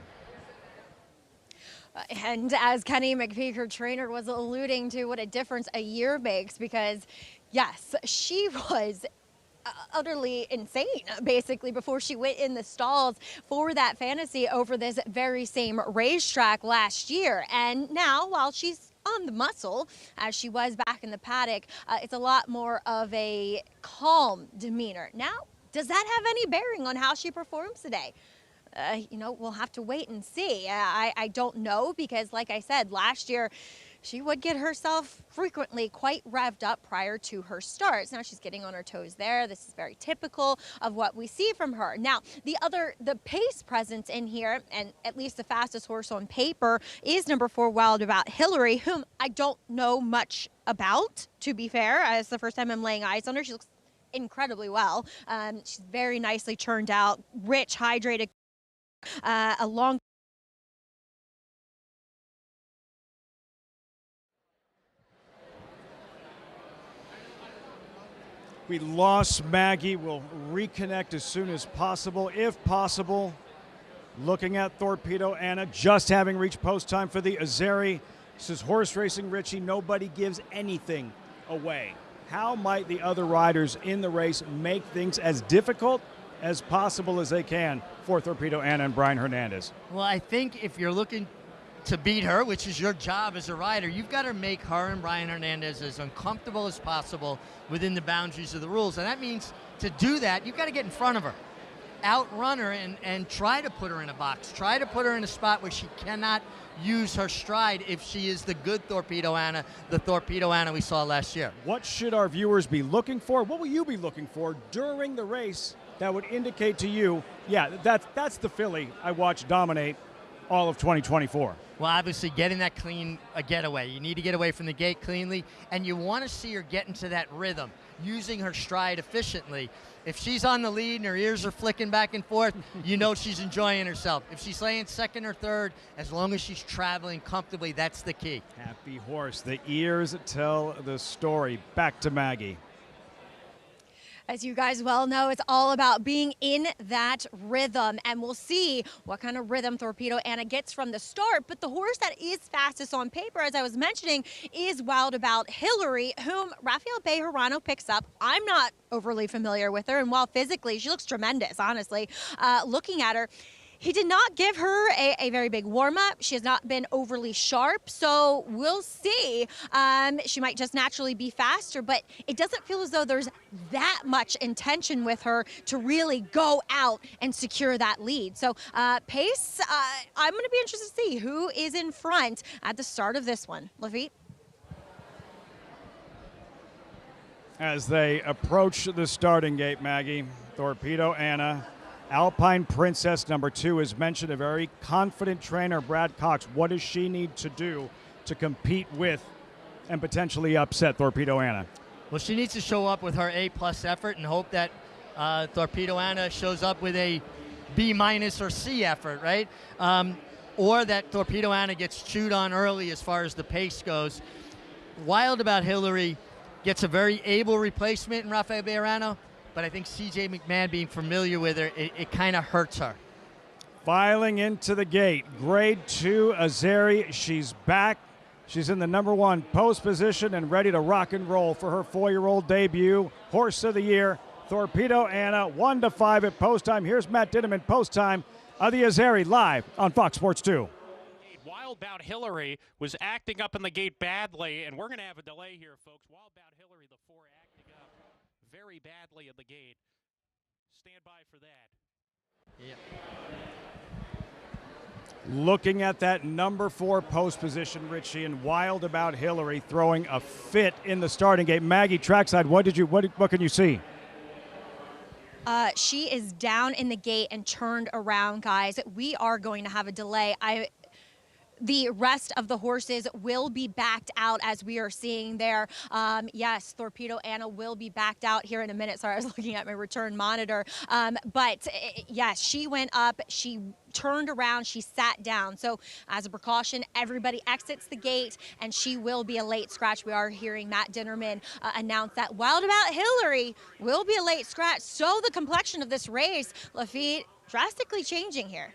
And as Kenny McPeak, her trainer, was alluding to, what a difference a year makes, because, yes, she was utterly insane, basically, before she went in the stalls for that fantasy over this very same racetrack last year. And now, while she's on the muscle, as she was back in the paddock, it's a lot more of a calm demeanor. Now, does that have any bearing on how she performs today? We'll have to wait and see. I don't know, because like I said, last year, she would get herself frequently quite revved up prior to her starts. Now she's getting on her toes there. This is very typical of what we see from her. Now, the pace presence in here, and at least the fastest horse on paper, is number 4, Wild About Hillary, whom I don't know much about, to be fair. It's the first time I'm laying eyes on her. She looks incredibly well. She's very nicely churned out, rich, hydrated, a long We lost Maggie. We'll reconnect as soon as possible, if possible. Looking at Thorpedo Anna, just having reached post time for the Azeri. This is horse racing, Richie. Nobody gives anything away. How might the other riders in the race make things as difficult as possible as they can for Thorpedo Anna and Brian Hernandez? Well, I think if you're looking to beat her, which is your job as a rider, you've got to make her and Brian Hernandez as uncomfortable as possible within the boundaries of the rules. And that means to do that, you've got to get in front of her, outrun her, and try to put her in a box. Try to put her in a spot where she cannot use her stride if she is the good Thorpedo Anna, the Thorpedo Anna we saw last year. What should our viewers be looking for? What will you be looking for during the race that would indicate to you, yeah, that's the filly I watched dominate all of 2024? Well, obviously, getting that clean getaway. You need to get away from the gate cleanly, and you want to see her get into that rhythm, using her stride efficiently. If she's on the lead and her ears are flicking back and forth, you know she's enjoying herself. If she's laying second or third, as long as she's traveling comfortably, that's the key. Happy horse. The ears tell the story. Back to Maggie. As you guys well know, it's all about being in that rhythm, and we'll see what kind of rhythm Thorpedo Anna gets from the start. But the horse that is fastest on paper, as I was mentioning, is Wild About Hillary, whom Rafael Bejarano picks up. I'm not overly familiar with her, and while physically she looks tremendous, honestly, looking at her, he did not give her a very big warm-up. She has not been overly sharp, so we'll see. She might just naturally be faster, but it doesn't feel as though there's that much intention with her to really go out and secure that lead. So pace, I'm going to be interested to see who is in front at the start of this one. Lafitte? As they approach the starting gate, Maggie, Thorpedo Anna, Alpine Princess number 2 is mentioned, a very confident trainer, Brad Cox. What does she need to do to compete with and potentially upset Thorpedo Anna? Well, she needs to show up with her A+ effort and hope that Thorpedo Anna shows up with a B- or C effort, right? Or that Thorpedo Anna gets chewed on early as far as the pace goes. Wild About Hillary gets a very able replacement in Rafael Bejarano, but I think C.J. McMahon being familiar with her, it kind of hurts her. Filing into the gate, Grade 2 Azeri. She's back. She's in the number 1 post position and ready to rock and roll for her 4-year-old debut. Horse of the year, Thorpedo Anna, 1-5 at post time. Here's Matt Dinneman post time of the Azeri live on Fox Sports 2. Wild Bout Hillary was acting up in the gate badly, and we're going to have a delay here, folks. Wild Bout Hillary, the 4, acting up very badly at the gate. Stand by for that. Yep. Looking at that number 4 post position, Richie, and Wild About Hillary throwing a fit in the starting gate. Maggie, trackside, what can you see? She is down in the gate and turned around, guys. We are going to have a delay. The rest of the horses will be backed out, as we are seeing there. Yes, Thorpedo Anna will be backed out here in a minute. Sorry, I was looking at my return monitor. But yes, she went up. She turned around. She sat down. So as a precaution, everybody exits the gate, and she will be a late scratch. We are hearing Matt Dinnerman announce that Wild About Hillary will be a late scratch. So the complexion of this race, Lafitte, drastically changing here.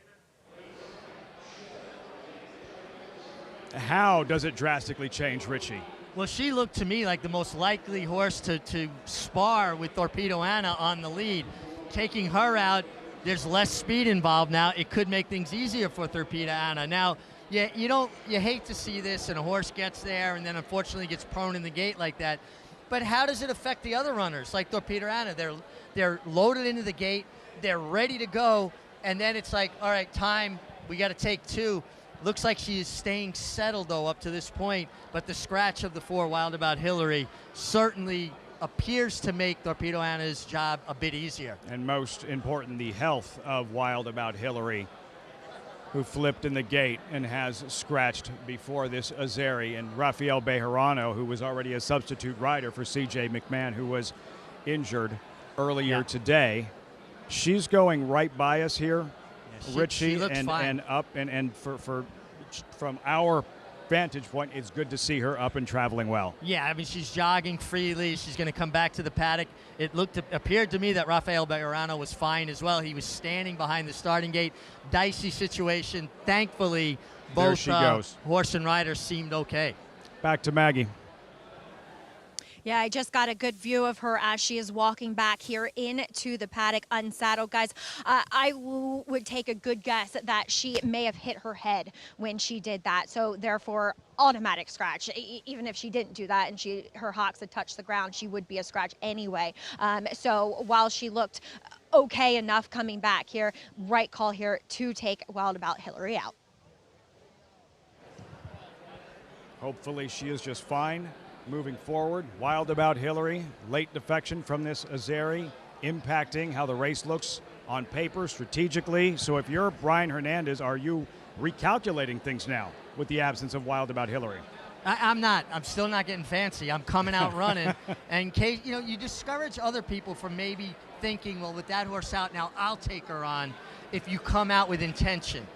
How does it drastically change, Richie? Well, she looked to me like the most likely horse to spar with Thorpedo Anna on the lead. Taking her out, there's less speed involved now. It could make things easier for Thorpedo Anna. Now, you hate to see this, and a horse gets there and then unfortunately gets prone in the gate like that. But how does it affect the other runners like Thorpedo Anna? They're loaded into the gate, they're ready to go, and then it's like, all right, time, we got to take 2. Looks like she is staying settled, though, up to this point. But the scratch of the 4, Wild About Hillary, certainly appears to make Thorpedo Anna's job a bit easier. And most important, the health of Wild About Hillary, who flipped in the gate and has scratched before this Azeri. And Rafael Bejarano, who was already a substitute rider for C.J. McMahon, who was injured earlier today. She's going right by us here. Richie, she looks fine. And up and from our vantage point, it's good to see her up and traveling well. Yeah, I mean, she's jogging freely. She's going to come back to the paddock. It appeared to me that Rafael Bejarano was fine as well. He was standing behind the starting gate. Dicey situation. Thankfully, both horse and rider seemed okay. Back to Maggie. Yeah, I just got a good view of her as she is walking back here into the paddock unsaddled. Guys, I would take a good guess that she may have hit her head when she did that. So therefore, automatic scratch. Even if she didn't do that and her hocks had touched the ground, she would be a scratch anyway. So while she looked okay enough coming back here, right call here to take Wild About Hillary out. Hopefully she is just fine. Moving forward, Wild About Hillary, late defection from this Azeri, impacting how the race looks on paper strategically. So if you're Brian Hernandez, are you recalculating things now with the absence of Wild About Hillary? I'm not. I'm still not getting fancy. I'm coming out running. And in case, you discourage other people from maybe thinking, well, with that horse out now, I'll take her on if you come out with intention.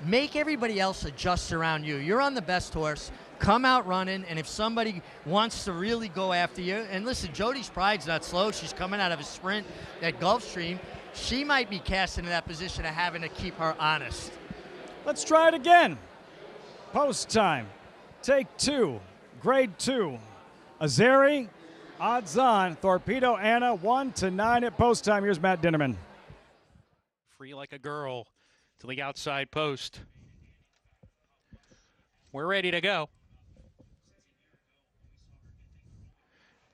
Make everybody else adjust around you. You're on the best horse. Come out running, and if somebody wants to really go after you, and listen, Jody's Pride's not slow. She's coming out of a sprint at Gulfstream. She might be cast into that position of having to keep her honest. Let's try it again. Post time. Take 2. Grade 2. Azeri, odds on. Thorpedo Anna, 1-9 at post time. Here's Matt Dinnerman. Free like a girl to the outside post. We're ready to go.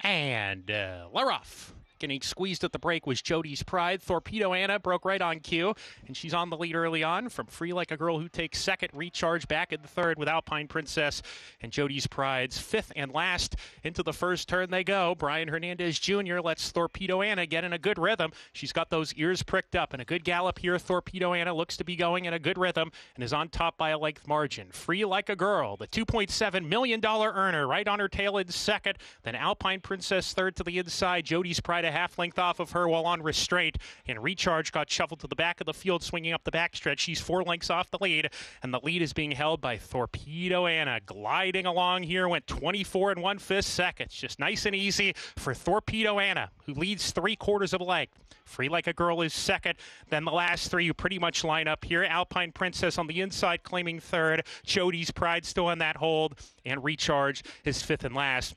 And Laroff Getting squeezed at the break was Jody's Pride. Thorpedo Anna broke right on cue, and she's on the lead early on from Free Like a Girl, who takes second. Recharge back in the third with Alpine Princess, and Jody's Pride's fifth and last. Into the first turn they go. Brian Hernandez Jr. lets Thorpedo Anna get in a good rhythm. She's got those ears pricked up, and a good gallop here. Thorpedo Anna looks to be going in a good rhythm and is on top by a length margin. Free Like a Girl, the $2.7 million earner, right on her tail in second. Then Alpine Princess third to the inside. Jody's Pride a half length off of her while on restraint. And Recharge got shuffled to the back of the field, swinging up the backstretch. She's 4 lengths off the lead, and the lead is being held by Thorpedo Anna. Gliding along here, went 24 1/5 seconds. Just nice and easy for Thorpedo Anna, who leads 3/4 of a length. Free Like a Girl is second. Then the last three who pretty much line up here. Alpine Princess on the inside claiming third. Jody's Pride still in that hold. And Recharge is fifth and last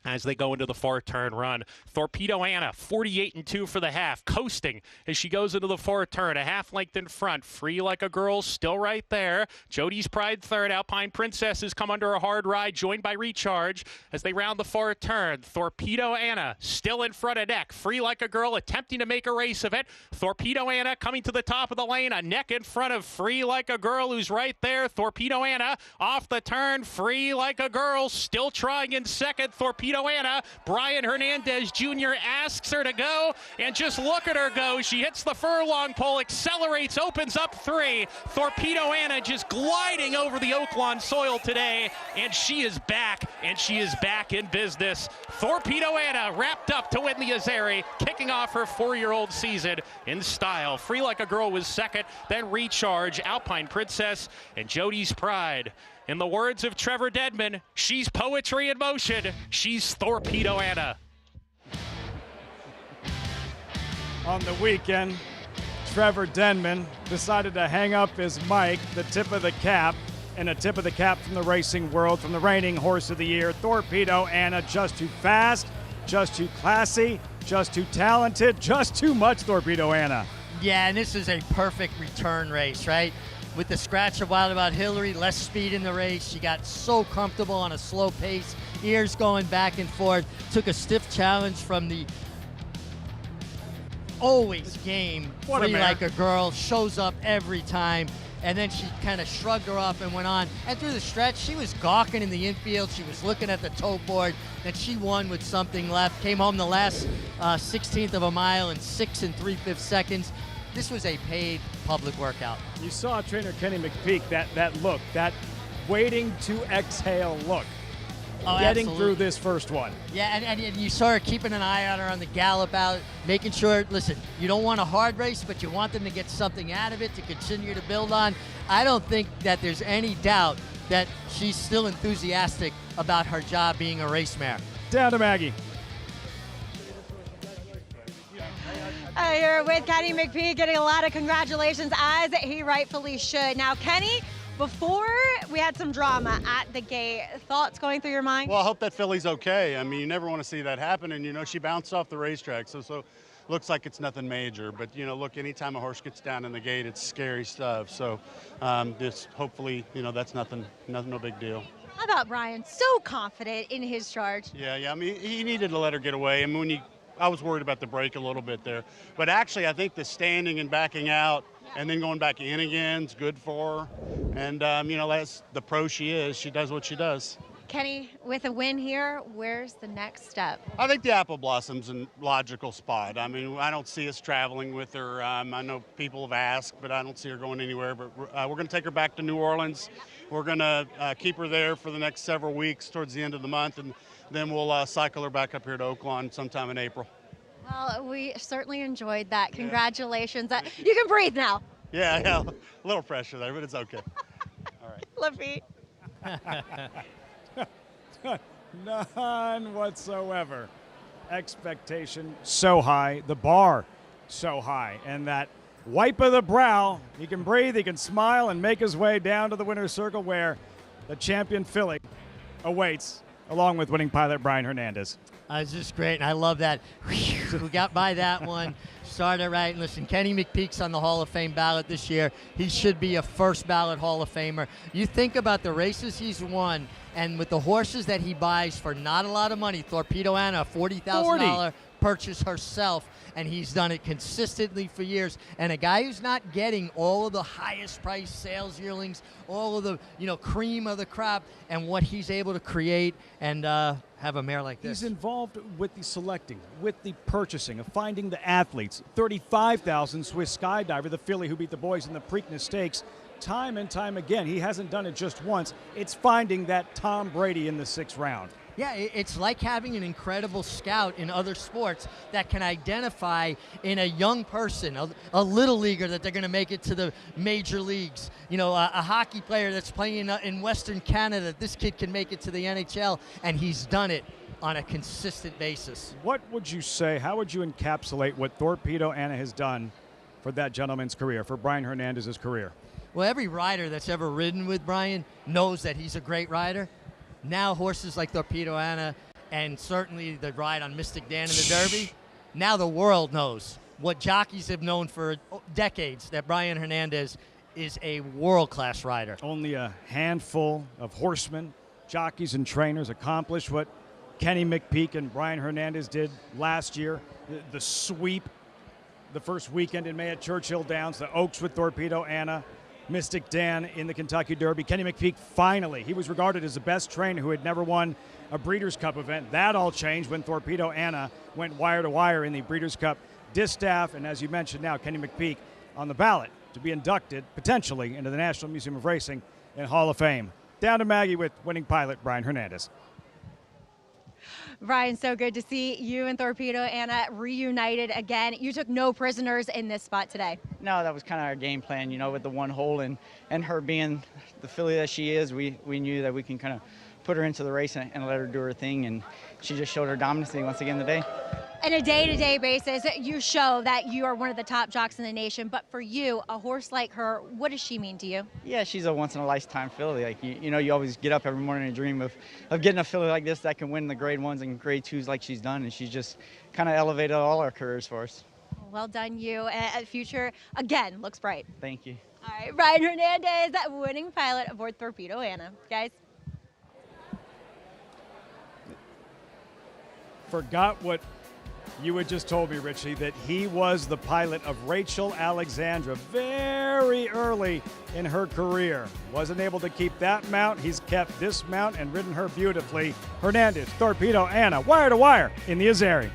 as they go into the far turn run. Thorpedo Anna, 48-2 for the half, coasting as she goes into the far turn, a half length in front. Free Like a Girl still right there. Jody's Pride third. Alpine Princess has come under a hard ride, joined by Recharge as they round the far turn. Thorpedo Anna still in front of neck. Free Like a Girl attempting to make a race of it. Thorpedo Anna coming to the top of the lane, a neck in front of Free Like a Girl, who's right there. Thorpedo Anna off the turn. Free Like a Girl still trying in second. Thorpedo Anna, Brian Hernandez Jr. asks her to go, and just look at her go. She hits the furlong pole, accelerates, opens up 3. Thorpedo Anna just gliding over the Oaklawn soil today, and she is back, and she is back in business. Thorpedo Anna wrapped up to win the Azeri, kicking off her 4-year-old season in style. Free Like a Girl was second, then Recharge, Alpine Princess, and Jody's Pride. In the words of Trevor Dedman, she's poetry in motion. She's Thorpedo Anna. On the weekend, Trevor Denman decided to hang up his mic, the tip of the cap, and a tip of the cap from the racing world, from the reigning horse of the year, Thorpedo Anna. Just too fast, just too classy, just too talented, just too much Thorpedo Anna. Yeah, and this is a perfect return race, right? With the scratch of Wild About Hillary, less speed in the race. She got so comfortable on a slow pace, ears going back and forth. Took a stiff challenge from the always game Free Like a Girl, shows up every time. And then she kind of shrugged her off and went on. And through the stretch, she was gawking in the infield. She was looking at the toe board. Then she won with something left. Came home the last 16th of a mile in 6 3/5 seconds. This was a paid public workout. You saw trainer Kenny McPeak, that look, that waiting to exhale look. Getting through this first one. Yeah, and you saw her keeping an eye on her on the gallop out, making sure, listen, you don't want a hard race, but you want them to get something out of it to continue to build on. I don't think that there's any doubt that she's still enthusiastic about her job being a race mare. Down to Maggie. Here with Kenny McPeak, getting a lot of congratulations, as he rightfully should. Now, Kenny, before we had some drama at the gate, thoughts going through your mind? Well, I hope that filly's okay. I mean, you never want to see that happen, and, you know, she bounced off the racetrack, so looks like it's nothing major. But, you know, look, anytime a horse gets down in the gate, it's scary stuff. So just hopefully, you know, that's nothing, no big deal. How about Brian? So confident in his charge. Yeah, I mean, he needed to let her get away. I mean, I was worried about the break a little bit there. But actually, I think the standing and backing out and then going back in again is good for her. And, you know, that's the pro she is. She does what she does. Kenny, with a win here, where's the next step? I think the Apple Blossom's a logical spot. I mean, I don't see us traveling with her. I know people have asked, but I don't see her going anywhere. But we're going to take her back to New Orleans. We're going to keep her there for the next several weeks towards the end of the month, and then we'll cycle her back up here to Oaklawn sometime in April. Well, we certainly enjoyed that. Congratulations. You can breathe now. Yeah, a little pressure there, but it's okay. All right. Lafitte. None whatsoever. Expectation so high, the bar so high, and that wipe of the brow, he can breathe, he can smile, and make his way down to the winner's circle where the champion filly awaits, along with winning pilot Brian Hernandez. It's just great, and I love that. We got by that one, started right. And listen, Kenny McPeak's on the Hall of Fame ballot this year. He should be a first ballot Hall of Famer. You think about the races he's won, and with the horses that he buys for not a lot of money, Thorpedo Anna, $40,000 purchase herself, and he's done it consistently for years. And a guy who's not getting all of the highest price sales yearlings, all of the cream of the crop, and what he's able to create and have a mare like this. He's involved with the selecting, with the purchasing, of finding the athletes. 35,000 Swiss Skydiver, the filly who beat the boys in the Preakness Stakes, time and time again. He hasn't done it just once. It's finding that Tom Brady in the 6th round. Yeah, it's like having an incredible scout in other sports that can identify in a young person, a little leaguer, that they're going to make it to the major leagues. A hockey player that's playing in Western Canada, this kid can make it to the NHL, and he's done it on a consistent basis. What would you say, how would you encapsulate what Thorpedo Anna has done for that gentleman's career, for Brian Hernandez's career? Well, every rider that's ever ridden with Brian knows that he's a great rider. Now horses like Thorpedo Anna, and certainly the ride on Mystic Dan in the Derby, now the world knows what jockeys have known for decades, that Brian Hernandez is a world-class rider. Only a handful of horsemen, jockeys, and trainers accomplish what Kenny McPeek and Brian Hernandez did last year. The sweep, the first weekend in May at Churchill Downs, the Oaks with Thorpedo Anna, Mystic Dan in the Kentucky Derby. Kenny McPeek, finally, he was regarded as the best trainer who had never won a Breeders' Cup event. That all changed when Thorpedo Anna went wire to wire in the Breeders' Cup distaff. And as you mentioned now, Kenny McPeek on the ballot to be inducted potentially into the National Museum of Racing and Hall of Fame. Down to Maggie with winning pilot Brian Hernandez. Brian, so good to see you and Thorpedo Anna reunited again. You took no prisoners in this spot today. No, that was kind of our game plan, with the one hole and her being the filly that she is, we knew that we can kind of put her into the race and let her do her thing, and she just showed her dominance once again today. On a day-to-day basis, you show that you are one of the top jocks in the nation, but for you, a horse like her, what does she mean to you? Yeah, she's a once-in-a-lifetime filly. Like, you always get up every morning and dream of getting a filly like this that can win the grade 1s and grade 2s like she's done, and she's just kind of elevated all our careers for us. Well done, you. And future, again, looks bright. Thank you. All right, Brian Hernandez, winning pilot aboard Thorpedo Anna. Guys. Forgot what you had just told me, Richie, that he was the pilot of Rachel Alexandra very early in her career. Wasn't able to keep that mount. He's kept this mount and ridden her beautifully. Hernandez, Thorpedo Anna, wire to wire in the Azeri.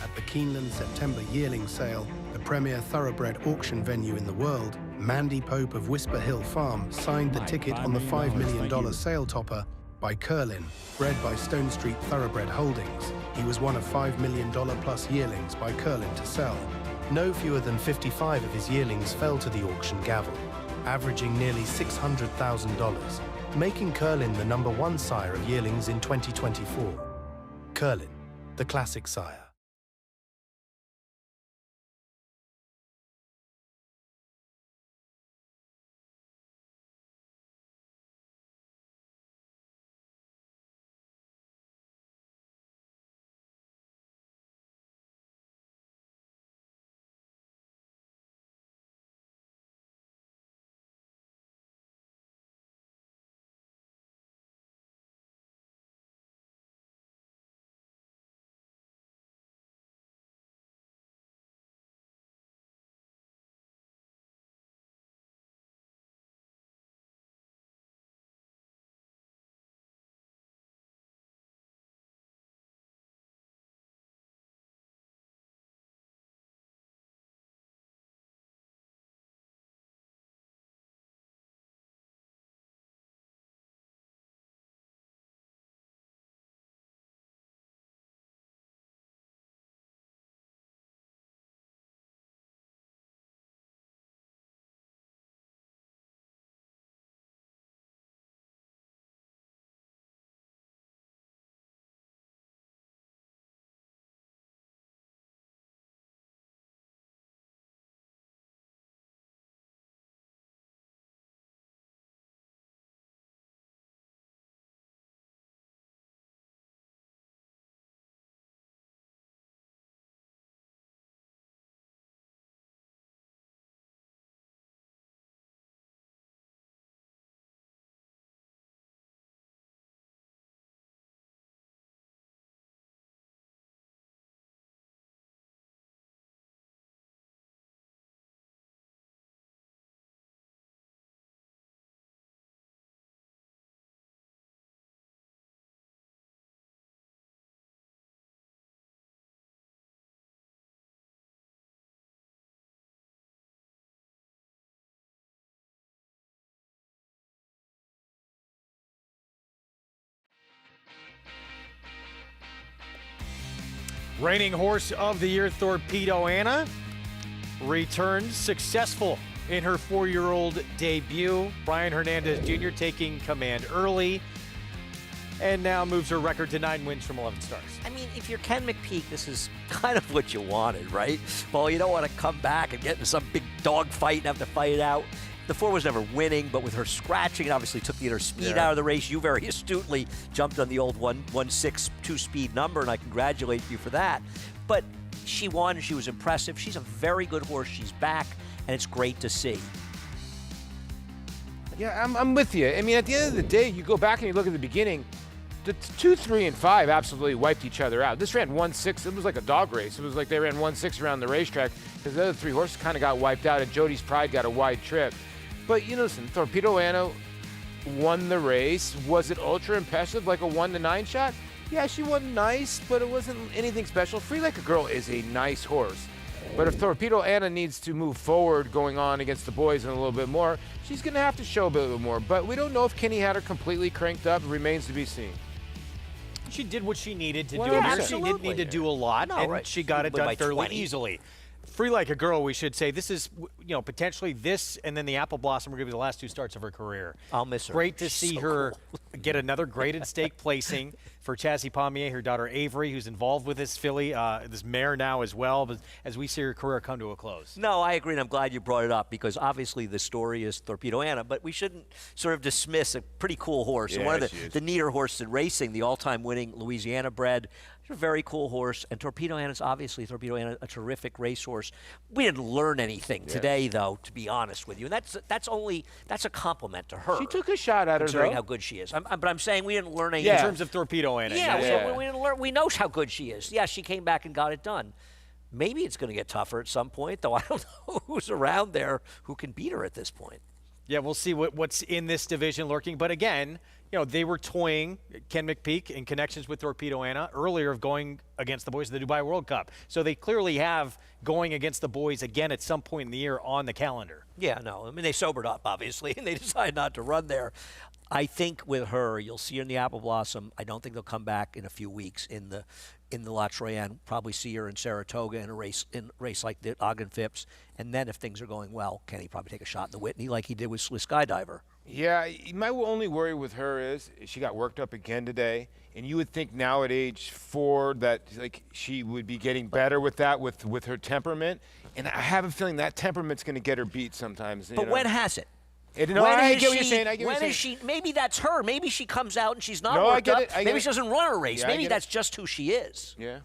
At the Keeneland September yearling sale, the premier thoroughbred auction venue in the world, Mandy Pope of Whisper Hill Farm signed the ticket on the $5 million sale topper by Curlin, bred by Stone Street Thoroughbred Holdings. He was one of $5 million plus yearlings by Curlin to sell. No fewer than 55 of his yearlings fell to the auction gavel, averaging nearly $600,000, making Curlin the #1 sire of yearlings in 2024. Curlin, the classic sire. Reigning horse of the year, Thorpedo Anna, returned successful in her 4-year-old debut. Brian Hernandez Jr. taking command early and now moves her record to 9 wins from 11 starts. I mean, if you're Ken McPeak, this is kind of what you wanted, right? Well, you don't want to come back and get into some big dog fight and have to fight it out. The 4 was never winning, but with her scratching, it obviously took the inner speed out of the race. You very astutely jumped on the old 1.6 2-speed number, and I congratulate you for that. But she won, and she was impressive. She's a very good horse. She's back, and it's great to see. Yeah, I'm with you. I mean, at the end of the day, you go back and you look at the beginning, the 2, 3, and 5 absolutely wiped each other out. This ran 1.6. It was like a dog race. It was like they ran 1.6 around the racetrack because the other 3 horses kind of got wiped out, and Jody's Pride got a wide trip. But, you know, listen, Thorpedo Anna won the race. Was it ultra impressive, like a 1-9 shot? Yeah, she won nice, but it wasn't anything special. Free Like a Girl is a nice horse. But if Thorpedo Anna needs to move forward going on against the boys and a little bit more, she's going to have to show a bit more. But we don't know if Kenny had her completely cranked up. It remains to be seen. She did what she needed to Well, do. yeah, She didn't need to do a lot, and she got it done fairly 20. easily. Free Like a Girl, we should say. This is, you know, potentially this and then the Apple Blossom are going to be the last 2 starts of her career. I'll miss her. Great to She's see so her cool. get another graded stake placing for Chassie Pommier, her daughter Avery, who's involved with this filly, this mare now as well, but as we see her career come to a close. No, I agree, and I'm glad you brought it up because obviously the story is Thorpedo Anna, but we shouldn't sort of dismiss a pretty cool horse. Yeah, and one of she is. the neater horses in racing, the all-time winning Louisiana bred. She's a very cool horse, and Thorpedo Anna's obviously a terrific racehorse. We didn't learn anything today, though, to be honest with you, and that's a compliment to her. She took a shot at her, considering though. how good she is. But I'm saying we didn't learn anything. In terms of Thorpedo Anna. Yeah, so we didn't learn. We know how good she is. Yeah, she came back and got it done. Maybe it's going to get tougher at some point, though I don't know who's around there who can beat her at this point. Yeah, we'll see what's in this division lurking. But again, you know, they were toying, Ken McPeak, in connections with Thorpedo Anna earlier of going against the boys of the Dubai World Cup. So they clearly have going against the boys again at some point in the year on the calendar. Yeah, no, I mean, they sobered up, obviously, and they decided not to run there. I think with her, you'll see her in the Apple Blossom. I don't think they'll come back in a few weeks in the La Troyenne. Probably see her in Saratoga in a race like the Ogden Phipps. And then if things are going well, Kenny probably take a shot in the Whitney like he did with Skydiver. Yeah, my only worry with her is she got worked up again today, and you would think now at age 4 that like she would be getting better with that with her temperament, and I have a feeling that temperament's going to get her beat sometimes. But when has it? I get what you're saying. When is she? Maybe that's her. Maybe she comes out and she's not No, worked I up. get it. Maybe she doesn't run a race. Yeah, Maybe that's just who she is. Yeah.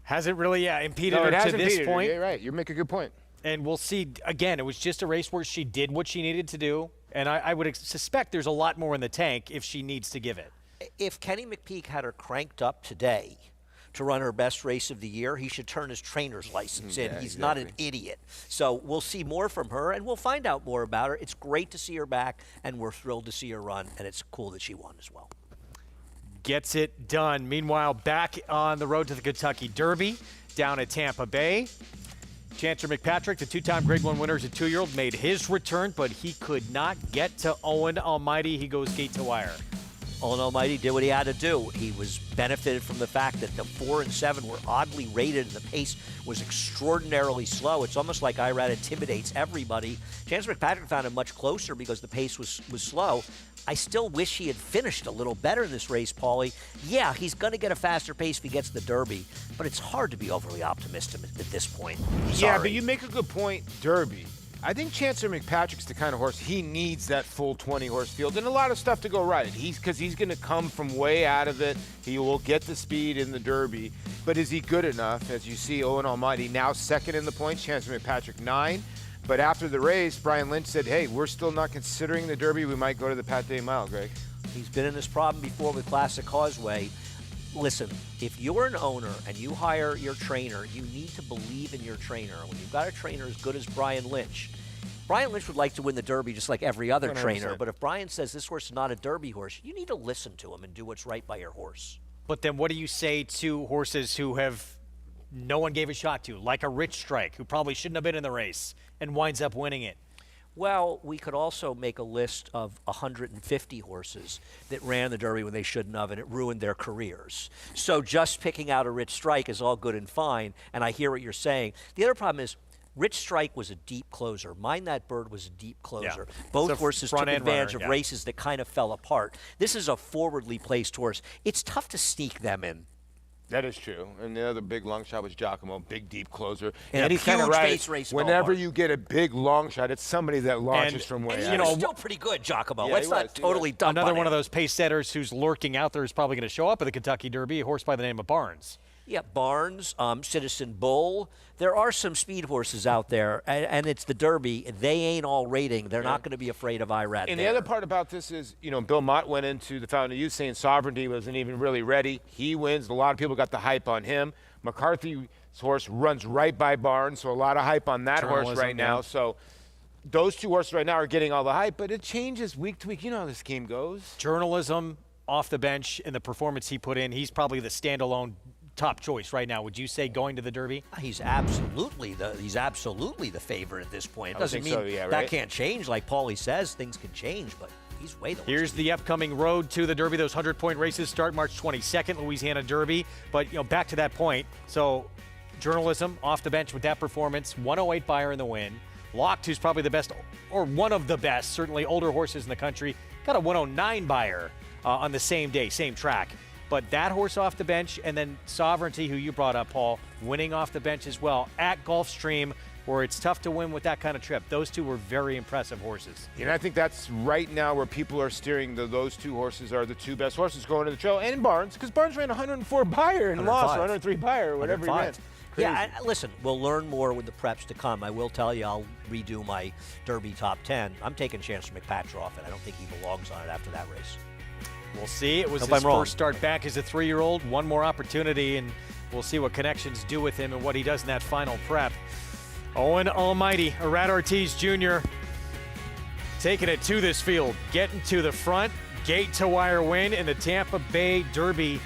Hasn't really impeded No, her it to hasn't this impeded her. point. You're right. You make a good point. And we'll see, again, it was just a race where she did what she needed to do. And I would suspect there's a lot more in the tank if she needs to give it. If Kenny McPeak had her cranked up today to run her best race of the year, he should turn his trainer's license in. He's not an idiot. So we'll see more from her, and we'll find out more about her. It's great to see her back, and we're thrilled to see her run, and it's cool that she won as well. Gets it done. Meanwhile, back on the road to the Kentucky Derby, down at Tampa Bay. Chancellor McPatrick, the 2-time Grade 1 winner as a 2-year-old, made his return, but he could not get to Owen Almighty. He goes gate to wire. Owen Almighty did what he had to do. He was benefited from the fact that the 4 and 7 were oddly rated and the pace was extraordinarily slow. It's almost like Irad intimidates everybody. Chancellor McPatrick found it much closer because the pace was slow. I still wish he had finished a little better in this race, Paulie. Yeah, he's going to get a faster pace if he gets the Derby, but it's hard to be overly optimistic at this point. Yeah, but you make a good point, Derby. I think Chancellor McPatrick's the kind of horse he needs that full 20-horse field and a lot of stuff to go right. Because he's going to come from way out of it. He will get the speed in the Derby. But is he good enough? As you see, Owen Almighty now second in the points, Chancellor McPatrick 9. But after the race, Brian Lynch said, hey, we're still not considering the Derby. We might go to the Pate Mile, Greg. He's been in this problem before with Classic Causeway. Listen, if you're an owner and you hire your trainer, you need to believe in your trainer. When you've got a trainer as good as Brian Lynch would like to win the Derby just like every other 100%. trainer. But if Brian says this horse is not a Derby horse, you need to listen to him and do what's right by your horse. But then what do you say to horses who no one gave a shot to, like a Rich Strike, who probably shouldn't have been in the race and winds up winning it? Well, we could also make a list of 150 horses that ran the Derby when they shouldn't have, and it ruined their careers. So just picking out a Rich Strike is all good and fine, and I hear what you're saying. The other problem is Rich Strike was a deep closer. Mind That Bird was a deep closer. Yeah. Both horses took advantage runner, of races that kind of fell apart. This is a forwardly placed horse. It's tough to sneak them in. That is true. And the other big long shot was Giacomo, big deep closer. And he's huge kind of right. base race Whenever ballpark. you get a big long shot, it's somebody that launches from way And out. he's still pretty good, Giacomo. Yeah, It's not totally done. Another one of those pace setters who's lurking out there is probably going to show up at the Kentucky Derby, a horse by the name of Barnes. Yeah, Barnes, Citizen Bull. There are some speed horses out there, and it's the Derby. They ain't all rating. They're not going to be afraid of Irad. And the other part about this is, Bill Mott went into the Fountain of Youth saying Sovereignty wasn't even really ready. He wins. A lot of people got the hype on him. McCarthy's horse runs right by Barnes, so a lot of hype on that horse right now. So those two horses right now are getting all the hype, but it changes week to week. You know how this game goes. Journalism off the bench and the performance he put in, he's probably the standalone top choice right now. Would you say going to the Derby? He's absolutely the favorite at this point. It doesn't mean so, yeah, right? that can't change. Like Paulie says, things can change, but he's way the worst. Here's the upcoming road to the Derby. Those 100-point races start March 22nd, Louisiana Derby. But, back to that point. So, journalism off the bench with that performance. 108 buyer in the win. Locked, who's probably the best, or one of the best, certainly older horses in the country, got a 109 buyer on the same day, same track. But that horse off the bench, and then Sovereignty, who you brought up, Paul, winning off the bench as well at Gulfstream, where it's tough to win with that kind of trip. Those two were very impressive horses. And I think that's right now where people are steering. Those two horses are the two best horses going to the trail. And Barnes, because Barnes ran 104 buyer and lost, or 103 buyer, or whatever he ran. Yeah, listen, we'll learn more with the preps to come. I will tell you, I'll redo my Derby top 10. I'm taking Chancellor McPatcher off it. I don't think he belongs on it after that race. We'll see. It was his first start back as a 3-year-old. One more opportunity, and we'll see what connections do with him and what he does in that final prep. Owen Almighty, Irad Ortiz Jr., taking it to this field, getting to the front, gate-to-wire win in the Tampa Bay Derby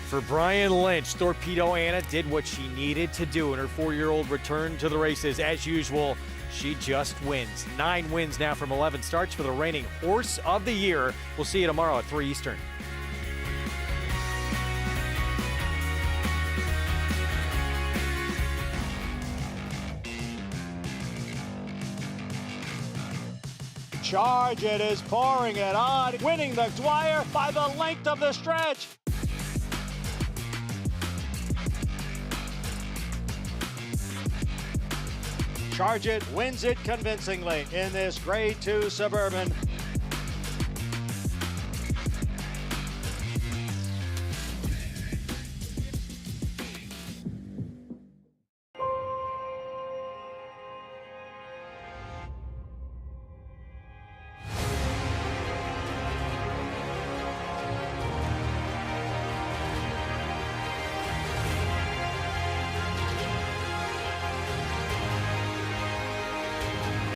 for Brian Lynch. Thorpedo Anna did what she needed to do in her 4-year-old return to the races. As usual, she just wins. 9 wins now from 11 starts for the reigning Horse of the Year. We'll see you tomorrow at 3 Eastern. Charge, it is pouring it on, winning the Dwyer by the length of the stretch. Charge It wins it convincingly in this Grade 2 Suburban.